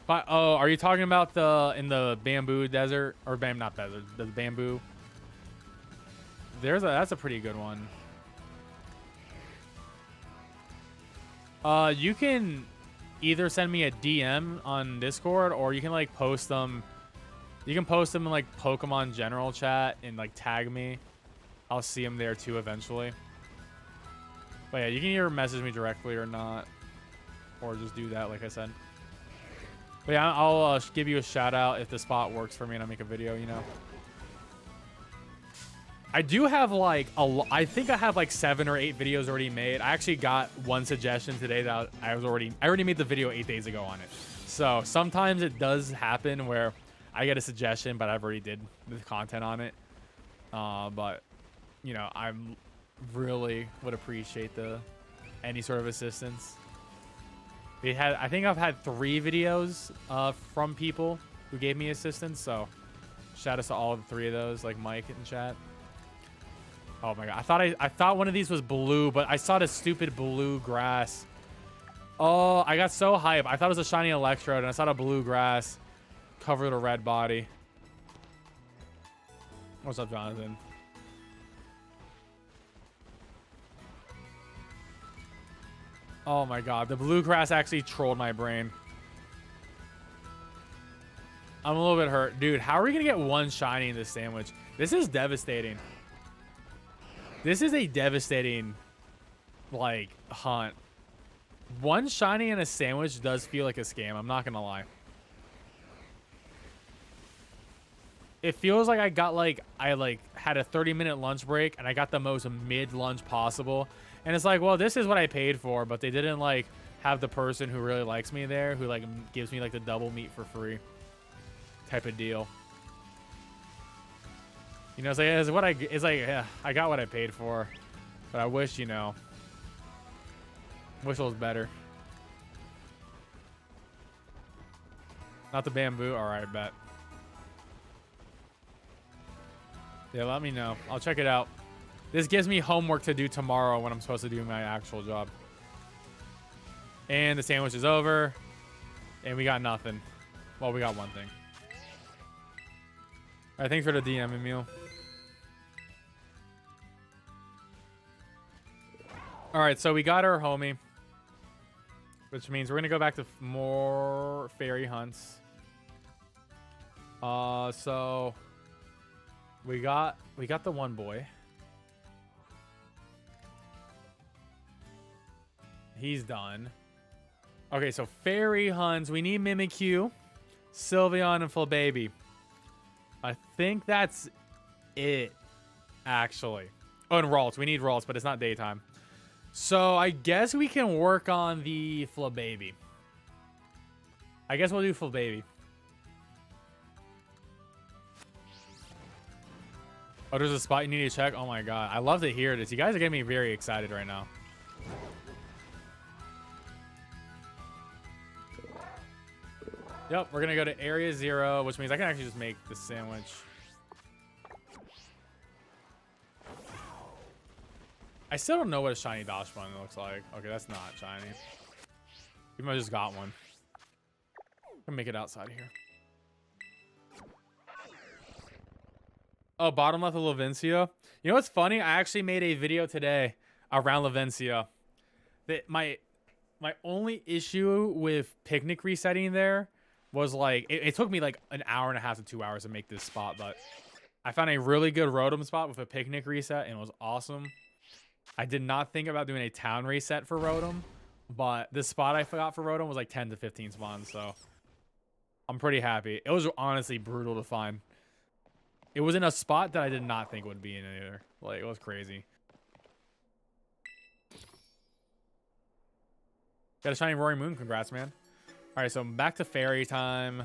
But, oh, are you talking about in the bamboo desert or not desert, the bamboo? That's a pretty good one. You can either send me a DM on Discord, or you can like post them. You can post them in like Pokemon general chat and like tag me. I'll see them there too eventually. But yeah, you can either message me directly or not, or just do that like I said. But yeah, I'll give you a shout out if the spot works for me and I make a video, you know. I do have like I think I have like 7 or 8 videos already made. I actually got one suggestion today that I already made the video 8 days ago on it. So sometimes it does happen where I get a suggestion, but I've already did the content on it. But you know, I'm really would appreciate any sort of assistance. I think I've had 3 videos from people who gave me assistance. So shout out to all 3 of those, like Mike in chat. Oh my god, I thought one of these was blue, but I saw the stupid blue grass. Oh, I got so hyped. I thought it was a shiny Electrode, and I saw the blue grass covered a red body. What's up, Jonathan? Oh my god, the blue grass actually trolled my brain. I'm a little bit hurt. Dude, how are we going to get one shiny in this sandwich? This is devastating. This is a devastating, like, hunt. One shiny in a sandwich does feel like a scam. I'm not going to lie. It feels like I had a 30-minute lunch break and I got the most mid-lunch possible. And it's like, well, this is what I paid for, but they didn't, like, have the person who really likes me there who, like, gives me, like, the double meat for free type of deal. You know, it's like yeah, I got what I paid for, but I wish, you know, wish it was better. Not the bamboo. All right, bet. Yeah, let me know. I'll check it out. This gives me homework to do tomorrow when I'm supposed to do my actual job. And the sandwich is over, and we got nothing. Well, we got one thing. All right, thanks for the DM, Emil. All right, so we got our homie, which means we're gonna go back to more fairy hunts. So we got the one boy. He's done. Okay, so fairy hunts. We need Mimikyu, Sylveon, and Flabébé. I think that's it, actually. Oh, and Ralts. We need Ralts, but it's not daytime. So I guess we can work on the Flabébé. I guess we'll do Flabébé. Oh, there's a spot you need to check? Oh my god. I love to hear this. You guys are getting me very excited right now. Yep, we're going to go to Area 0, which means I can actually just make the sandwich. I still don't know what a shiny Dash button looks like. Okay, that's not shiny. Even though I just got one. I'm gonna make it outside here. Oh, bottom left of Lavencia. You know what's funny? I actually made a video today around Lavencia. That my only issue with picnic resetting there was like it took me like an hour and a half to 2 hours to make this spot, but I found a really good Rotom spot with a picnic reset and it was awesome. I did not think about doing a town reset for Rotom, but the spot I forgot for Rotom was like 10 to 15 spawns, so I'm pretty happy. It was honestly brutal to find. It was in a spot that I did not think would be in either. Like, it was crazy. Got a shiny Roaring Moon. Congrats, man. All right, so back to fairy time.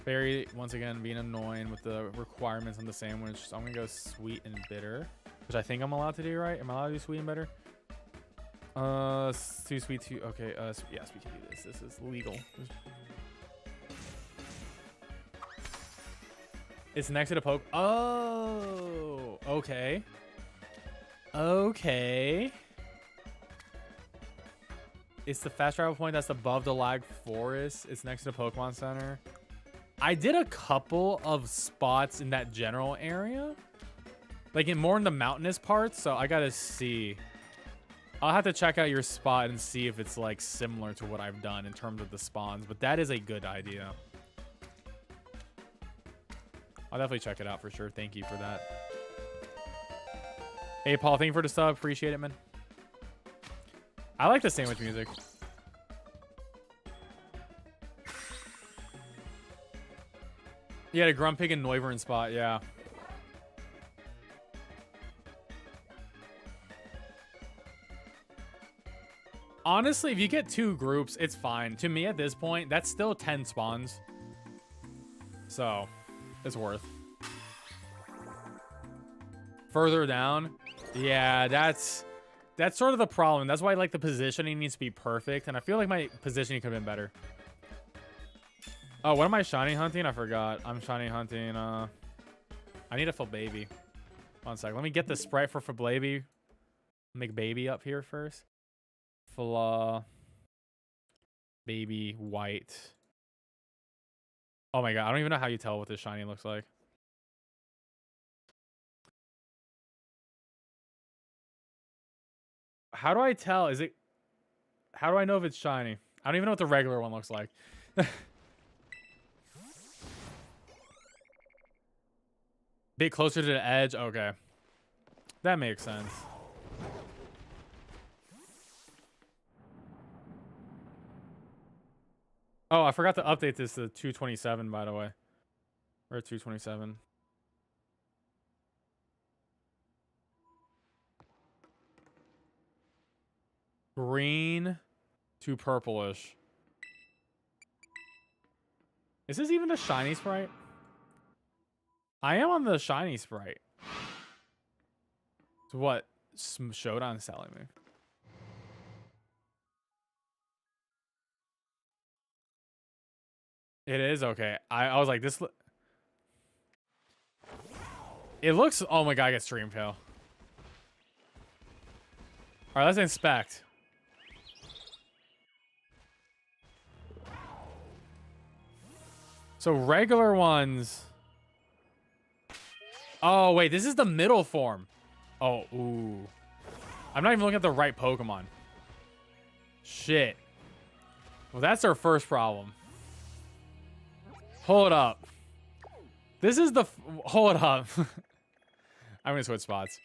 Fairy, once again, being annoying with the requirements on the sandwich. So I'm going to go sweet and bitter, which I think I'm allowed to do, right? Am I allowed to do sweet and bitter? Too sweet, too... Okay, yes, we can do this. This is legal. It's next to the poke. Oh, okay. Okay. It's the fast travel point that's above the lag forest. It's next to the Pokemon Center. I did a couple of spots in that general area, like more in the mountainous parts. So I gotta see. I'll have to check out your spot and see if it's like similar to what I've done in terms of the spawns. But that is a good idea. I'll definitely check it out for sure. Thank you for that. Hey, Paul, thank you for the sub. Appreciate it, man. I like the sandwich music. Yeah, the Grumpig and Noivern spot, yeah. Honestly, if you get 2 groups, it's fine. To me, at this point, that's still 10 spawns. So, it's worth. Further down, yeah, that's sort of the problem. That's why, like, the positioning needs to be perfect, and I feel like my positioning could have been better. Oh, what am I shiny hunting? I forgot. I'm shiny hunting. I need a Flabébé. 1 sec. Let me get the sprite for Flabébé. Make baby up here first. Baby white. Oh my god, I don't even know how you tell what this shiny looks like. How do I tell? How do I know if it's shiny? I don't even know what the regular one looks like. Bit closer to the edge. Okay. That makes sense. Oh, I forgot to update this to 227, by the way. We're at 227. Green to purplish. Is this even a shiny sprite? I am on the shiny sprite. So what? Showdown selling me. It is okay. I was like, this. It looks. Oh my god, I get stream fail. All right, let's inspect. So regular ones. Oh wait, this is the middle form. Oh, ooh. I'm not even looking at the right Pokemon. Shit. Well, that's our first problem. Hold up. This is the... Hold up. I'm gonna switch spots.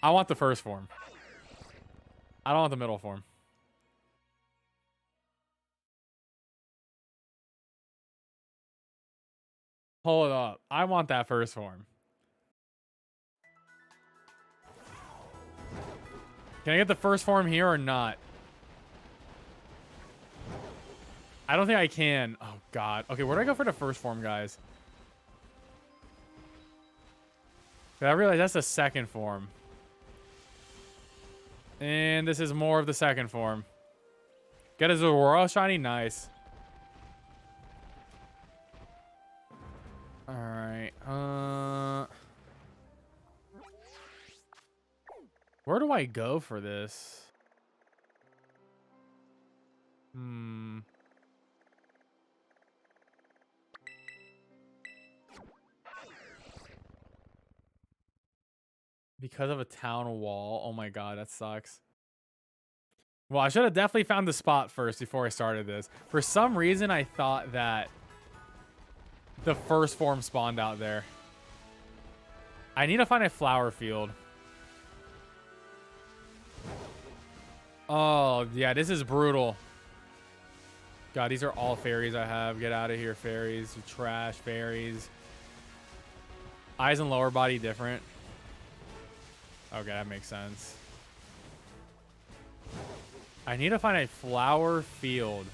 I want the first form. I don't want the middle form. Hold up. I want that first form. Can I get the first form here or not? I don't think I can. Oh, God. Okay, where do I go for the first form, guys? I realize that's the second form. And this is more of the second form. Get a Zoroark shiny? Nice. Alright. Where do I go for this? Because of a town wall. Oh my god, that sucks. Well, I should have definitely found the spot first before I started this. For some reason, I thought that the first form spawned out there. I need to find a flower field. Oh, yeah, this is brutal. God, these are all fairies I have. Get out of here, fairies. You trash fairies. Eyes and lower body different. Okay, that makes sense. I need to find a flower field.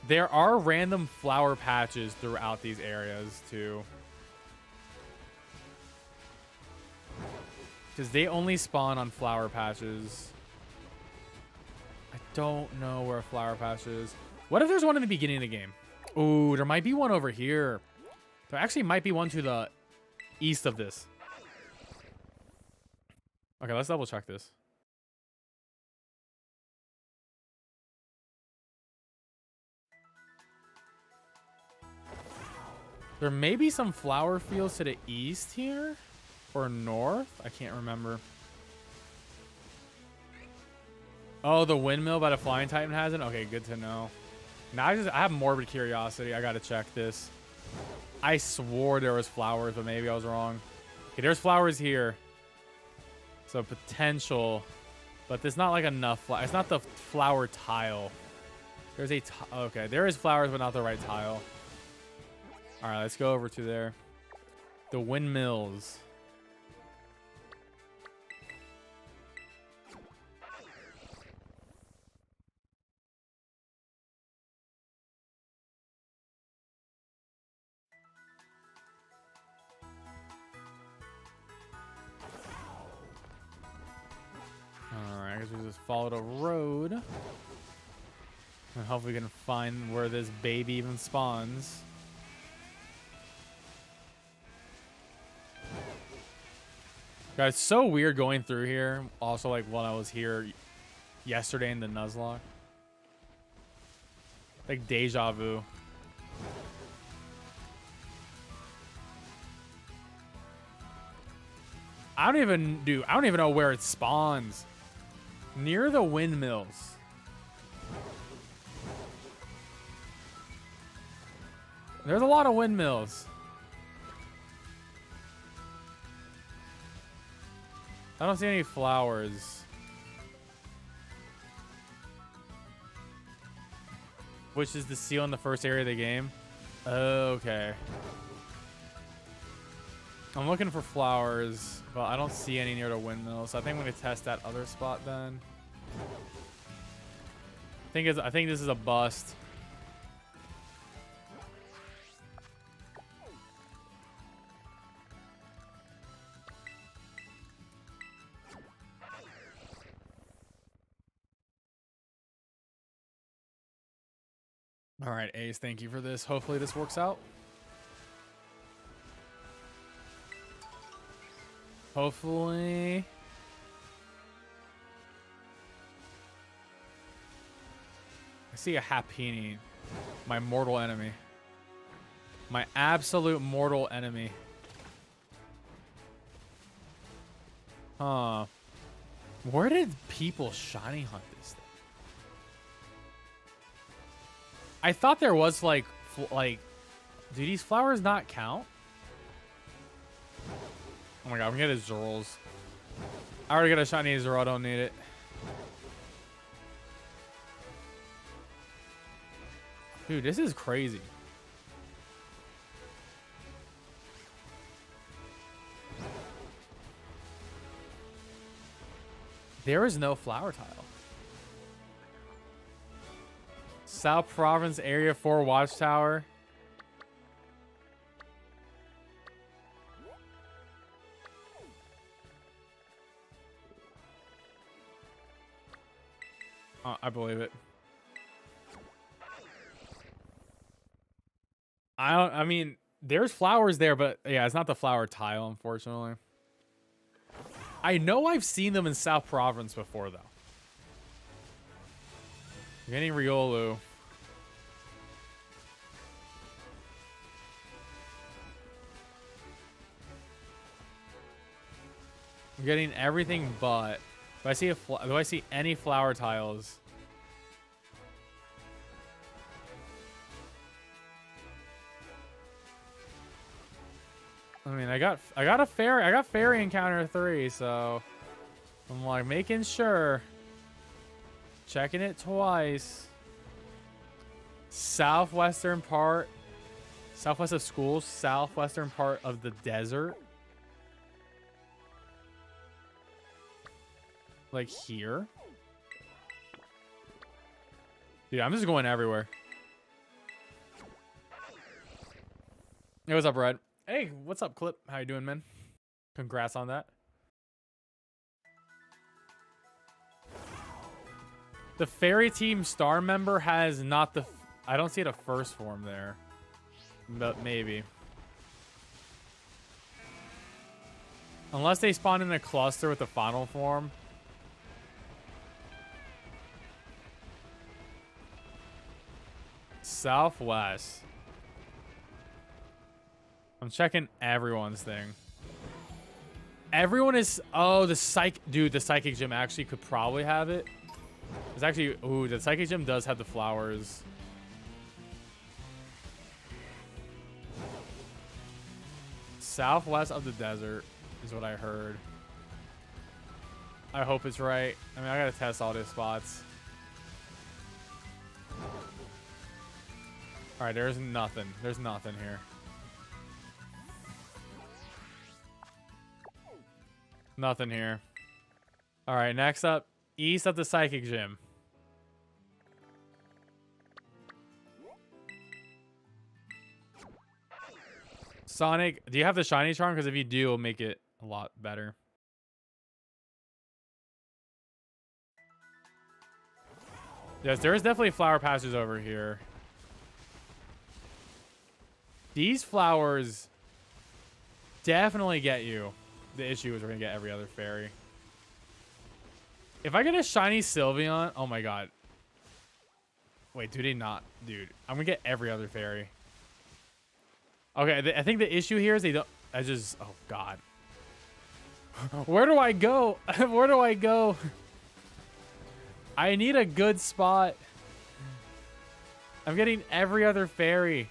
There are random flower patches throughout these areas, too. Because they only spawn on flower patches. I don't know where a flower patch is. What if there's one in the beginning of the game? Ooh, there might be one over here. There actually might be one to the east of this. Okay, let's double check this. There may be some flower fields to the east here or north. I can't remember. Oh, the windmill by the Flying Titan has it? Okay, good to know. Now I have morbid curiosity. I gotta check this. I swore there was flowers, but maybe I was wrong. Okay, there's flowers here. So potential. But there's not like enough. It's not the flower tile. There's a... Okay, there is flowers, but not the right tile. All right, let's go over to there. The windmills. All right, I guess we just follow the road. And hopefully we can find where this baby even spawns. Guys, it's so weird going through here. Also, like, when I was here yesterday in the Nuzlocke. Like, deja vu. I don't even know where it spawns. Near the windmills. There's a lot of windmills. I don't see any flowers. Which is the seal in the first area of the game. Okay. I'm looking for flowers, but I don't see any near the windmill. So I think I'm going to test that other spot then. I think this is a bust. All right, Ace, thank you for this. Hopefully this works out. Hopefully. I see a Happini. My mortal enemy. My absolute mortal enemy. Huh. Where did people shiny hunt this thing? I thought there was like, do these flowers not count? Oh my god, we get his Zorls. I already got a shiny Zoro, I don't need it. Dude, this is crazy. There is no flower tile. South Province Area 4 Watchtower. I believe it. I mean, there's flowers there, but yeah, it's not the flower tile, unfortunately. I know I've seen them in South Province before, though. I'm getting Riolu. I'm getting everything but. Do I see any flower tiles? I mean, I got a fairy. I got fairy encounter 3, so I'm like making sure, checking it twice. Southwestern part, southwest of schools, southwestern part of the desert, like here. Dude, I'm just going everywhere. Hey, what's up, Red? Hey, what's up, Clip? How you doing, man? Congrats on that. The Fairy Team star member has not the... I don't see the first form there. But maybe. Unless they spawn in a cluster with the final form. Southwest. I'm checking everyone's thing. Everyone is... Oh, the Psychic Gym actually could probably have it. It's actually... Ooh, the Psychic Gym does have the flowers. Southwest of the desert is what I heard. I hope it's right. I mean, I gotta test all these spots. Alright, there's nothing. There's nothing here. Nothing here. All right, next up, east of the Psychic Gym. Sonic, do you have the shiny charm? Because if you do, it'll make it a lot better. Yes, there is definitely flower patches over here. These flowers definitely get you. The issue is we're going to get every other fairy. If I get a shiny Sylveon... Oh my god. Wait, do they not? Dude, I'm going to get every other fairy. Okay, I think the issue here is they don't... I just... Oh god. Where do I go? Where do I go? I need a good spot. I'm getting every other fairy.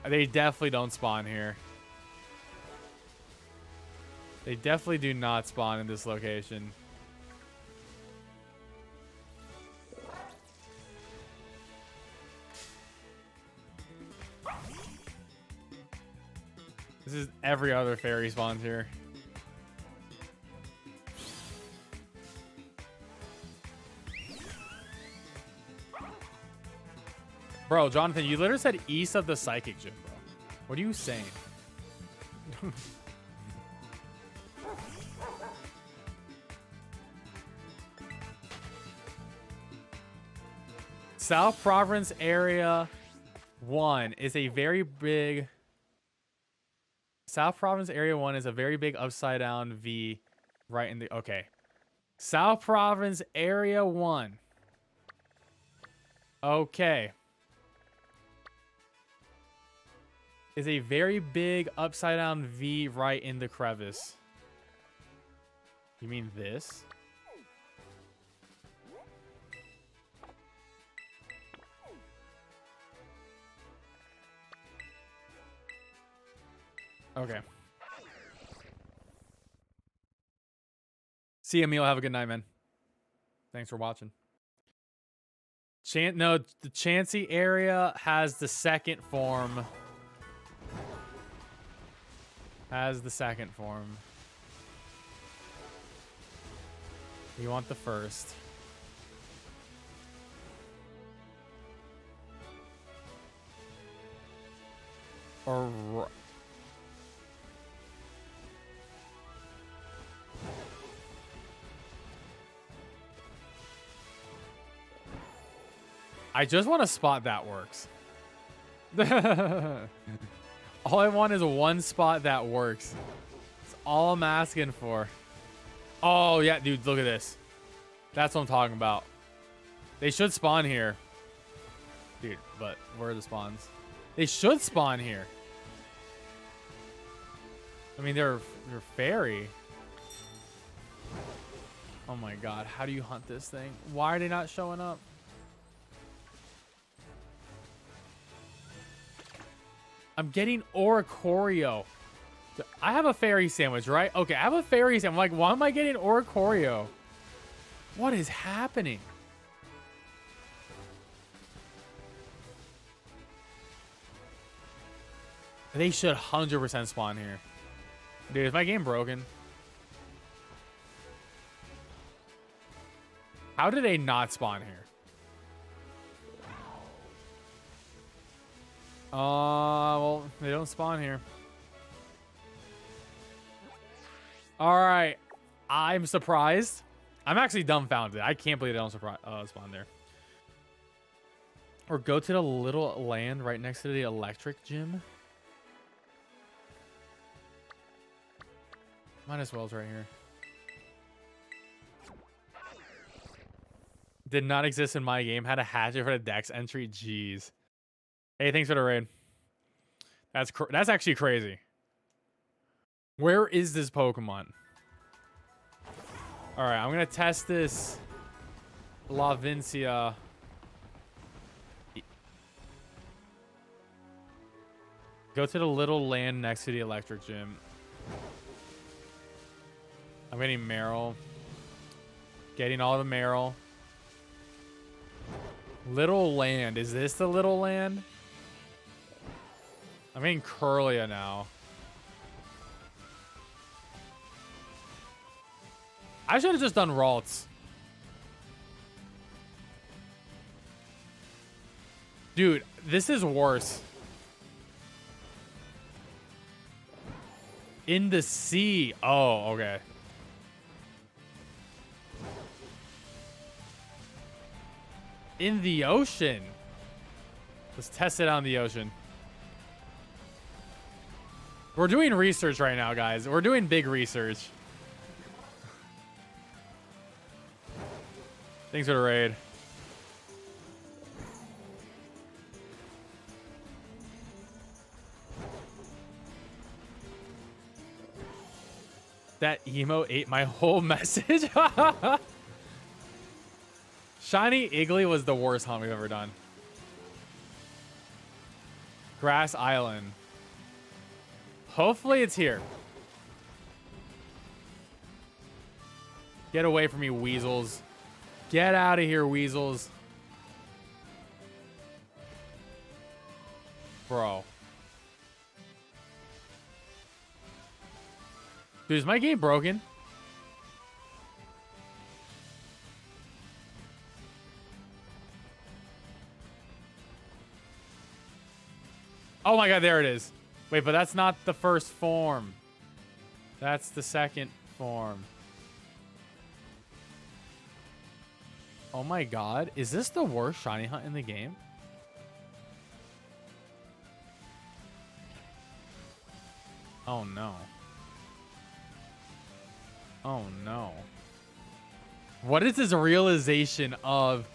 They definitely don't spawn here. They definitely do not spawn in this location. This is every other fairy spawns here. Bro, Jonathan, you literally said east of the psychic gym, bro. What are you saying? South Province Area 1 is a very big... South Province Area 1 is a very big upside down V right in the... Okay. South Province Area 1. Okay. Is a very big upside down V right in the crevice. You mean this? Okay. See you, Emil. Have a good night, man. Thanks for watching. No, the Chansey area has the second form. Has the second form. You want the first. Or... I just want a spot that works. All I want is one spot that works. That's all I'm asking for. Oh, yeah, dude, look at this. That's what I'm talking about. They should spawn here. Dude, but where are the spawns? They should spawn here. I mean, they're fairy. Oh my god, how do you hunt this thing? Why are they not showing up? I'm getting Oricorio. I have a fairy sandwich, right? Okay, I have a fairy sandwich. I'm like, why am I getting Oricorio? What is happening? They should 100% spawn here. Dude, is my game broken? How did they not spawn here? Well, they don't spawn here. Alright. I'm surprised. I'm actually dumbfounded. I can't believe they don't spawn there. Or go to the little land right next to the electric gym. Might as well, it's right here. Did not exist in my game. Had a hatchet for the Dex entry. Jeez. Hey, thanks for the raid. That's actually crazy. Where is this Pokemon? All right, I'm gonna test this Lavincia. Go to the little land next to the electric gym. I'm getting Meryl. Getting all the Meryl. Little land. Is this the little land? I'm getting Curlia now. I should have just done Ralts. Dude, this is worse. In the sea. Oh, okay. In the ocean. Let's test it on the ocean. We're doing research right now, guys. We're doing big research. Thanks for the raid. That emo ate my whole message. Shiny Iggly was the worst hunt we've ever done. Grass Island. Hopefully it's here. Get away from me, weasels. Get out of here, weasels. Bro. Dude, is my game broken? Oh my god, there it is. Wait, but that's not the first form. That's the second form. Oh my god. Is this the worst shiny hunt in the game? Oh no. Oh no. What is this realization of...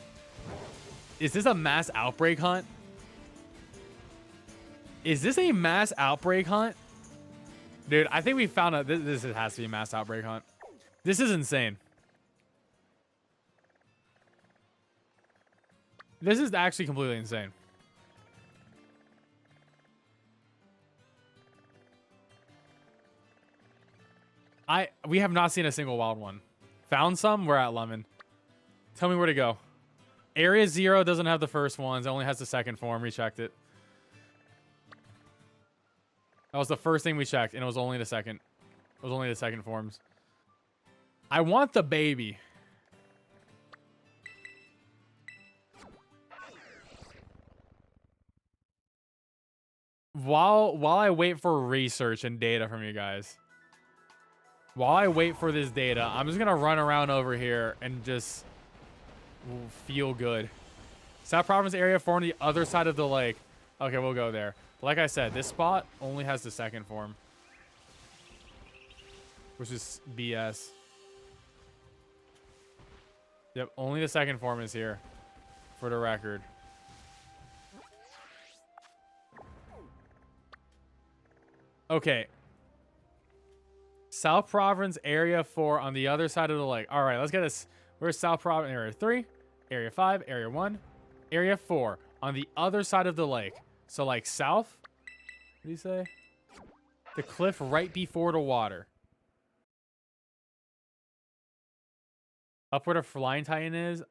Is this a mass outbreak hunt? Is this a mass outbreak hunt? Dude, I think we found out this has to be a mass outbreak hunt. This is insane. This is actually completely insane. We have not seen a single wild one. Found some? We're at Lemon. Tell me where to go. Area 0 doesn't have the first ones. It only has the second form. We checked it. That was the first thing we checked, and it was only the second. It was only the second forms. I want the baby. While I wait for research and data from you guys. While I wait for this data, I'm just going to run around over here and just feel good. South Province area 4 on the other side of the lake. Okay, we'll go there. Like I said, this spot only has the second form. Which is BS. Yep, only the second form is here. For the record. Okay. South Province area 4 on the other side of the lake. All right, let's get this. Where's South Province area 3, area 5, area 1, area 4 on the other side of the lake. So like south. What do you say? The cliff right before the water. Up where the flying titan is.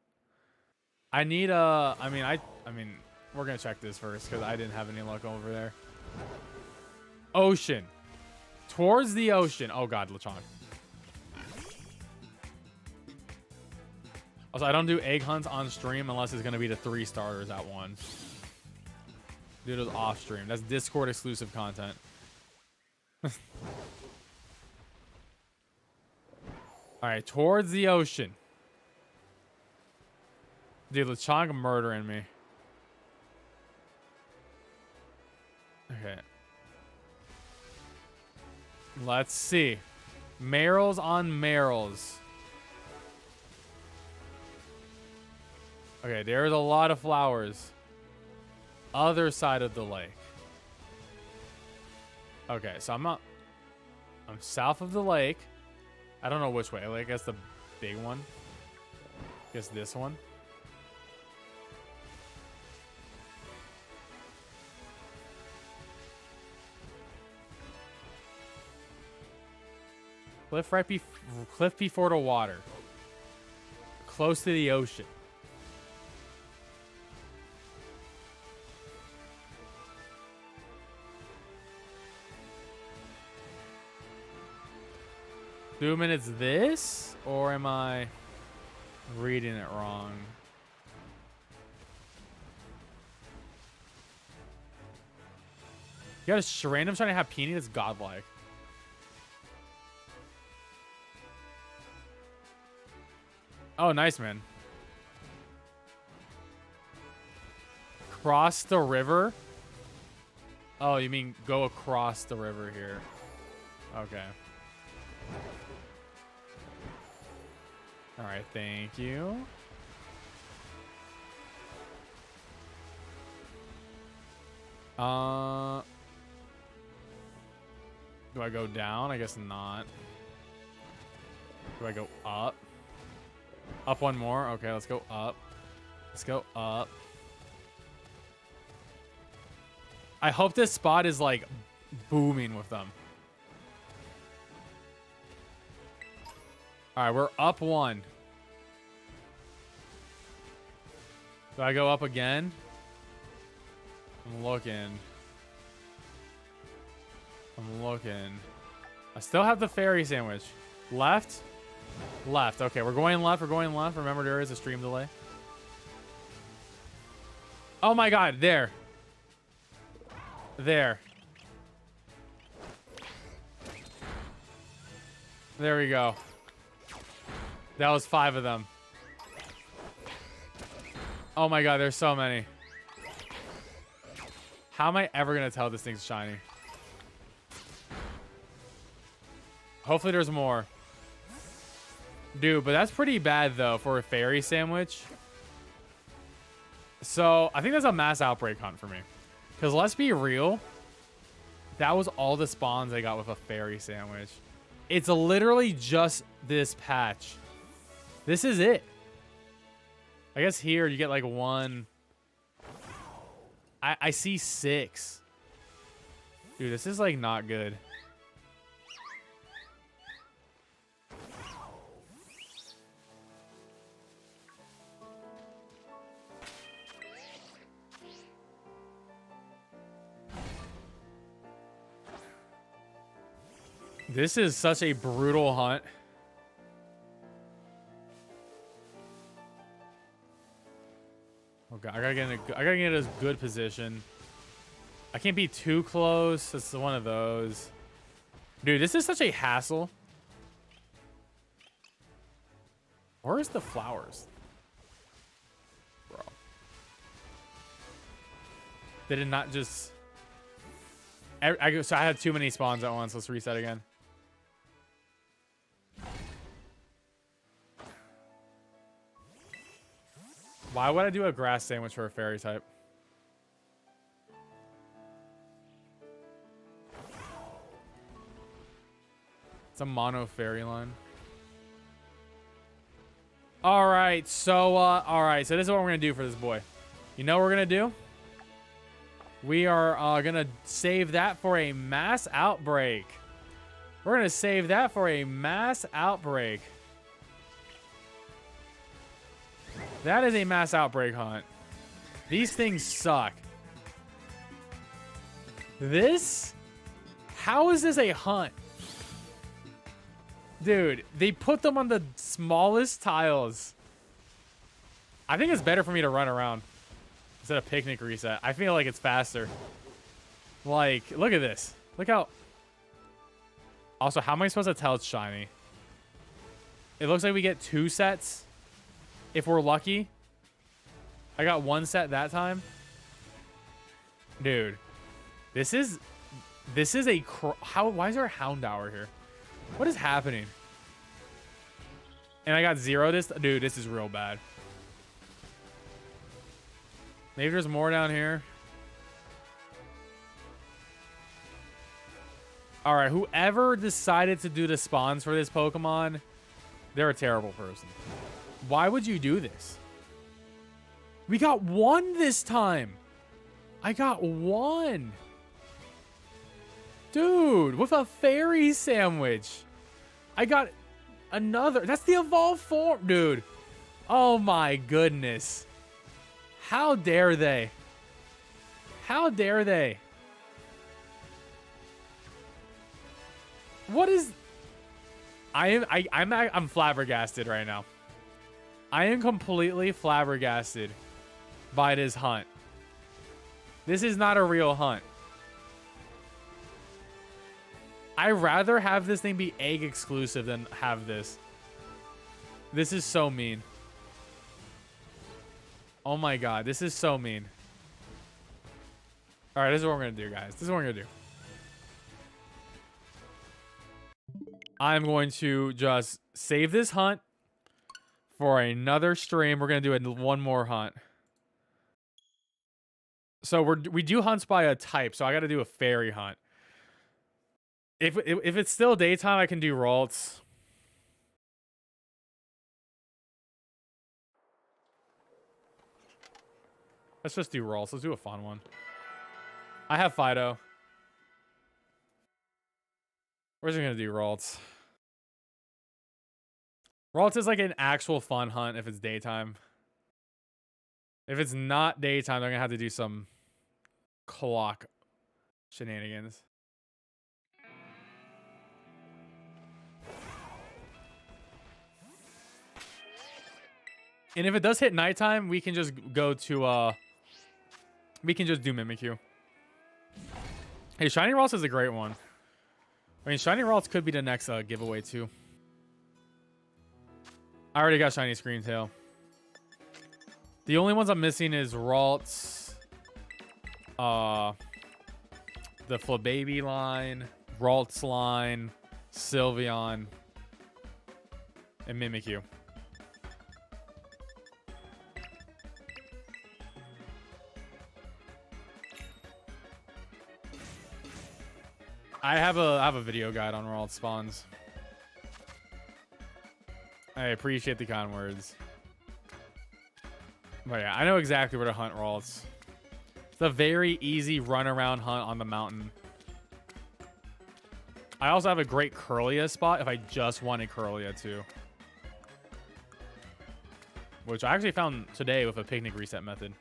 I need a. I mean, we're gonna check this first because I didn't have any luck over there. Ocean. Towards the ocean. Oh god, Lechonk. Also, I don't do egg hunts on stream unless it's gonna be the 3 starters at once. Do those off stream. That's Discord exclusive content. Alright, towards the ocean. Dude, Lechonk murdering me. Okay. Let's see. Merrills on Merrills. Okay, there's a lot of flowers. Other side of the lake. Okay, so I'm south of the lake. I don't know which way. I guess the big one. I guess this one. Cliff before the water. Close to the ocean. Assuming it's this, or am I reading it wrong? You got a random trying to have Peony that's godlike. Oh, nice, man. Cross the river? Oh, you mean go across the river here. Okay. All right, thank you. Do I go down? I guess not. Do I go up? Up one more? Okay, let's go up. Let's go up. I hope this spot is like booming with them. All right, we're up 1. Do I go up again? I'm looking. I still have the fairy sandwich. Left? Left. Okay, we're going left. Remember, there is a stream delay. Oh my god, there. There we go. That was 5 of them. Oh my god, there's so many. How am I ever gonna tell this thing's shiny? Hopefully there's more. Dude, but that's pretty bad though for a fairy sandwich. So I think that's a mass outbreak hunt for me. Because let's be real, that was all the spawns I got with a fairy sandwich. It's literally just this patch. This is it. I guess here you get like 1. I see 6. Dude, this is like not good. This is such a brutal hunt. Oh god, I gotta get in a good position. I can't be too close. It's one of those. Dude, this is such a hassle. Where's the flowers? Bro. Did it not just... So I had too many spawns at once. Let's reset again. Why would I do a grass sandwich for a fairy type? It's a mono fairy line. All right, so this is what we're gonna do for this boy. You know what we're gonna do? We are gonna save that for a mass outbreak. We're gonna save that for a mass outbreak. That is a mass outbreak hunt. These things suck. This? How is this a hunt? Dude, they put them on the smallest tiles. I think it's better for me to run around instead of picnic reset. I feel like it's faster. Like, look at this. Look how... Also, how am I supposed to tell it's shiny? It looks like we get 2 sets. If we're lucky. I got 1 set that time. Dude. This is a... Why is there a Houndour here? What is happening? And I got 0 this... Dude, this is real bad. Maybe there's more down here. Alright, whoever decided to do the spawns for this Pokemon, they're a terrible person. Why would you do this? We got 1 this time. I got 1. Dude, with a fairy sandwich. I got another. That's the evolved form. Dude. Oh my goodness. How dare they? How dare they? What is... I'm flabbergasted right now. I am completely flabbergasted by this hunt. This is not a real hunt. I'd rather have this thing be egg exclusive than have this. This is so mean. Oh my god, this is so mean. Alright, this is what we're going to do, guys. This is what we're going to do. I'm going to just save this hunt for another stream. We're going to do one more hunt. So we do hunts by a type, so I got to do a fairy hunt. If it's still daytime, I can do Ralts. Let's just do Ralts. Let's do a fun one. I have Fido. Where's he gonna do Ralts? Ralts is like an actual fun hunt if it's daytime. If it's not daytime, they're gonna have to do some clock shenanigans. And if it does hit nighttime, we can just go to we can just do Mimikyu. Hey, Shiny Ralts is a great one. I mean, Shiny Ralts could be the next giveaway too. I already got Shiny Screamtail. The only ones I'm missing is Ralts, the Flababy line, Ralts line, Sylveon, and Mimikyu. I have a video guide on Ralts spawns. I appreciate the kind words. But yeah, I know exactly where to hunt Ralts. It's a very easy run around hunt on the mountain. I also have a great Curlia spot if I just wanted Curlia too. Which I actually found today with a picnic reset method.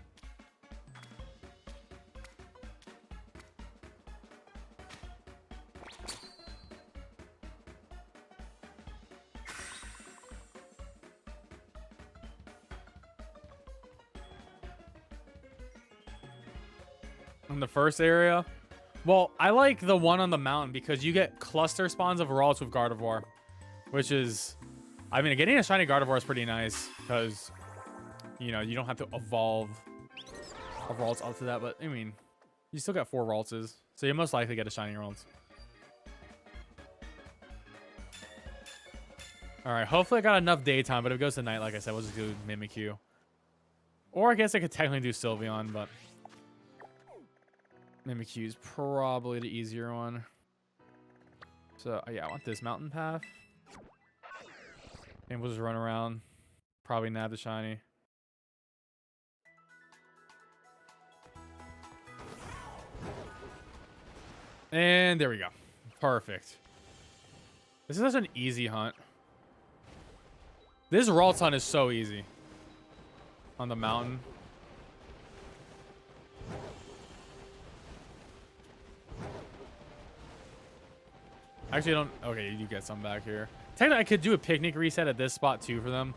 In the first area, well, I like the one on the mountain because you get cluster spawns of Ralts with Gardevoir, which is, I mean, getting a shiny Gardevoir is pretty nice because, you know, you don't have to evolve a Ralts up to that, but I mean, you still got 4 Raltses, so you most likely get a shiny Ralts. All right, hopefully I got enough daytime, but if it goes to night, like I said, we'll just do Mimikyu. Or I guess I could technically do Sylveon, but Mimikyu is probably the easier one. So, yeah, I want this mountain path. And we'll just run around. Probably nab the shiny. And there we go. Perfect. This is such an easy hunt. This Ralts hunt is so easy. On the mountain. Actually, I don't. Okay, you get some back here. Technically, I could do a picnic reset at this spot too for them.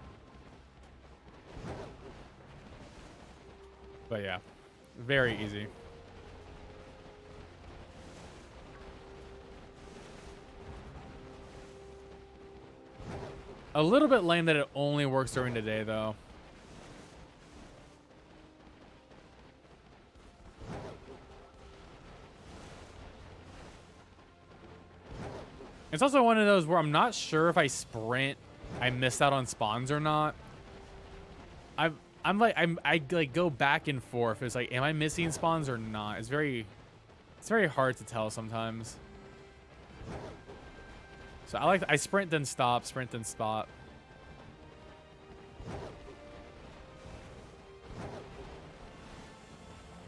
But yeah, very easy. A little bit lame that it only works during the day, though. It's also one of those where I'm not sure if I sprint, I missed out on spawns or not. I like go back and forth. It's like, am I missing spawns or not? It's very hard to tell sometimes. So I sprint then stop, sprint then stop.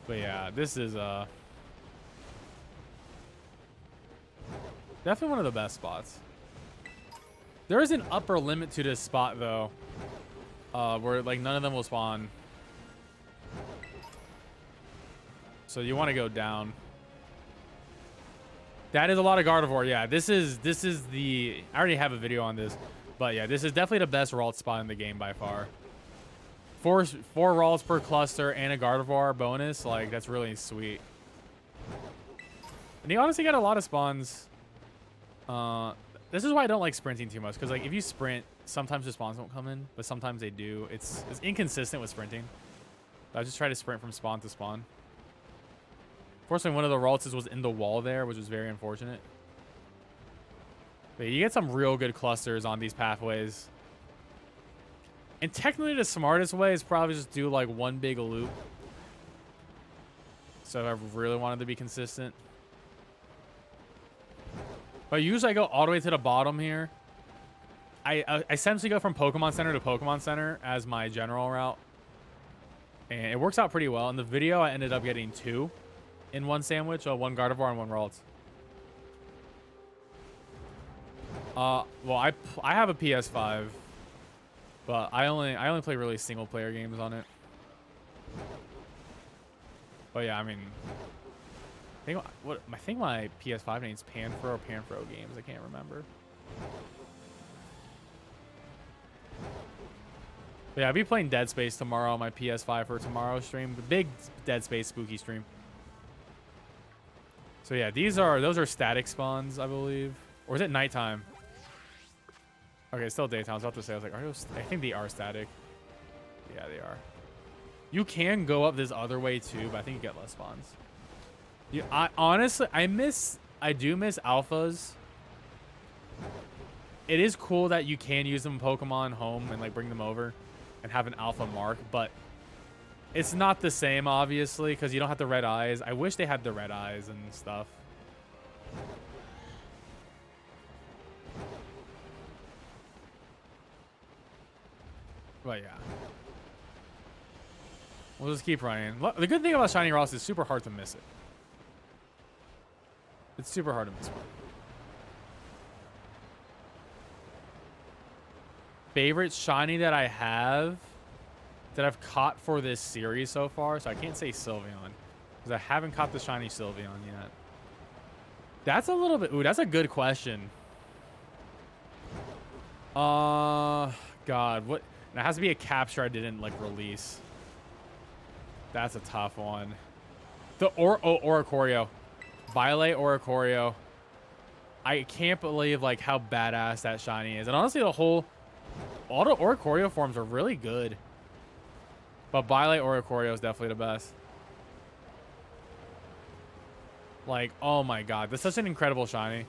But yeah, this is definitely one of the best spots. There is an upper limit to this spot though, where like none of them will spawn. So you want to go down. That is a lot of Gardevoir. Yeah, this is the. I already have a video on this, but yeah, this is definitely the best Ralt spot in the game by far. Four Ralts per cluster and a Gardevoir bonus. Like that's really sweet. And you honestly got a lot of spawns. This is why I don't like sprinting too much, because like if you sprint, sometimes the spawns won't come in, but sometimes they do. It's inconsistent with sprinting. I just try to sprint from spawn to spawn. Fortunately, one of the Raltses was in the wall there, which was very unfortunate. But you get some real good clusters on these pathways. And technically the smartest way is probably just do like one big loop. So if I really wanted to be consistent. But usually I go all the way to the bottom here. I essentially go from Pokemon Center to Pokemon Center as my general route. And it works out pretty well. In the video, I ended up getting 2 in one sandwich? One Gardevoir and one Ralts. Well, I have a PS5, but I only play really single player games on it. But yeah, I mean, I think my PS5 name's PanFro or PanFro Games. I can't remember. But yeah, I'll be playing Dead Space tomorrow on my PS5 for tomorrow's stream. The big Dead Space spooky stream. So yeah, those are static spawns, I believe. Or is it nighttime? Okay, it's still daytime. I was about to say, I was like, I think they are static. Yeah, they are. You can go up this other way too, but I think you get less spawns. Yeah, honestly, I do miss alphas. It is cool that you can use them in Pokemon Home and like bring them over and have an alpha mark, but it's not the same, obviously, because you don't have the red eyes. I wish they had the red eyes and stuff. But yeah. We'll just keep running. The good thing about Shiny Ross is super hard to miss it. It's super hard to miss one. Favorite shiny that I have that I've caught for this series so far. So I can't say Sylveon because I haven't caught the shiny Sylveon yet. That's a little bit. Ooh, that's a good question. God, what? It has to be a capture I didn't like release. That's a tough one. The Oricorio. Violet Oricorio. I can't believe like how badass that shiny is. And honestly, all the Oricorio forms are really good. But Violet Oricorio is definitely the best. Like, oh my god. That's such an incredible shiny.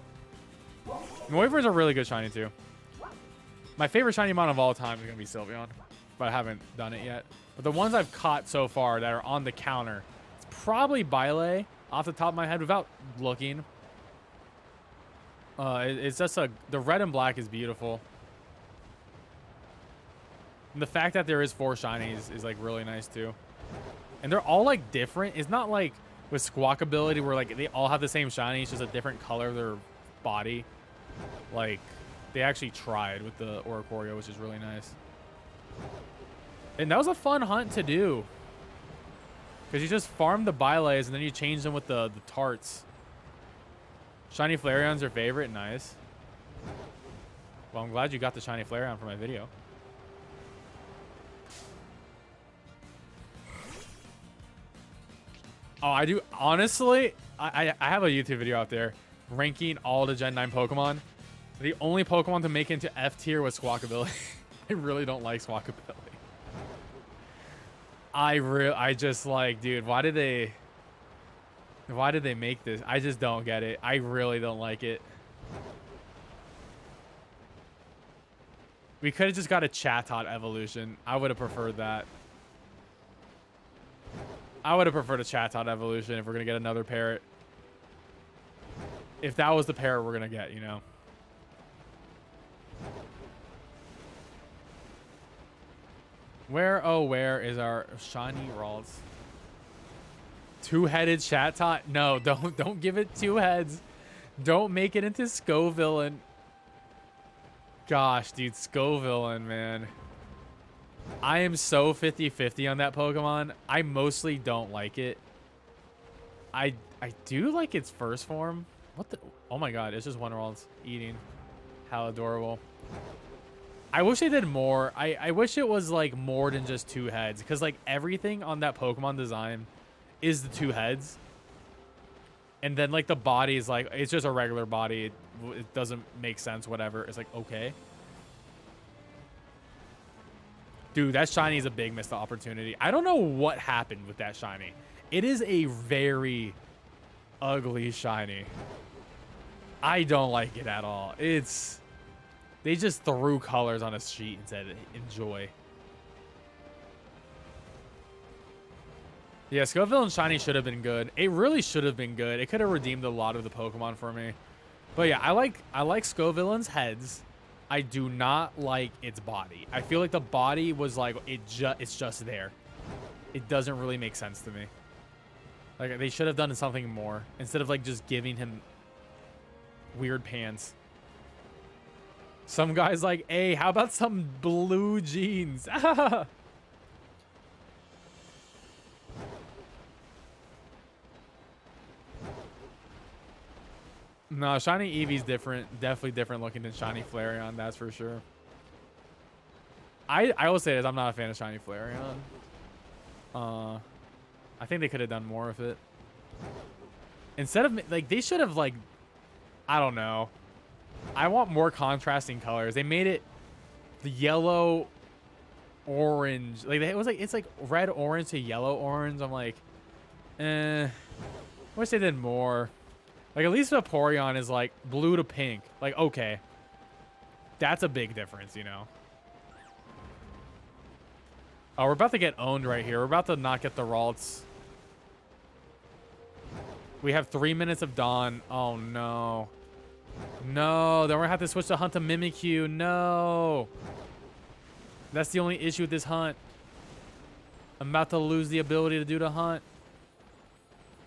Noivers are really good shiny too. My favorite shiny mon of all time is going to be Sylveon. But I haven't done it yet. But the ones I've caught so far that are on the counter, it's probably Bile off the top of my head without looking. It's just the red and black is beautiful. And the fact that there is 4 shinies is like really nice too. And they're all like different. It's not like with Squawkability where like they all have the same shiny. It's just a different color of their body. Like they actually tried with the Oricorio, which is really nice. And that was a fun hunt to do. Because you just farm the Biles and then you change them with the tarts. Shiny Flareon's your favorite. Nice. Well, I'm glad you got the Shiny Flareon for my video. Oh, I do. Honestly, I have a YouTube video out there ranking all the Gen 9 Pokemon. The only Pokemon to make into F tier was Squawkability. I really don't like Squawkability. I just like, dude, why did they make this? I just don't get it. I really don't like it. We could have just got a Chatot evolution. I would have preferred that. I would have preferred a Chatot evolution if we're going to get another parrot. If that was the parrot we're going to get, you know. Where is our shiny Ralts? 2-headed Chatot? No, don't give it 2 heads. Don't make it into Scovillain. Gosh, dude, Scovillain, man. I am so 50-50 on that Pokemon. I mostly don't like it. I do like its first form. What the? Oh my god, it's just one Ralts eating. How adorable. I wish they did more. I wish it was like more than just 2 heads, because like everything on that Pokemon design is the 2 heads, and then like the body is like it's just a regular body. It doesn't make sense. Whatever. It's like okay, dude, that shiny is a big missed opportunity. I don't know what happened with that shiny. It is a very ugly shiny. I don't like it at all. They just threw colors on a sheet and said, enjoy. Yeah, Scovillain shiny should have been good. It really should have been good. It could have redeemed a lot of the Pokemon for me. But yeah, I like Scovillain's heads. I do not like its body. I feel like the body was like, it's just there. It doesn't really make sense to me. Like, they should have done something more instead of like just giving him weird pants. Some guy's like, hey, how about some blue jeans? No, Shiny Eevee's different. Definitely different looking than Shiny Flareon, that's for sure. I will say this, I'm not a fan of Shiny Flareon. I think they could have done more with it. Instead of, like, they should have, like, I don't know. I want more contrasting colors. They made it the yellow, orange. Like, it was like, it's like red, orange to yellow, orange. I'm like, wish they did more. Like, at least Vaporeon is like blue to pink. Like, okay. That's a big difference, you know? Oh, we're about to get owned right here. We're about to not get the Ralts. We have 3 minutes of Dawn. Oh, no. No. Then we're going to have to switch to hunt to Mimikyu. No. That's the only issue with this hunt. I'm about to lose the ability to do the hunt.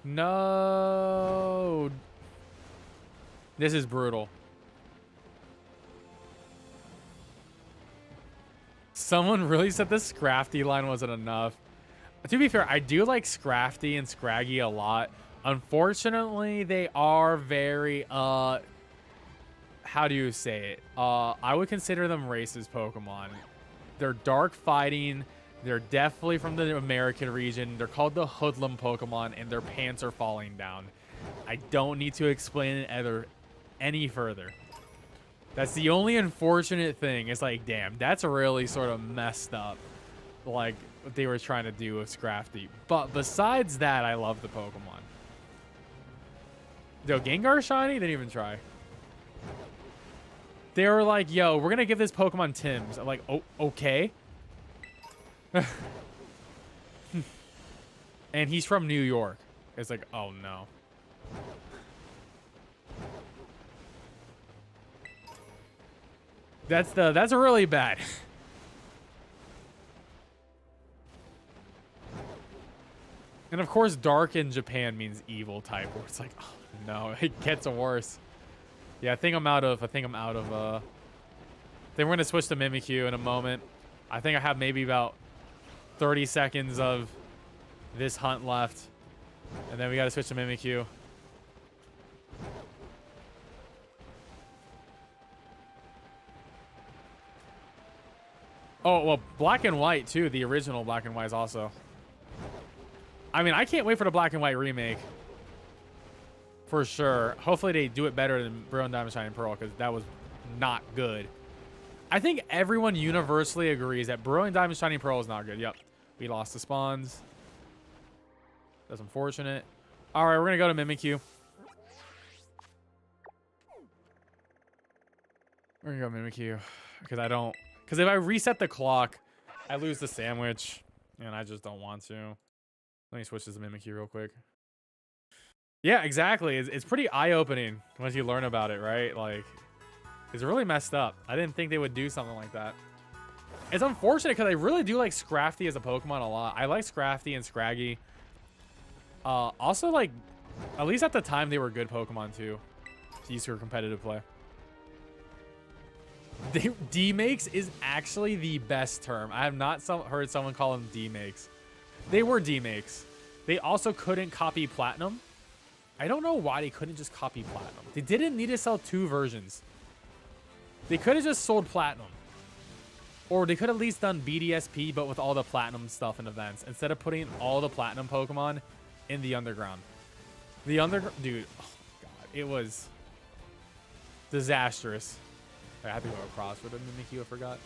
No. This is brutal. Someone really said the Scrafty line wasn't enough. To be fair, I do like Scrafty and Scraggy a lot. Unfortunately, they are very, how do you say it? I would consider them racist Pokemon. They're dark fighting. They're definitely from the American region. They're called the Hoodlum Pokemon, and their pants are falling down. I don't need to explain it any further. That's the only unfortunate thing. It's like, damn, that's really sort of messed up. Like, what they were trying to do with Scrafty. But besides that, I love the Pokemon. Yo, Gengar shiny? They didn't even try. They were like, yo, we're going to give this Pokemon Tim's. I'm like, oh, okay. And he's from New York. It's like, oh, no. That's really bad. And of course, dark in Japan means evil type, where it's like, oh no, it gets worse. Yeah, I think I'm out of then we're gonna switch to Mimikyu in a moment. I think I have maybe about 30 seconds of this hunt left. And then we gotta switch to Mimikyu. Oh, well, Black and White, too. The original Black and White is also. I mean, I can't wait for the Black and White remake. For sure. Hopefully they do it better than Brilliant Diamond, Shining Pearl, because that was not good. I think everyone universally agrees that Brilliant Diamond, Shining Pearl is not good. Yep. We lost the spawns. That's unfortunate. All right, we're going to go to Mimikyu. We're going to go Mimikyu, because I don't... Because if I reset the clock, I lose the sandwich, and I just don't want to. Let me switch this to Mimikyu real quick. Yeah, exactly. It's pretty eye-opening once you learn about it, right? Like, it's really messed up. I didn't think they would do something like that. It's unfortunate because I really do like Scrafty as a Pokemon a lot. I like Scrafty and Scraggy. Also, like, at least at the time, they were good Pokemon, too. To use for competitive play. D-makes is actually the best term. I have not heard someone call them D-makes. They were D-makes. They also couldn't copy Platinum. I don't know why they couldn't just copy Platinum. They didn't need to sell 2 versions. They could have just sold Platinum. Or they could have at least done BDSP, but with all the Platinum stuff and events, instead of putting all the Platinum Pokemon in the Underground. The Underground... Dude, oh my god. It was disastrous. I have to go across for the Mimikyu, I forgot.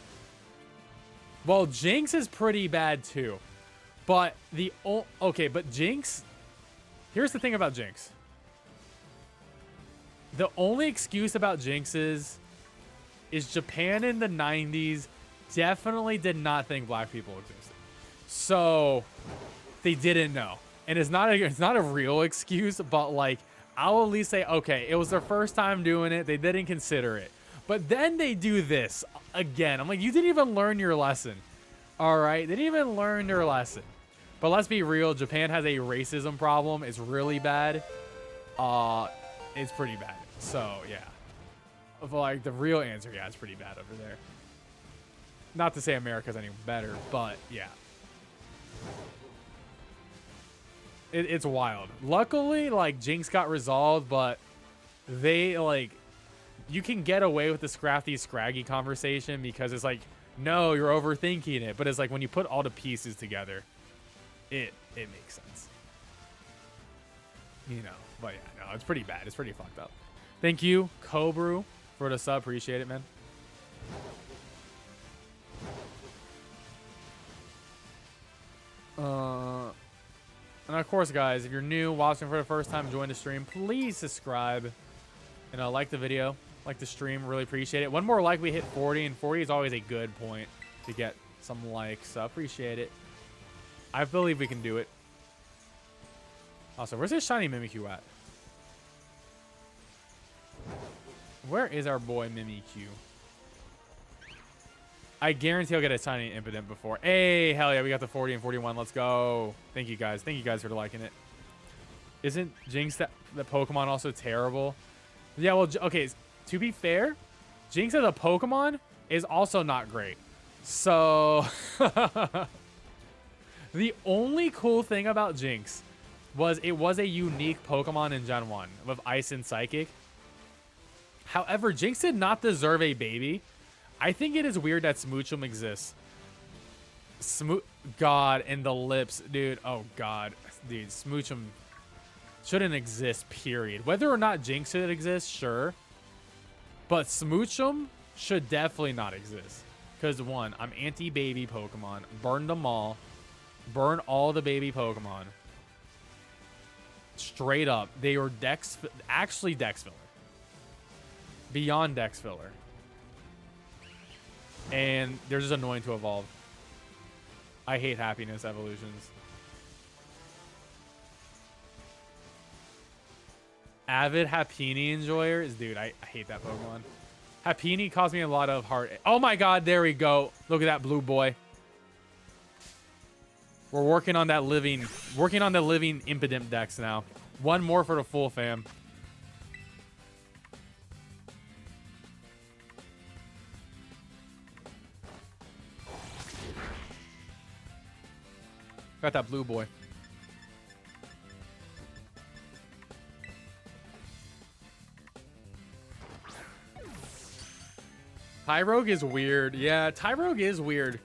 Well, Jinx is pretty bad too. But okay, but Jinx... Here's the thing about Jinx. The only excuse about Jinx is Japan in the 90s definitely did not think black people existed. So they didn't know. And it's not a real excuse, but like, I'll at least say, okay, it was their first time doing it. They didn't consider it. But then they do this again. I'm like, you didn't even learn your lesson. All right? They didn't even learn their lesson. But let's be real, Japan has a racism problem. It's really bad. It's pretty bad. So, yeah. But like, the real answer, yeah, it's pretty bad over there. Not to say America's any better, but yeah. It's wild. Luckily, like, Jinx got resolved, but they, like, you can get away with the Scrafty Scraggy conversation because it's like, no, you're overthinking it. But it's like when you put all the pieces together, it makes sense. You know, but yeah, no, it's pretty bad. It's pretty fucked up. Thank you, Cobru, for the sub. Appreciate it, man. And of course, guys, if you're new, watching for the first time, join the stream, please subscribe and like the video, like the stream. Really appreciate it. One more like, we hit 40, and 40 is always a good point to get some likes. So appreciate it. I believe we can do it. Also, where's this shiny Mimikyu at? Where is our boy Mimikyu? I guarantee I'll get a tiny Impidimp before. Hey, hell yeah, we got the 40 and 41. Let's go. Thank you guys. Thank you guys for liking it. Isn't Jinx the Pokemon also terrible? Yeah, well, okay, to be fair, Jinx as a Pokemon is also not great. So, the only cool thing about Jinx was it was a unique Pokemon in Gen 1 with Ice and Psychic. However, Jinx did not deserve a baby. I think it is weird that Smoochum exists. God, and the lips, dude. Oh, God. Dude, Smoochum shouldn't exist, period. Whether or not Jinx should exist, sure. But Smoochum should definitely not exist. Because, one, I'm anti-baby Pokemon. Burn them all. Burn all the baby Pokemon. Straight up. They were actually Dex filler. Beyond Dex filler. And they're just annoying to evolve. I hate happiness evolutions. Avid Happini enjoyers. Dude, I hate that Pokemon. Happini caused me a lot of heart. Oh my god, there we go. Look at that blue boy. We're working on that living Impidimp Dex now. One more for the full fam. Got that blue boy. Tyrogue is weird. Yeah, Tyrogue is weird.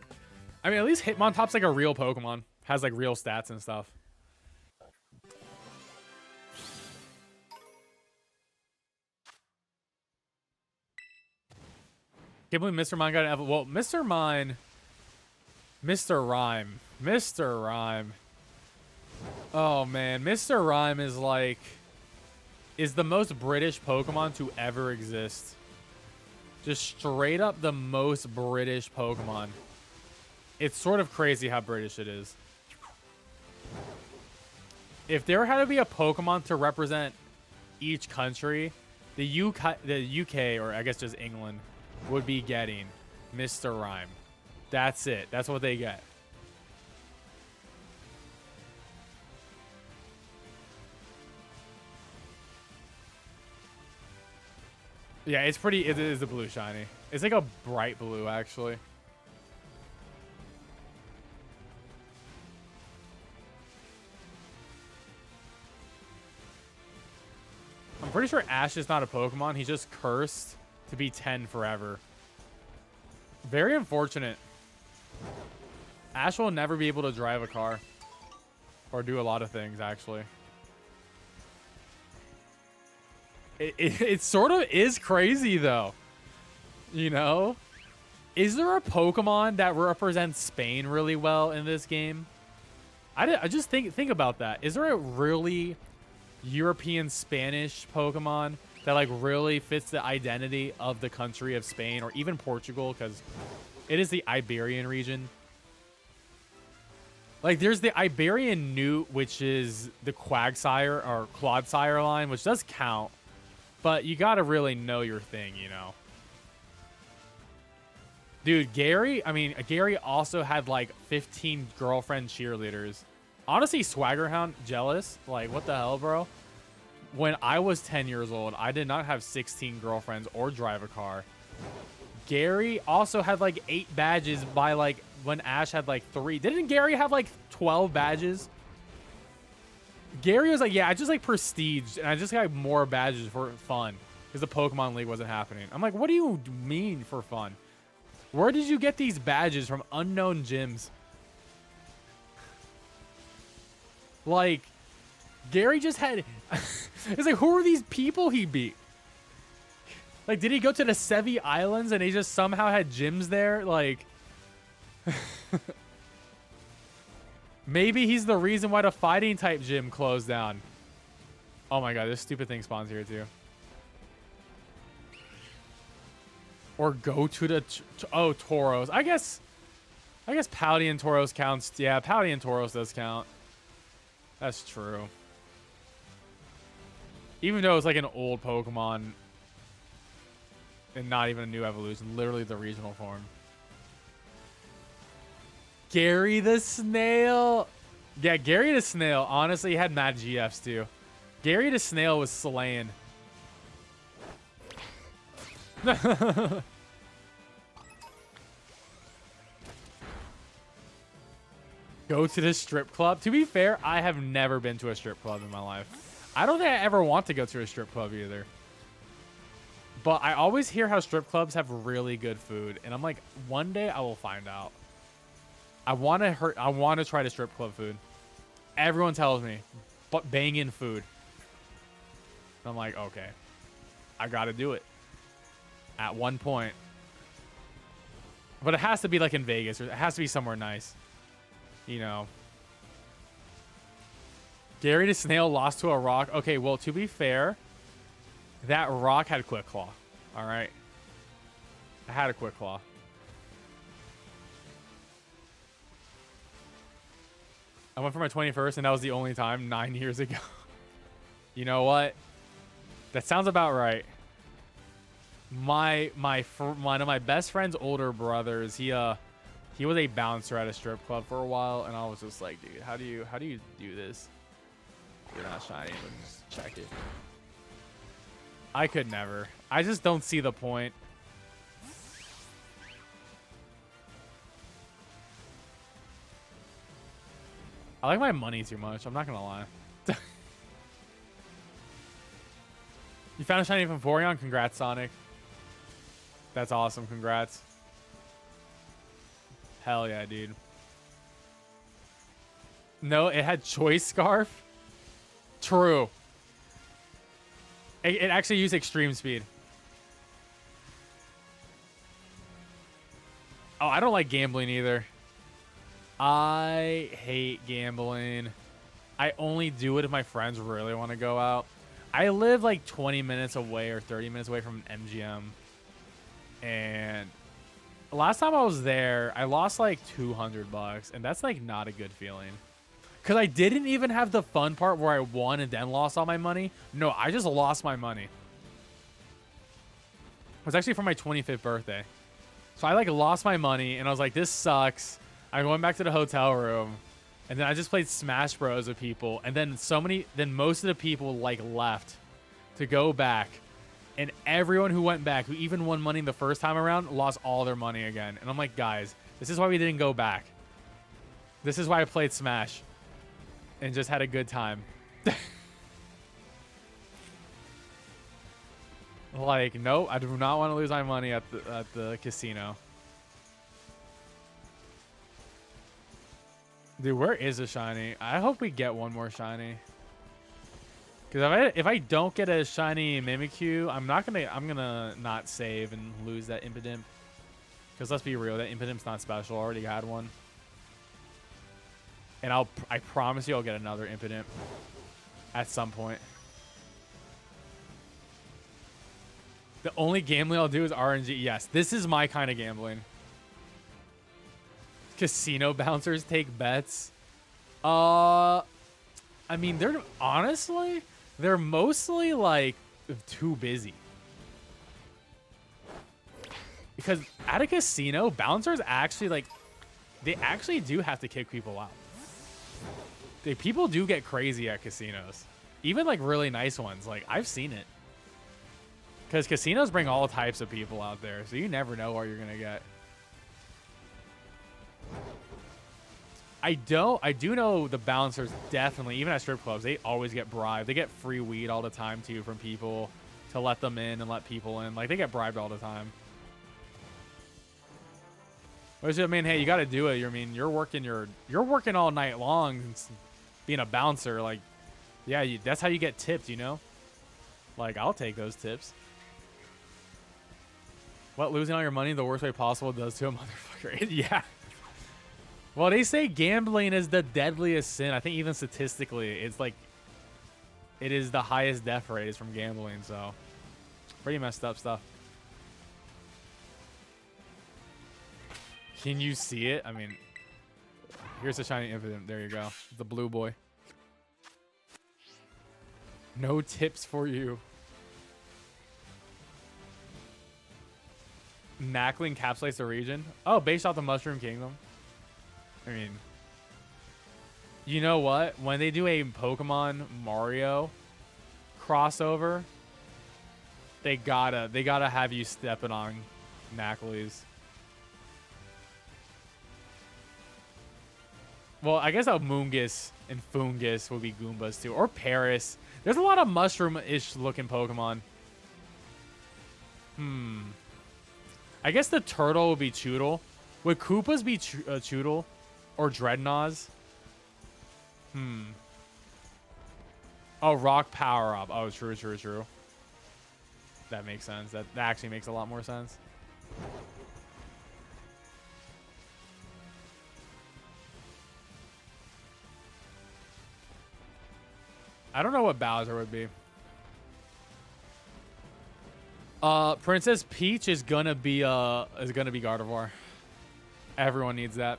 I mean, at least Hitmontop's like a real Pokemon. Has like real stats and stuff. Can't believe Mr. Mime got an well, Mr. Mime. Mr. Rhyme. Mr. Rhyme. Oh man, Mr. Rhyme is like the most British Pokemon to ever exist. Just straight up the most British Pokemon. It's sort of crazy how British it is. If there had to be a Pokemon to represent each country, the UK, or I guess just England, would be getting Mr. Rhyme. That's it. That's what they get. Yeah, it's pretty. It is a blue shiny. It's like a bright blue, actually. I'm pretty sure Ash is not a Pokemon. He's just cursed to be 10 forever. Very unfortunate. Ash will never be able to drive a car. Or do a lot of things, actually. It sort of is crazy, though. You know? Is there a Pokemon that represents Spain really well in this game? I just think about that. Is there a really European Spanish Pokemon that like really fits the identity of the country of Spain, or even Portugal, because it is the Iberian region? Like, there's the Iberian Newt, which is the Quagsire or Clodsire line, which does count, but you gotta really know your thing, you know. Dude, Gary also had like 15 girlfriend cheerleaders. Honestly, Swaggerhound, jealous. Like, what the hell, bro? When I was 10 years old, I did not have 16 girlfriends or drive a car. Gary also had like 8 badges by like when Ash had like 3. Didn't Gary have like 12 badges? Gary was like, yeah, I just like prestige and I just got more badges for fun because the Pokemon League wasn't happening. I'm like, what do you mean for fun? Where did you get these badges from? Unknown gyms? Like, Gary just had... It's like, who are these people he beat? Like, did he go to the Sevi Islands and he just somehow had gyms there? Like... Maybe he's the reason why the fighting type gym closed down. Oh my god, this stupid thing spawns here too. Or go to the... Oh, Tauros. I guess Pouty and Tauros counts. Yeah, Pouty and Tauros does count. That's true. Even though it's like an old Pokemon and not even a new evolution, literally the regional form. Gary the Snail. Yeah, Gary the Snail honestly had mad GFs too. Gary the Snail was slaying. Go to the strip club. To be fair, I have never been to a strip club in my life. I don't think I ever want to go to a strip club either. But I always hear how strip clubs have really good food. And I'm like, one day I will find out. I want to try the strip club food. Everyone tells me, but banging food. I'm like, okay. I got to do it. At one point. But it has to be like in Vegas. Or it has to be somewhere nice. You know. Gary the Snail lost to a rock. Okay, well, to be fair, that rock had Quick Claw. All right. I had a Quick Claw. I went for my 21st, and that was the only time 9 years ago. You know what? That sounds about right. One of my best friend's older brothers, he was a bouncer at a strip club for a while, and I was just like, dude, how do you do this? You're not shiny, but just check it. I could never. I just don't see the point. I like my money too much. I'm not gonna lie. You found a shiny from Vaporeon? Congrats, Sonic. That's awesome. Congrats. Hell yeah, dude. No, it had Choice Scarf. True. It actually used Extreme Speed. Oh, I don't like gambling either. I hate gambling. I only do it if my friends really want to go out. I live like 20 minutes away or 30 minutes away from an MGM. And last time I was there, I lost like $200. And that's like not a good feeling. Because I didn't even have the fun part where I won and then lost all my money. No, I just lost my money. It was actually for my 25th birthday. So I like lost my money and I was like, this sucks. I'm going back to the hotel room. And then I just played Smash Bros with people. And then most of the people like left to go back. And everyone who went back, who even won money the first time around, lost all their money again. And I'm like, guys, this is why we didn't go back. This is why I played Smash. And just had a good time. Like, no, I do not want to lose my money at the casino. Dude, where is a shiny? I hope we get one more shiny. Because if I don't get a shiny Mimikyu, I'm gonna not save and lose that Impidimp. Because let's be real, that Impidimp's not special. I already had one. And I promise you I'll get another Impidimp at some point. The only gambling I'll do is RNG. Yes, this is my kind of gambling. Casino bouncers take bets. I mean, they're mostly like too busy. Because at a casino, bouncers actually they actually do have to kick people out. people do get crazy at casinos. Even like really nice ones. Like I've seen it. Because casinos bring all types of people out there. So you never know what you're going to get. I do know the bouncers definitely, even at strip clubs, they always get bribed. They get free weed all the time too from people to let them in and let people in. Like they get bribed all the time. Which I mean, hey, you got to do it. I mean, you're working all night long being a bouncer. Like, yeah, that's how you get tipped, you know? Like, I'll take those tips. What, losing all your money the worst way possible does to a motherfucker? Yeah. Well, they say gambling is the deadliest sin. I think even statistically, it's like, it is the highest death rate is from gambling. So, pretty messed up stuff. Can you see it? I mean, here's a shiny Impidimp. There you go. The blue boy. No tips for you. Knackling encapsulates the region. Oh, based off the Mushroom Kingdom. I mean, you know what? When they do a Pokemon Mario crossover, they gotta have you stepping on Knacklings. Well, I guess a Moongus and Foongus would be Goombas too, or Paris. There's a lot of mushroom-ish looking Pokemon. I guess the turtle would be Choodle. Would Koopas be Choodle or Dreadnoughts? Oh, Rock Power Up. Oh, true. That makes sense. That actually makes a lot more sense. I don't know what Bowser would be. Princess Peach is gonna be Gardevoir. Everyone needs that.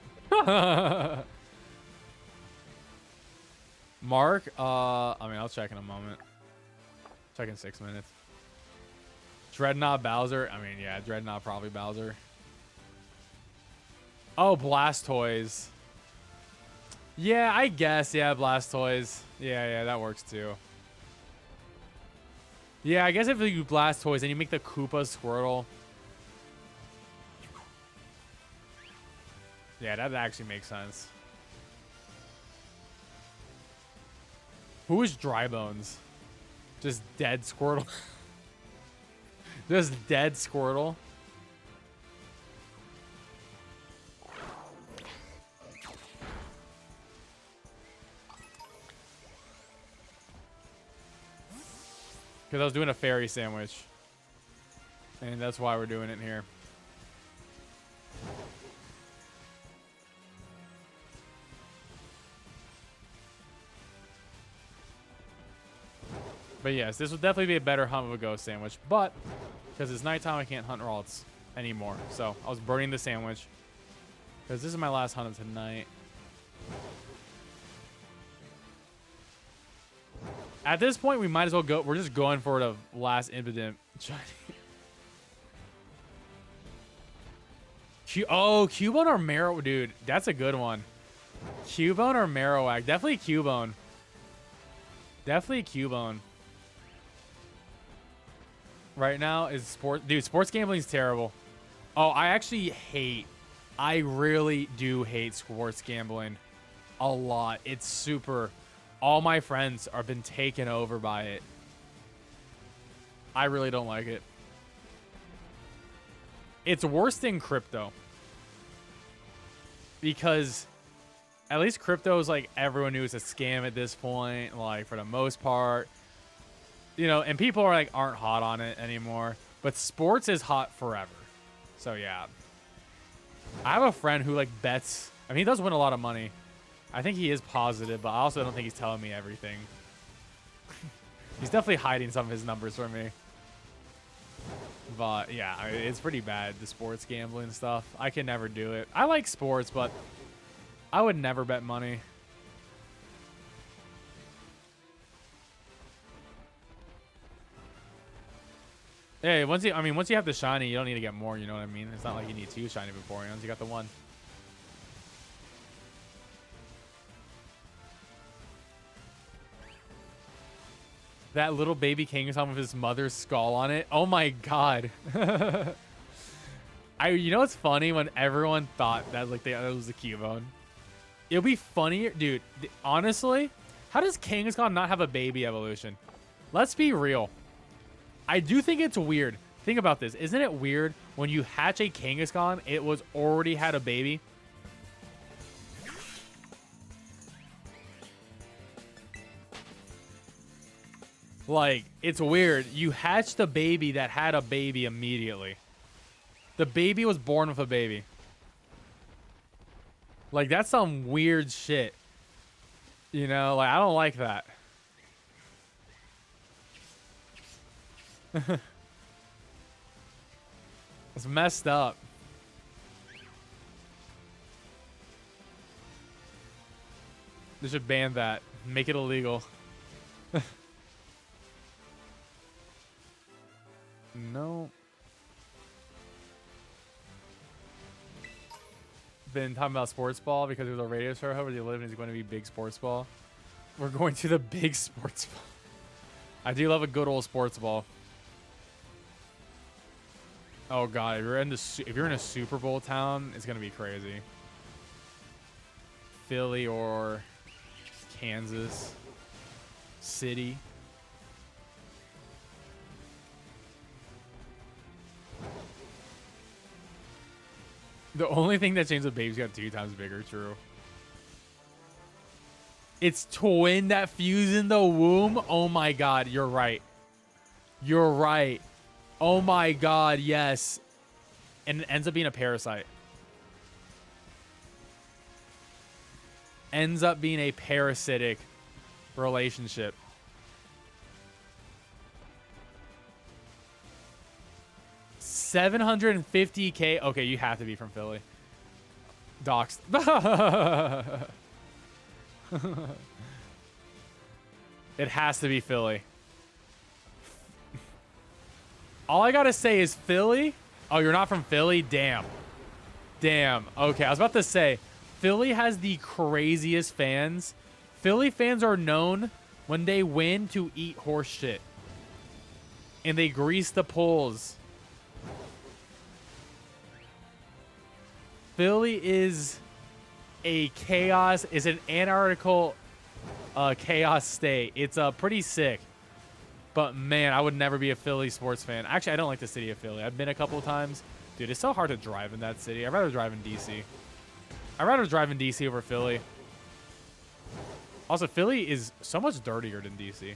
Mark, I mean, I'll check in a moment. Check in 6 minutes. Dreadnought Bowser. I mean, yeah, Dreadnought probably Bowser. Oh, Blastoise. Yeah, I guess. Yeah, Blastoise. Yeah, that works too. Yeah, I guess if you Blastoise and you make the Koopa Squirtle. Yeah, that actually makes sense. Who is Drybones? Just dead Squirtle. Just dead Squirtle. Because I was doing a fairy sandwich. And that's why we're doing it here. But yes, this would definitely be a better hunt with a ghost sandwich. But, because it's nighttime, I can't hunt Ralts anymore. So, I was burning the sandwich. Because this is my last hunt of tonight. At this point, we might as well go. We're just going for the last Impidimp. Oh, Cubone or Marrow, dude. That's a good one. Cubone or Marowak. Definitely Cubone. Definitely Cubone. Right now is sport. Dude, sports gambling is terrible. Oh, I really do hate sports gambling a lot. It's super. All my friends have been taken over by it. I really don't like it. It's worse than crypto. Because at least crypto is like everyone knew it's a scam at this point, like for the most part. You know, and people are like aren't hot on it anymore. But sports is hot forever. So yeah. I have a friend who like bets. I mean, he does win a lot of money. I think he is positive, but I also don't think he's telling me everything. He's definitely hiding some of his numbers from me. But yeah, I mean, it's pretty bad, the sports gambling stuff. I can never do it. I like sports, but I would never bet money. Hey, once you have the shiny, you don't need to get more, you know what I mean? It's not like you need 2 shiny before, once you got the 1. That little baby Kangaskhan with his mother's skull on it. Oh my god. You know what's funny? When everyone thought that like that was a Cubone. It'll be funnier, dude. Honestly, how does Kangaskhan not have a baby evolution? Let's be real. I do think it's weird. Think about this. Isn't it weird when you hatch a Kangaskhan, it was already had a baby? Like, it's weird. You hatched a baby that had a baby immediately. The baby was born with a baby. Like, that's some weird shit. You know, like, I don't like that. It's messed up. They should ban that. Make it illegal. No. Been talking about sports ball because there's a radio show where you live and it's going to be big sports ball. We're going to the big sports ball. I do love a good old sports ball. Oh god, if you're in a Super Bowl town, it's gonna be crazy. Philly or Kansas City. The only thing that changed the baby's got 2 times bigger, true. It's twin that fuse in the womb. Oh my god, you're right. You're right. Oh my god, yes. And it ends up being a parasite. Ends up being a parasitic relationship. $750K. Okay, you have to be from Philly. Doxed. It has to be Philly. All I gotta say is Philly. Oh, you're not from Philly? Damn. Damn. Okay, I was about to say, Philly has the craziest fans. Philly fans are known when they win to eat horse shit. And they grease the poles. Philly is a chaos, is an anarchical chaos state. It's pretty sick. But man, I would never be a Philly sports fan. Actually, I don't like the city of Philly. I've been a couple of times. Dude, it's so hard to drive in that city. I'd rather drive in DC. I'd rather drive in DC over Philly. Also, Philly is so much dirtier than DC.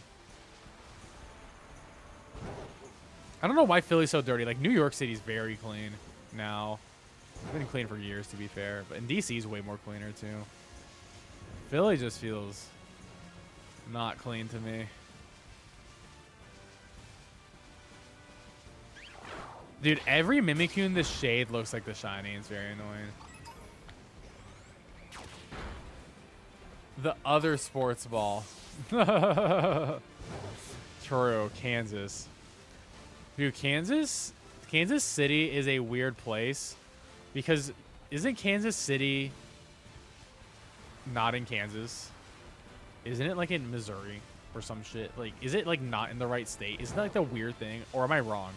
I don't know why Philly's so dirty. Like, New York City's very clean now. It's been clean for years, to be fair. But in DC is way more cleaner, too. Philly just feels not clean to me. Dude, every Mimikyu in this shade looks like the shiny. It's very annoying. The other sports ball. True, Kansas. Dude, Kansas City is a weird place because isn't Kansas City not in Kansas? Isn't it like in Missouri or some shit? Like, is it like not in the right state? Isn't that like the weird thing? Or am I wrong?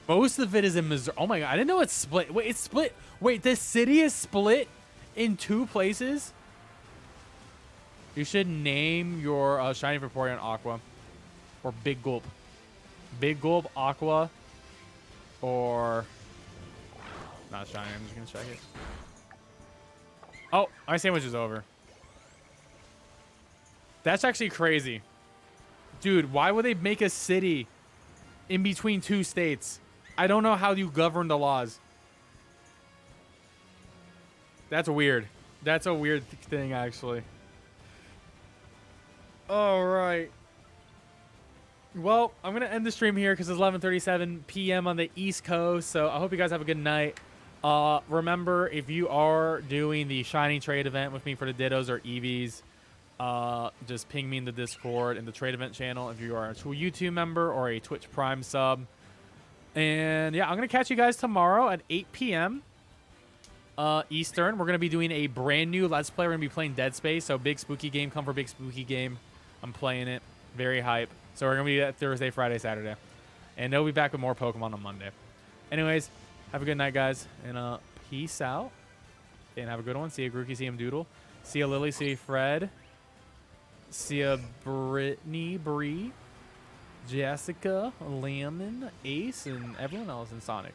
Most of it is in Missouri. Oh my god, I didn't know it's split. Wait, it's split. Wait, this city is split in 2 places? You should name your shiny Vaporeon Aqua. Or Big Gulp. Big Gulp, Aqua, or... Not shiny, I'm just gonna check it. Oh, my sandwich is over. That's actually crazy. Dude, why would they make a city in between 2 states? I don't know how you govern the laws. That's weird. That's a weird thing, actually. All right. Well, I'm going to end the stream here because it's 11:37 p.m. on the East Coast. So I hope you guys have a good night. Remember, if you are doing the Shiny Trade event with me for the Dittos or Eevees, just ping me in the Discord and the trade event channel if you are a YouTube member or a Twitch Prime sub. And yeah, I'm going to catch you guys tomorrow at 8 p.m. Eastern. We're going to be doing a brand new Let's Play. We're going to be playing Dead Space. So big spooky game. Come for big spooky game. I'm playing it. Very hype. So we're going to be at Thursday, Friday, Saturday. And they'll be back with more Pokemon on Monday. Anyways, have a good night, guys. And peace out. And have a good one. See ya, Grookey. See him Doodle. See ya, Lily. See ya, Fred. See ya, Brittany, Bree, Jessica, Lemon, Ace, and everyone else in Sonic.